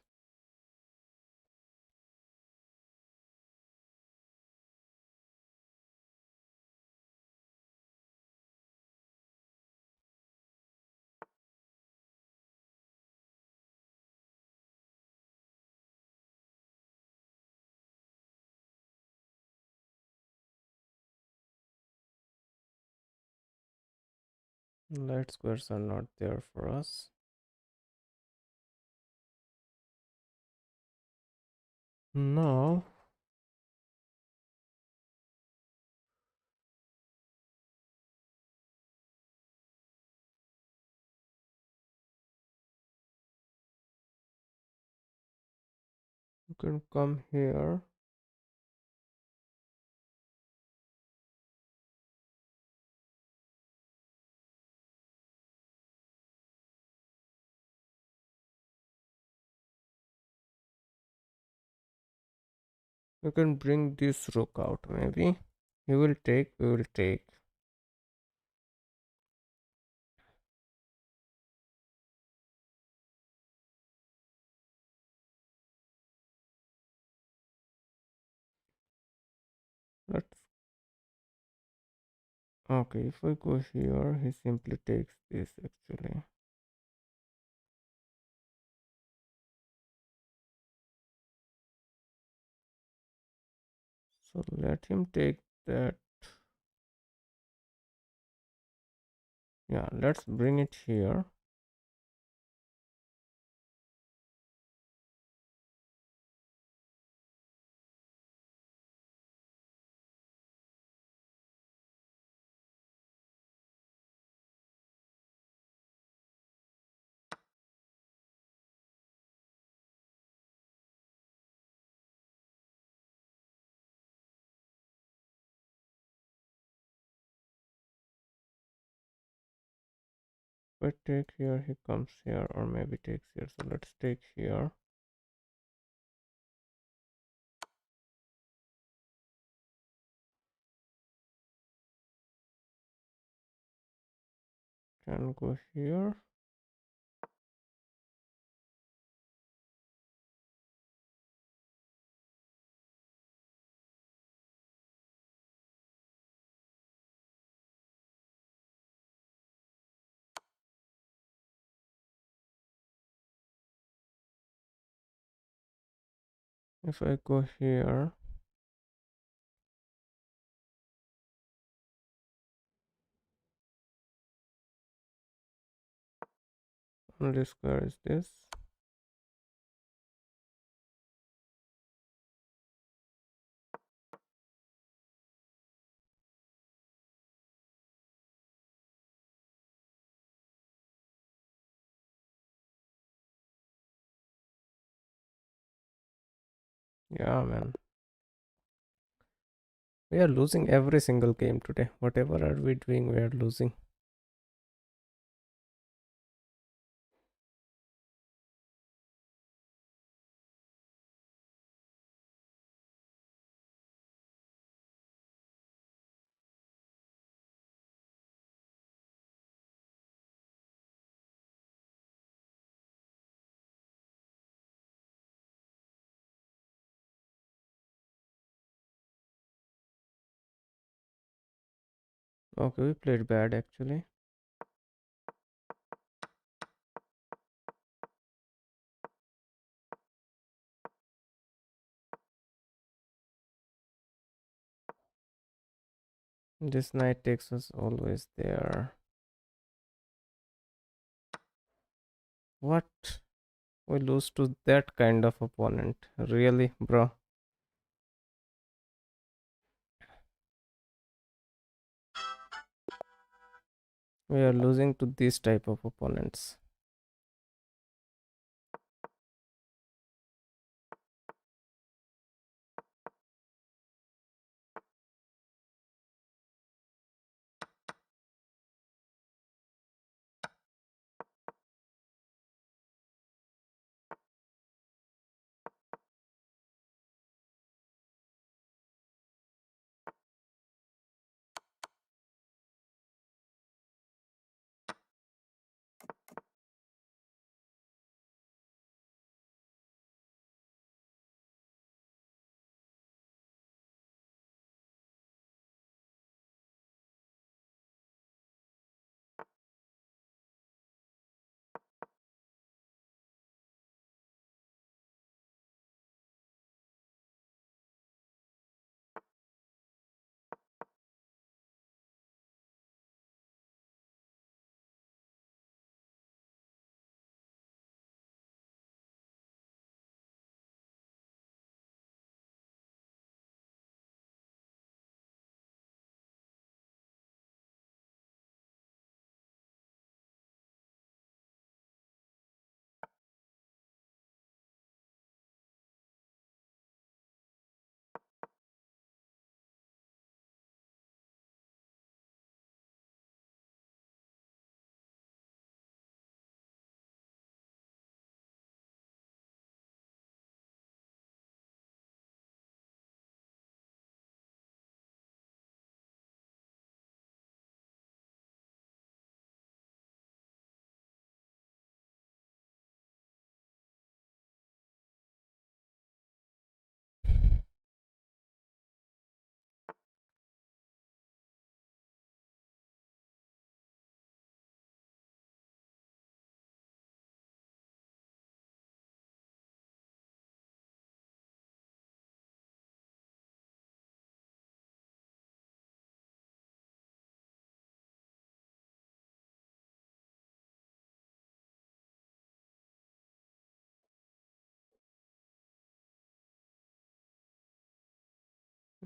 Light squares are not there for us. Now you can come here. You can bring this rook out maybe. You will take, we will take. Let's okay, if I go here, he simply takes this actually. So let him take that. Yeah, let's bring it here. If I take here, he comes here, or maybe takes here. So let's take here. Can go here. If I go here, only square is this. Yeah, man. We are losing every single game today. Whatever are we doing, we are losing. Okay, we played bad actually. This knight takes us always there. What? We lose to that kind of opponent. Really, bro? We are losing to this type of opponents.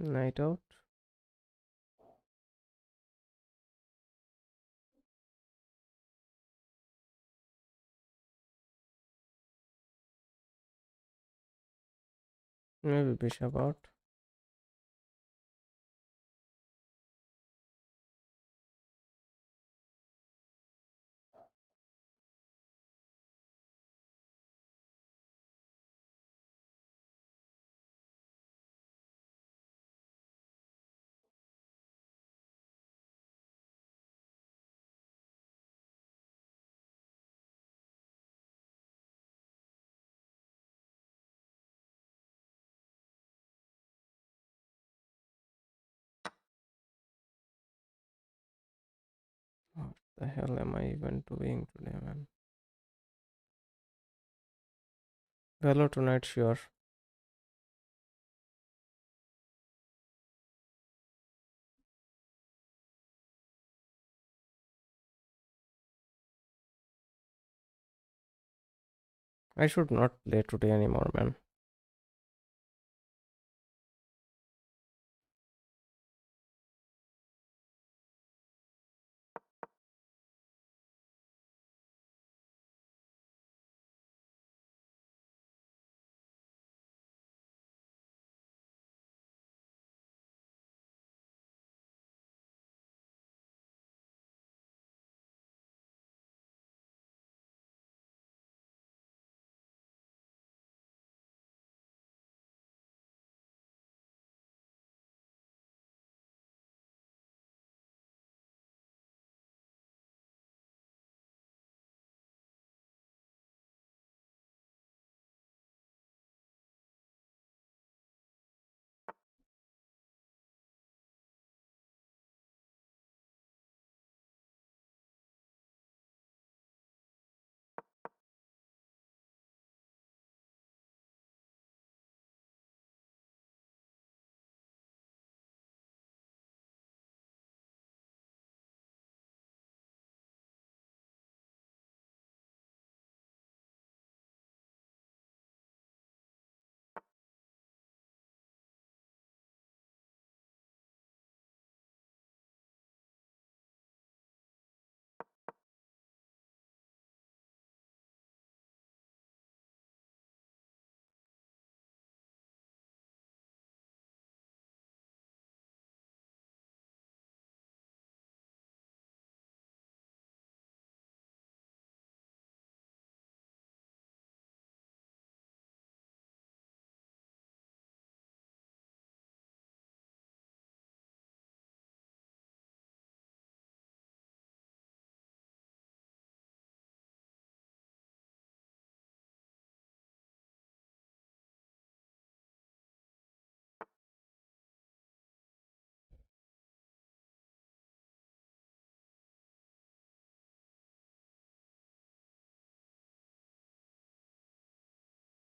Night out. Maybe bishop out. What the hell am I even doing today, man? Hello tonight, sure. I should not play today anymore, man.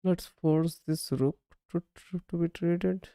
Let's force this rook to be traded.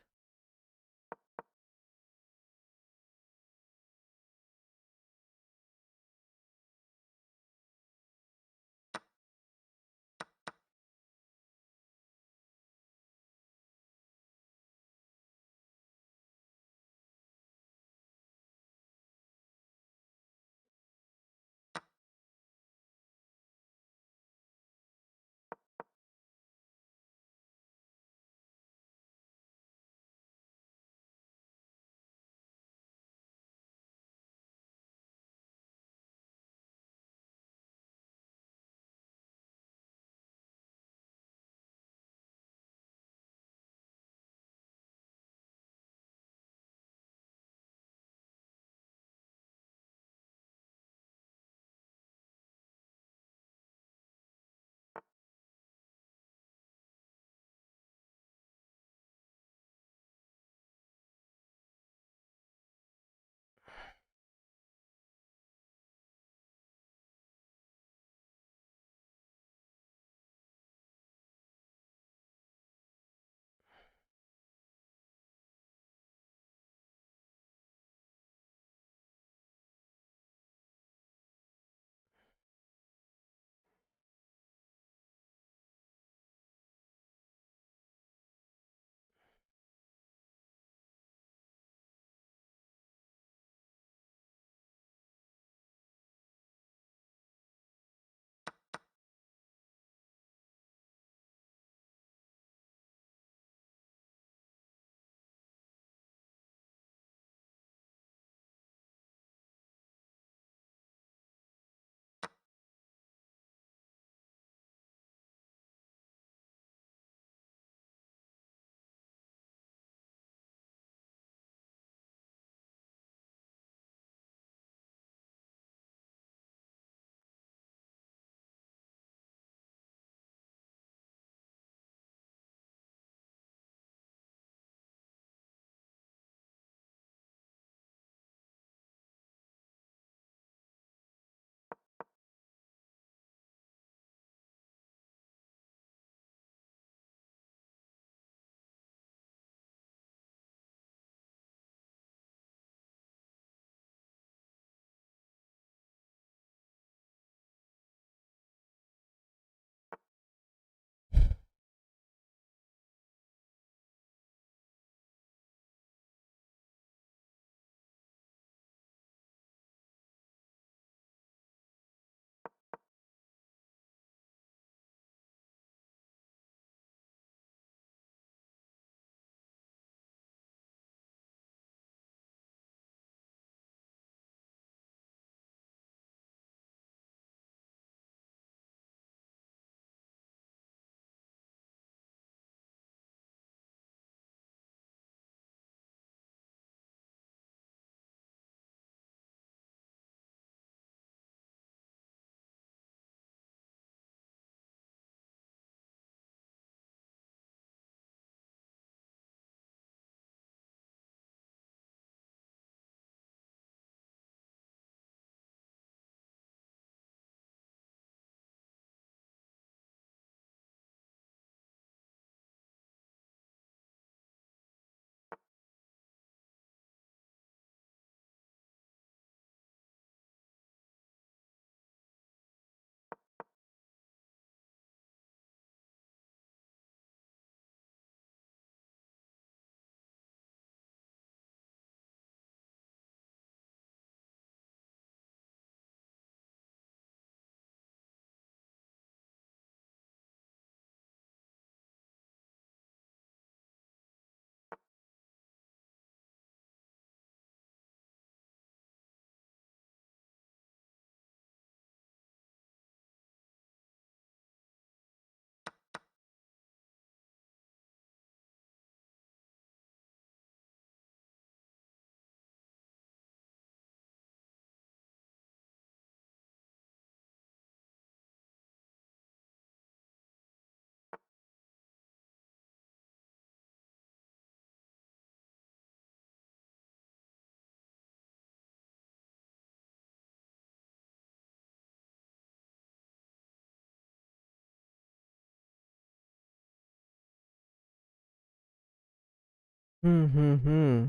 Hmm.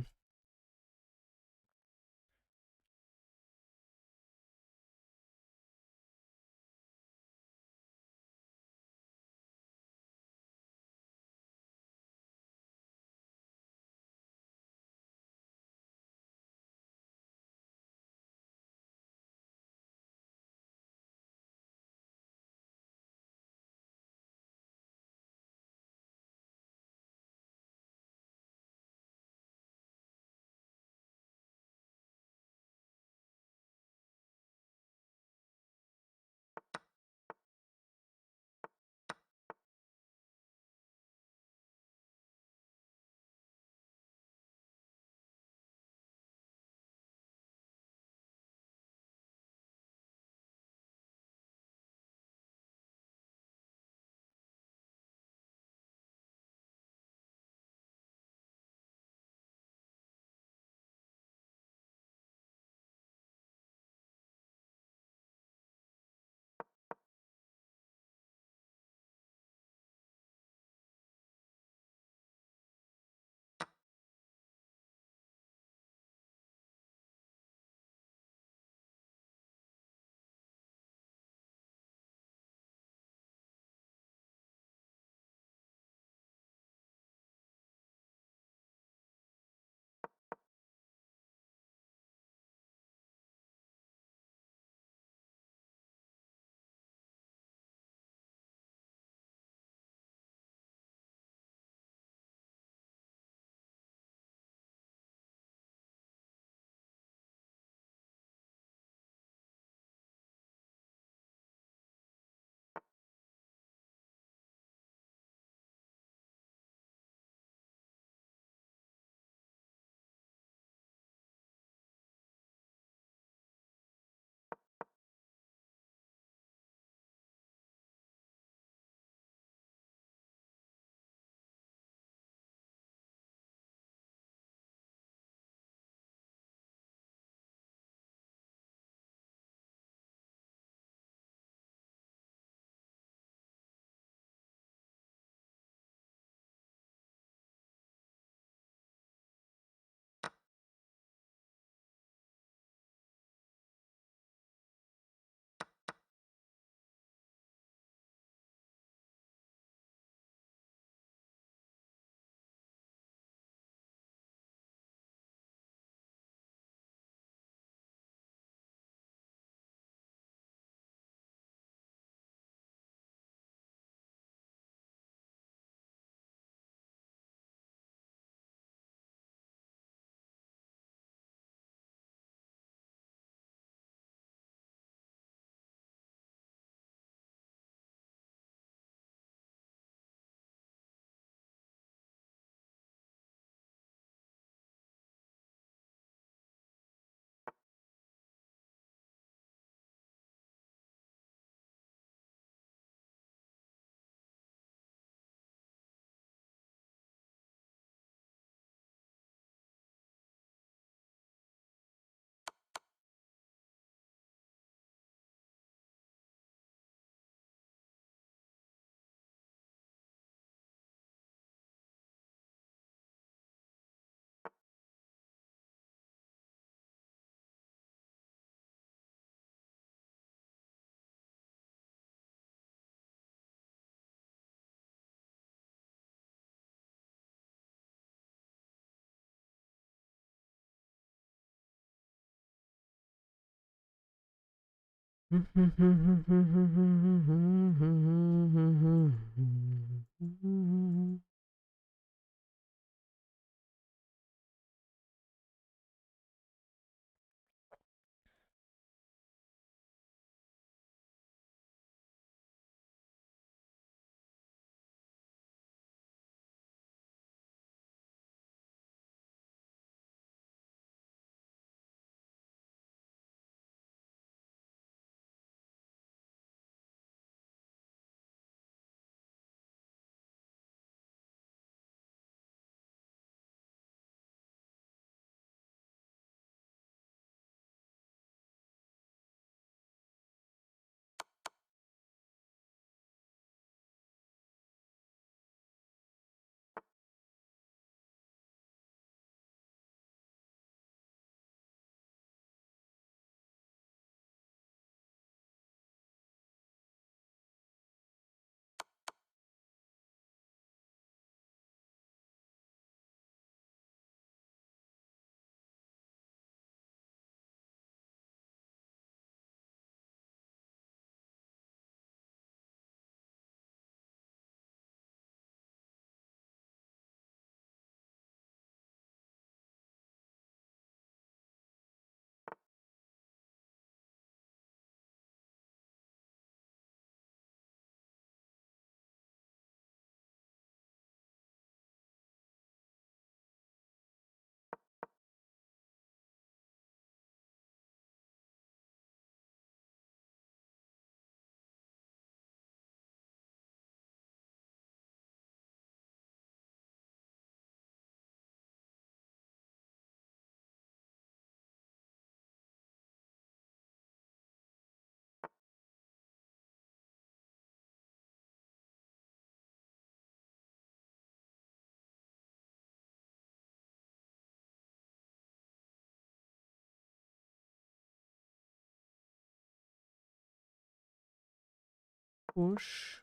push.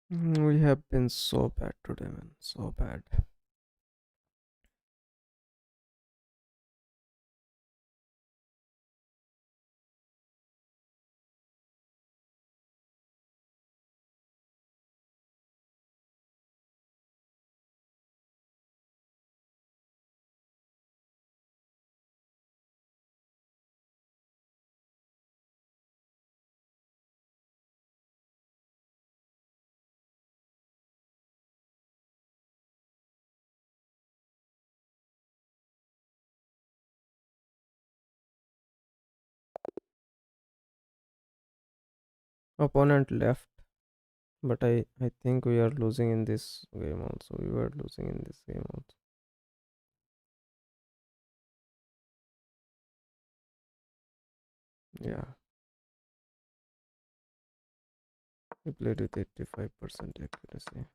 We have been so bad today, man. So bad. Opponent left, but I think we are losing in this game also. We were losing in this game also. Yeah, we played with 85% accuracy.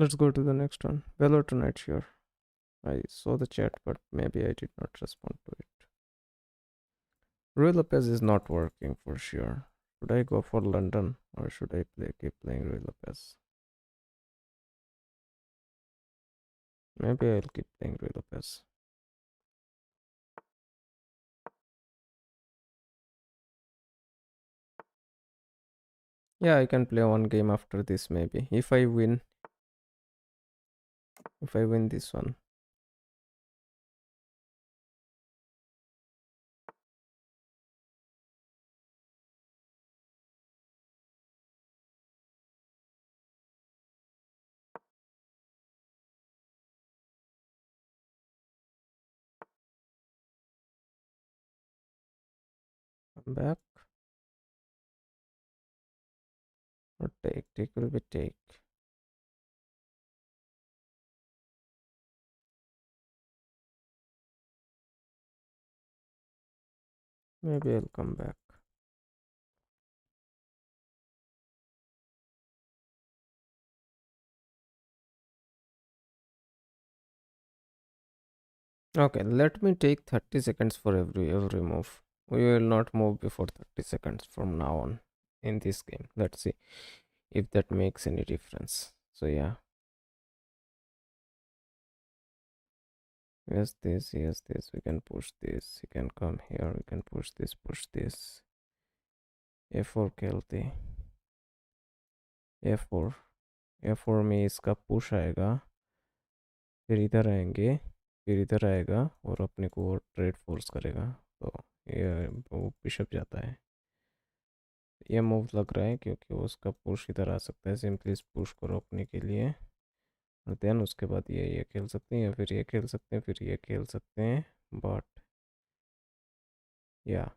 Let's go to the next one. Valor tonight, sure. I saw the chat, but maybe I did not respond to it. Rui Lopez is not working for sure. Should I go for London or should I keep playing Rui Lopez? Maybe I'll keep playing Rui Lopez. Yeah, I can play one game after this maybe. If I win this one. Come back or take. Take will be take. Maybe I'll come back. Okay, let me take 30 seconds for every move. We will not move before 30 seconds from now on in this game. Let's see if that makes any difference. So yeah. Yes, this. We can push this. You can come here. We can push this, push this. A4 खेलते A4 A4 में इसका push आएगा, फिर इधर आएंगे, फिर इधर आएगा और अपने को ट्रेड फोर्स करेगा, तो ये वो बिशप जाता है. ये मूव लग रहा है क्योंकि वो उसका पुश इधर आ सकता है. सिंपली इस पुश को रोकने के लिए, और देन उसके बाद ये खेल सकते हैं या फिर ये खेल सकते हैं, फिर ये खेल सकते हैं. बट या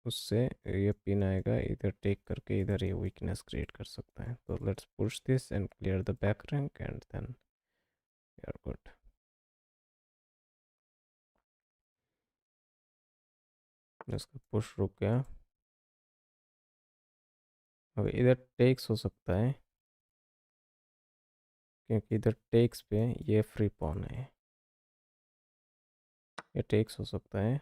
उससे ये पिन आएगा, इधर टेक करके इधर ये वीकनेस क्रिएट कर सकता है। तो let's push this and clear the back rank and then we are good. इसका पुश रुक गया। अब इधर टेक्स हो सकता है क्योंकि इधर टेक्स पे ये फ्री पॉन है, ये टेक्स हो सकता है।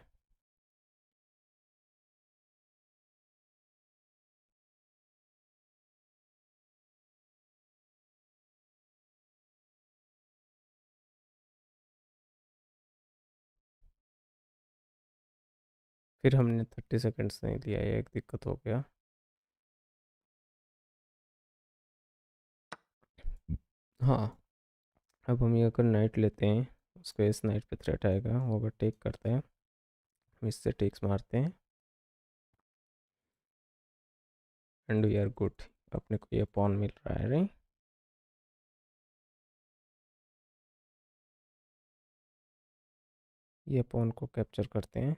फिर हमने 30 सेकेंड्स नहीं लिया, ये एक दिक्कत हो गया। हाँ, अब हम ये अगर नाइट लेते हैं, उसको इस नाइट पे थ्रेट आएगा, वो अगर टेक करता है, हम इससे टेक्स मारते हैं एंड वी आर गुड। अपने को ये पॉन मिल रहा है, राइट। ये पॉन को कैप्चर करते हैं।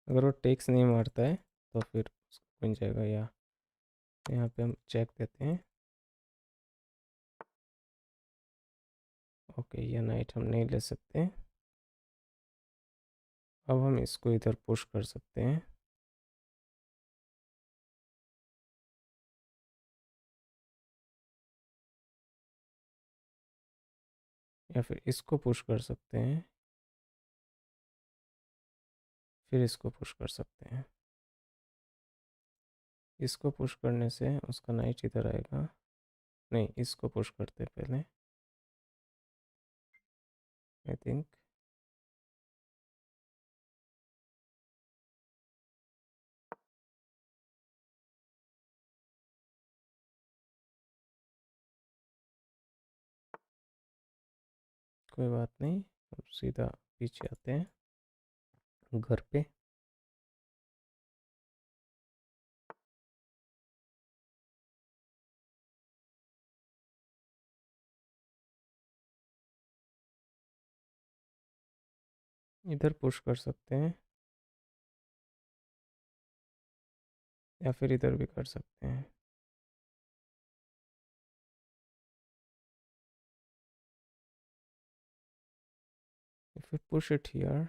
अगर वो टेक्स नहीं मारता है तो फिर उसको बन जाएगा। या यहाँ पे हम चेक देते हैं। ओके, ये नाइट हम नहीं ले सकते। अब हम इसको इधर पुश कर सकते हैं। या फिर इसको पुश कर सकते हैं, फिर इसको पुश कर सकते हैं। इसको पुश करने से उसका नाइट इधर आएगा। नहीं, इसको पुश करते हैं पहले, आई थिंक। कोई बात नहीं, अब सीधा पीछे आते हैं घर पे। इधर पुश कर सकते हैं या फिर इधर भी कर सकते हैं। If we push it here,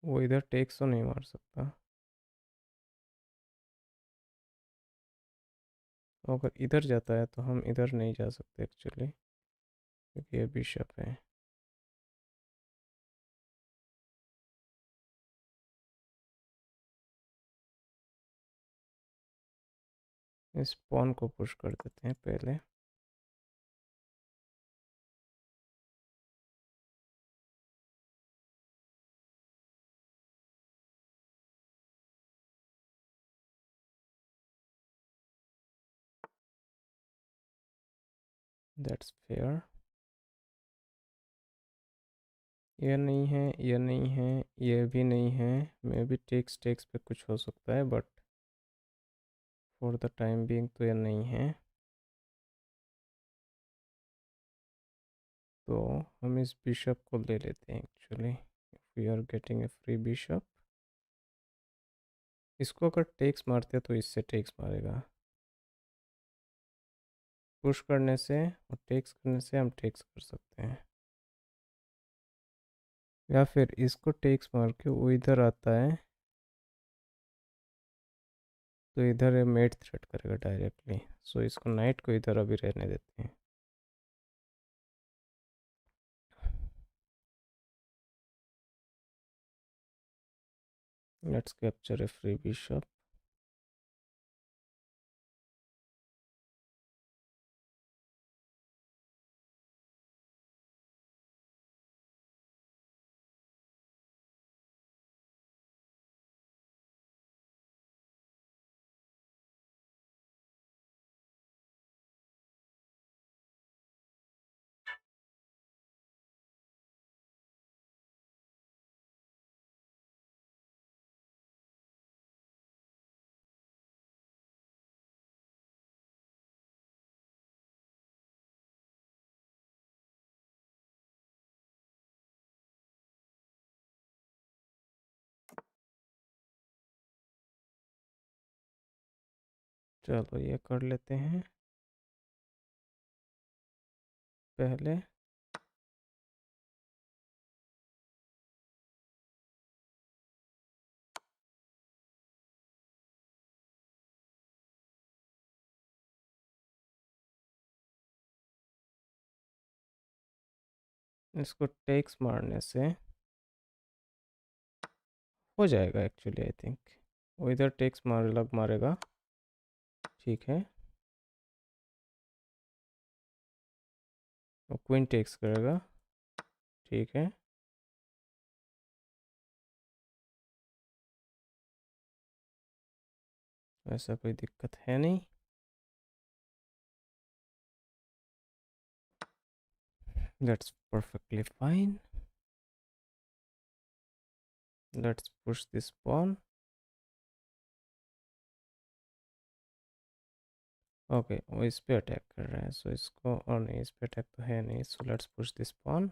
वो इधर टेक्स तो नहीं मार सकता। तो अगर इधर जाता है तो हम इधर नहीं जा सकते एक्चुअली, क्योंकि ये बिशप है। इस पॉन को पुश कर देते हैं पहले। That's fair. ये नहीं है, ये नहीं है, ये भी नहीं है। मे बी टेक्स टेक्स पे कुछ हो सकता है, but for the time being तो ये नहीं है। तो हम इस बिशप को ले लेते हैं actually. We are getting a free bishop. इसको अगर टेक्स मारते तो इससे टेक्स मारेगा। पुश करने से और टेक्स करने से हम टेक्स कर सकते हैं। या फिर इसको टेक्स मार के वो इधर आता है तो इधर ये मेट थ्रेट करेगा डायरेक्टली। सो इसको नाइट को इधर अभी रहने देते हैं। Let's capture A free bishop. चलो ये कर लेते हैं पहले। इसको टेक्स मारने से हो जाएगा एक्चुअली, आई थिंक वो इधर टेक्स मारेगा। ठीक है, वो क्वीन टेक्स करेगा। ठीक है, ऐसा कोई दिक्कत है नहीं। That's perfectly fine. Let's push this pawn. Okay वो इस पे अटैक कर रहा है, सो इसको, और नहीं इस पे अटैक तो है नहीं, so let's push this pawn.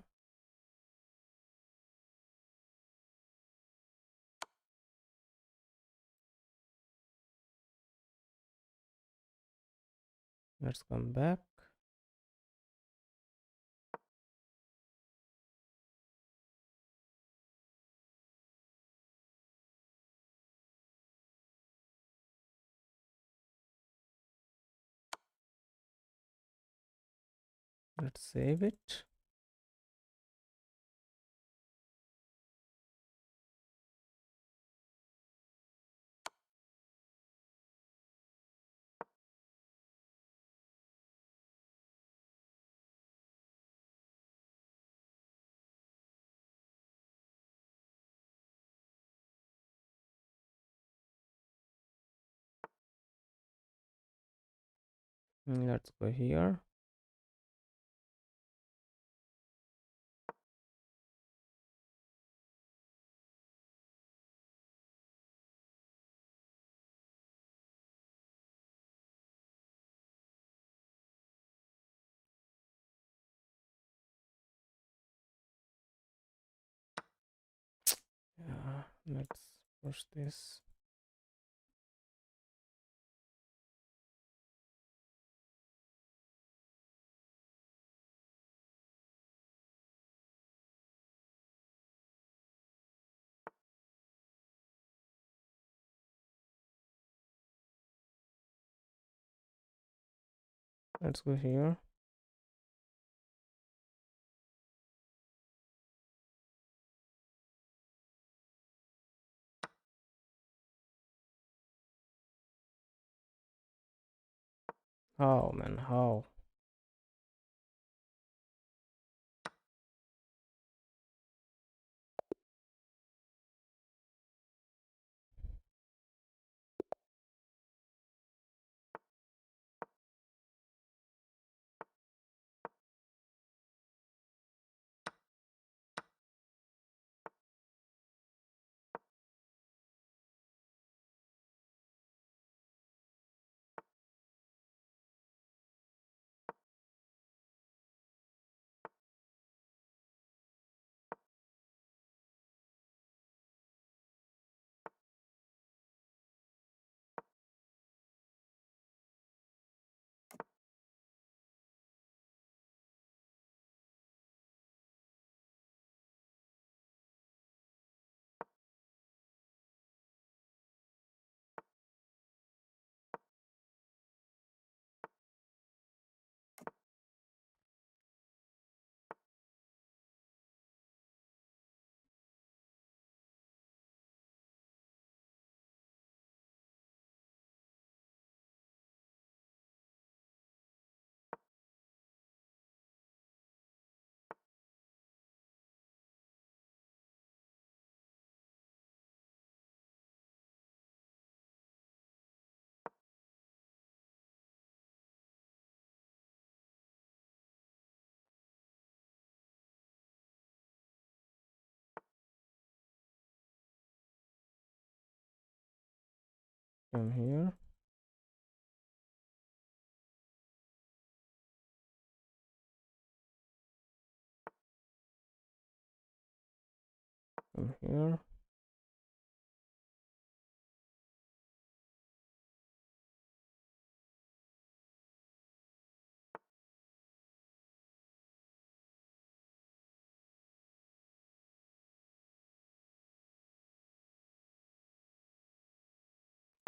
Let's come back. Let's save it. Let's go here. Yeah, let's push this. Let's go here. How, man, how? Come here. Come here.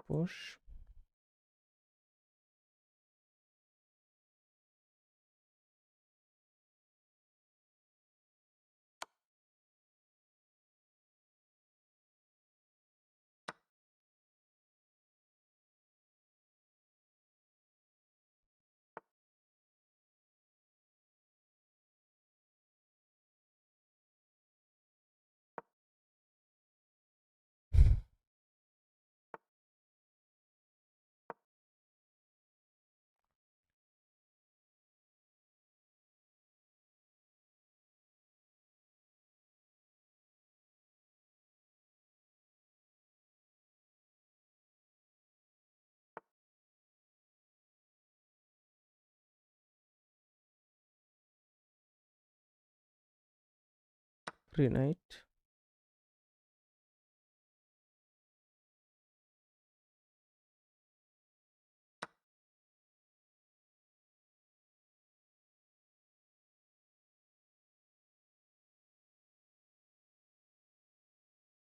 push. Free knight.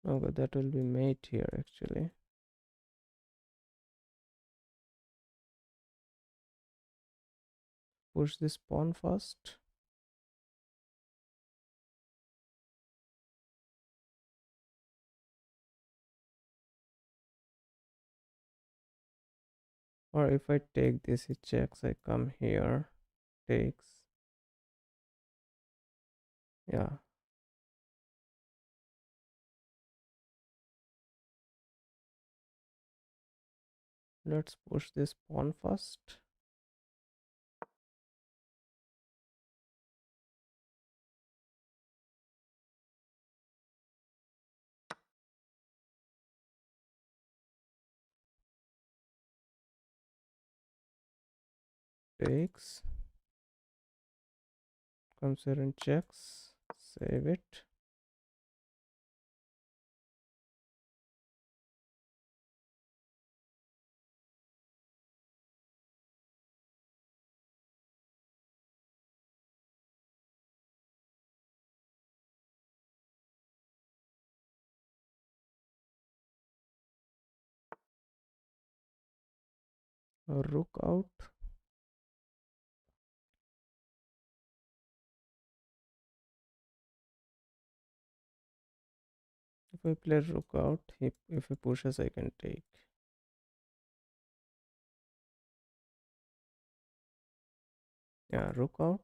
Okay, that will be mate here actually. Push this pawn first. Or if I take this, he checks. I come here, takes. Yeah, let's push this pawn first. Takes. Comes here and checks. Save it. Rook out. If I play rook out, if he pushes, I can take. Yeah, rook out.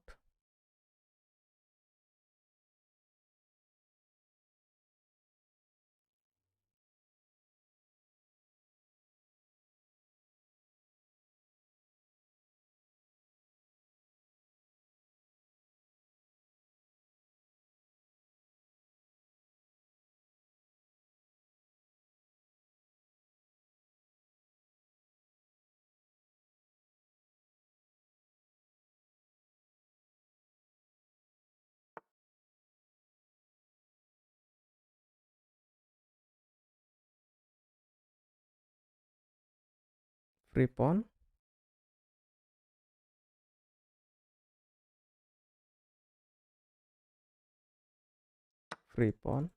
Free pawn. Free pawn.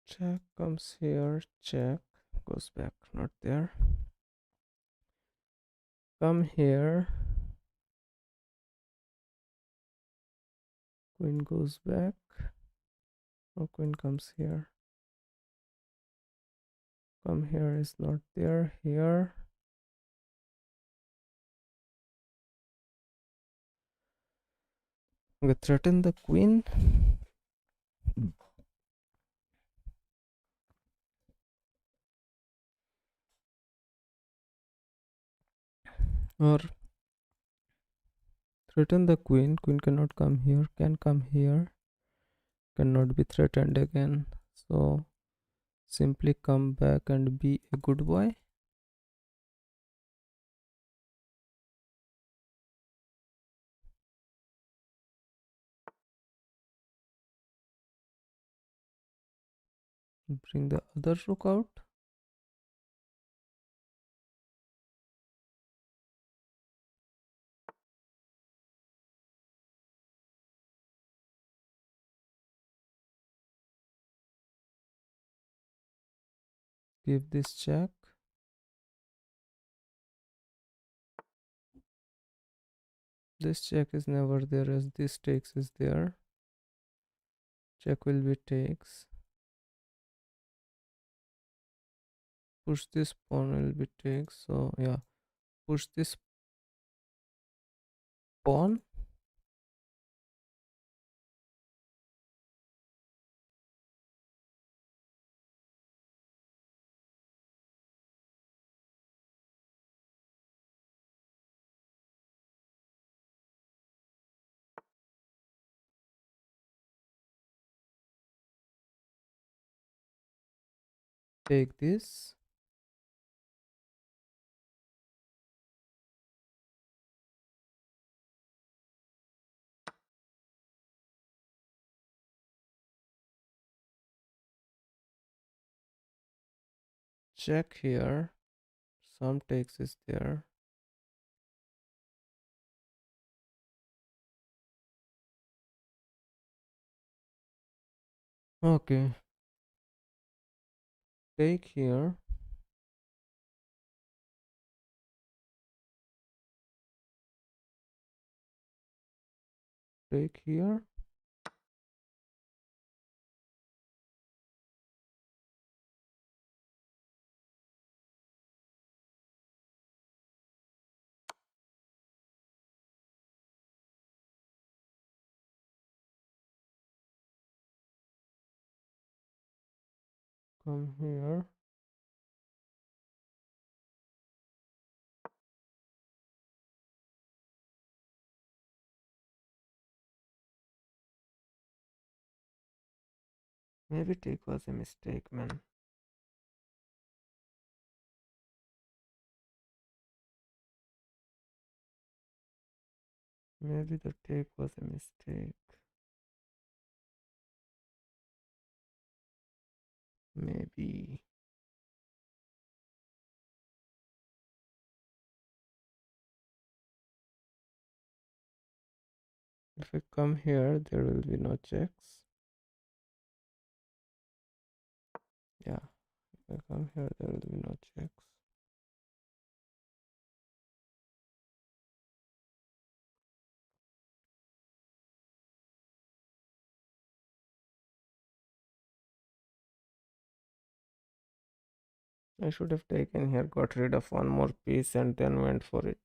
Check comes here. Check. Goes back. Not there. Come here. Queen goes back. No, queen comes here. Come here is not there. Here. We threaten the queen. Or threaten the queen. Queen cannot come here. Can come here. Cannot be threatened again. So simply come back and be a good boy. Bring the other rook out. Give this check. This check is never there as this takes is there. Check will be takes. Push this pawn will be takes. So yeah, push this pawn. Take this. Check here. Some takes is there. Okay. Take here. Take here. Come here. Maybe take was a mistake, man. Maybe the take was a mistake. Maybe. If I come here, there will be no checks. Yeah, if I come here, there will be no checks. I should have taken here, got rid of one more piece, and then went for it.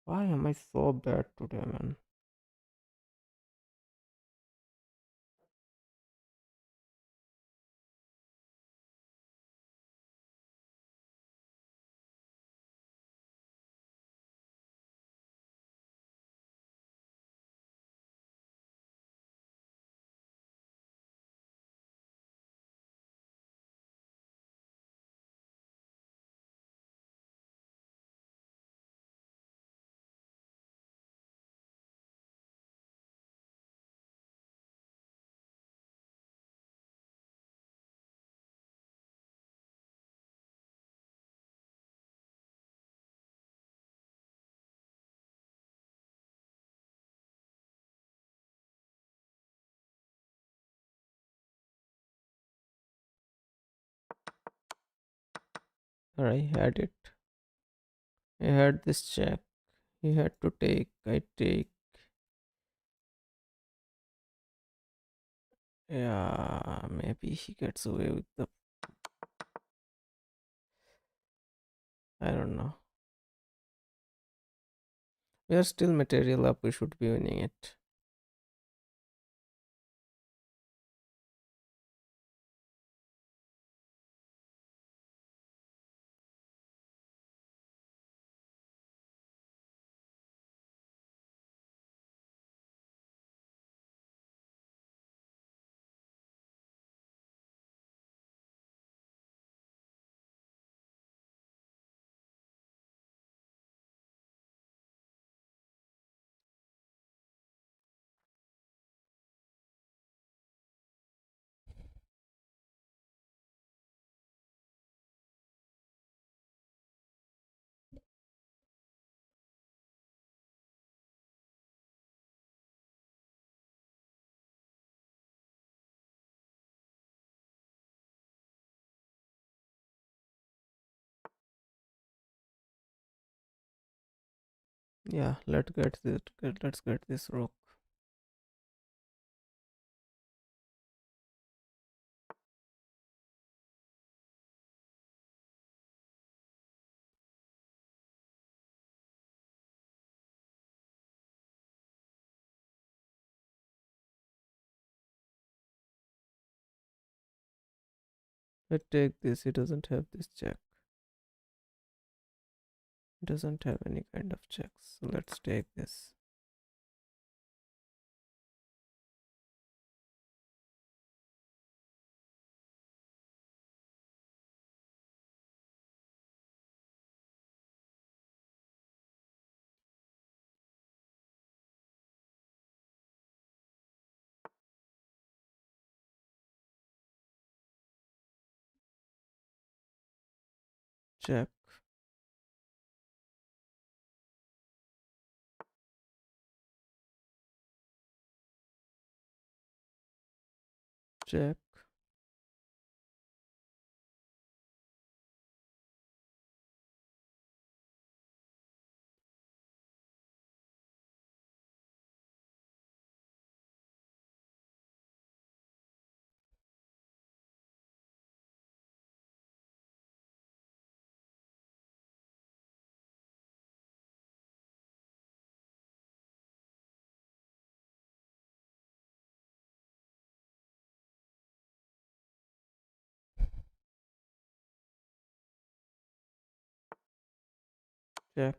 Why am I so bad today, man? I had it. I had this check. He had to take. I take. Yeah, maybe he gets away with the. I don't know. We are still material up. We should be winning it. Yeah, let's get this rook. I take this. He doesn't have this check. He doesn't have any kind of checks. So let's take this. Check, check, check,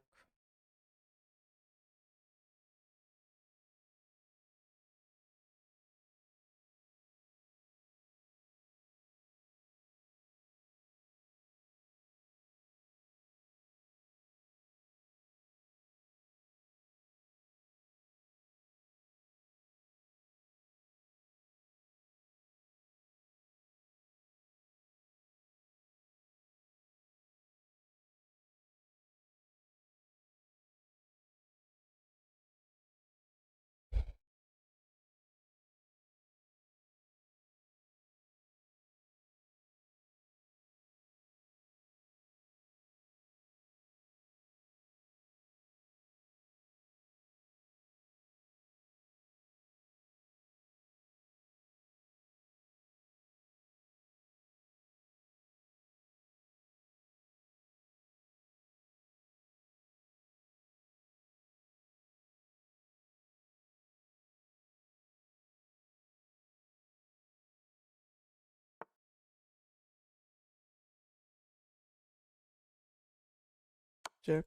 check.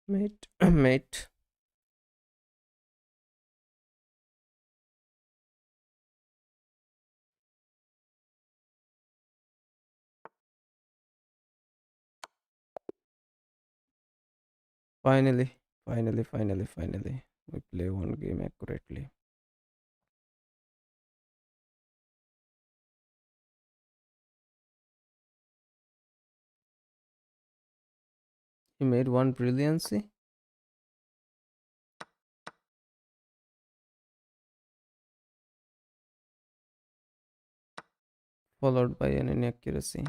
Mate, mate. Finally, finally. We play one game accurately. He made one brilliancy, followed by an inaccuracy.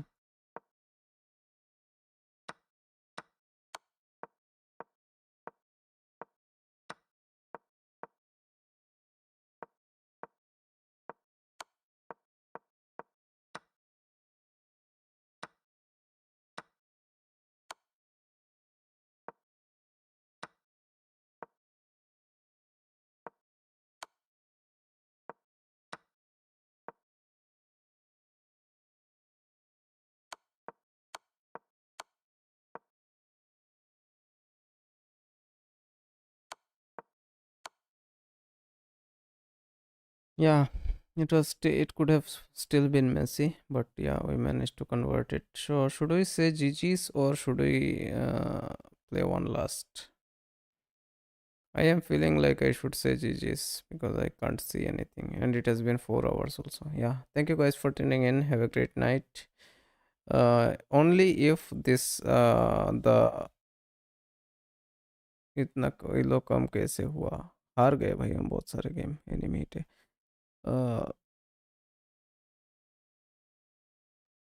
Yeah, it could have still been messy, but yeah, we managed to convert it. So should we say GG's or should we play one last? I am feeling like I should say GG's because I can't see anything, and it has been 4 hours also. Yeah, thank you guys for tuning in. Have a great night. Only if this the इतना ये लोग कम कैसे हुआ हार गए भाई हम बहुत सारे गेम एनिमी थे. uh,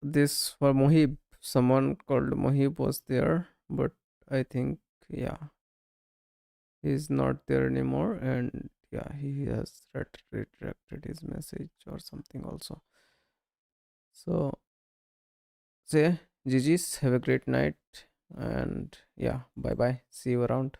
this for Mohib, someone called Mohib was there, but I think, yeah, he's not there anymore, and yeah, he has retracted his message or something also. So say GG's, have a great night, and yeah, bye bye, see you around.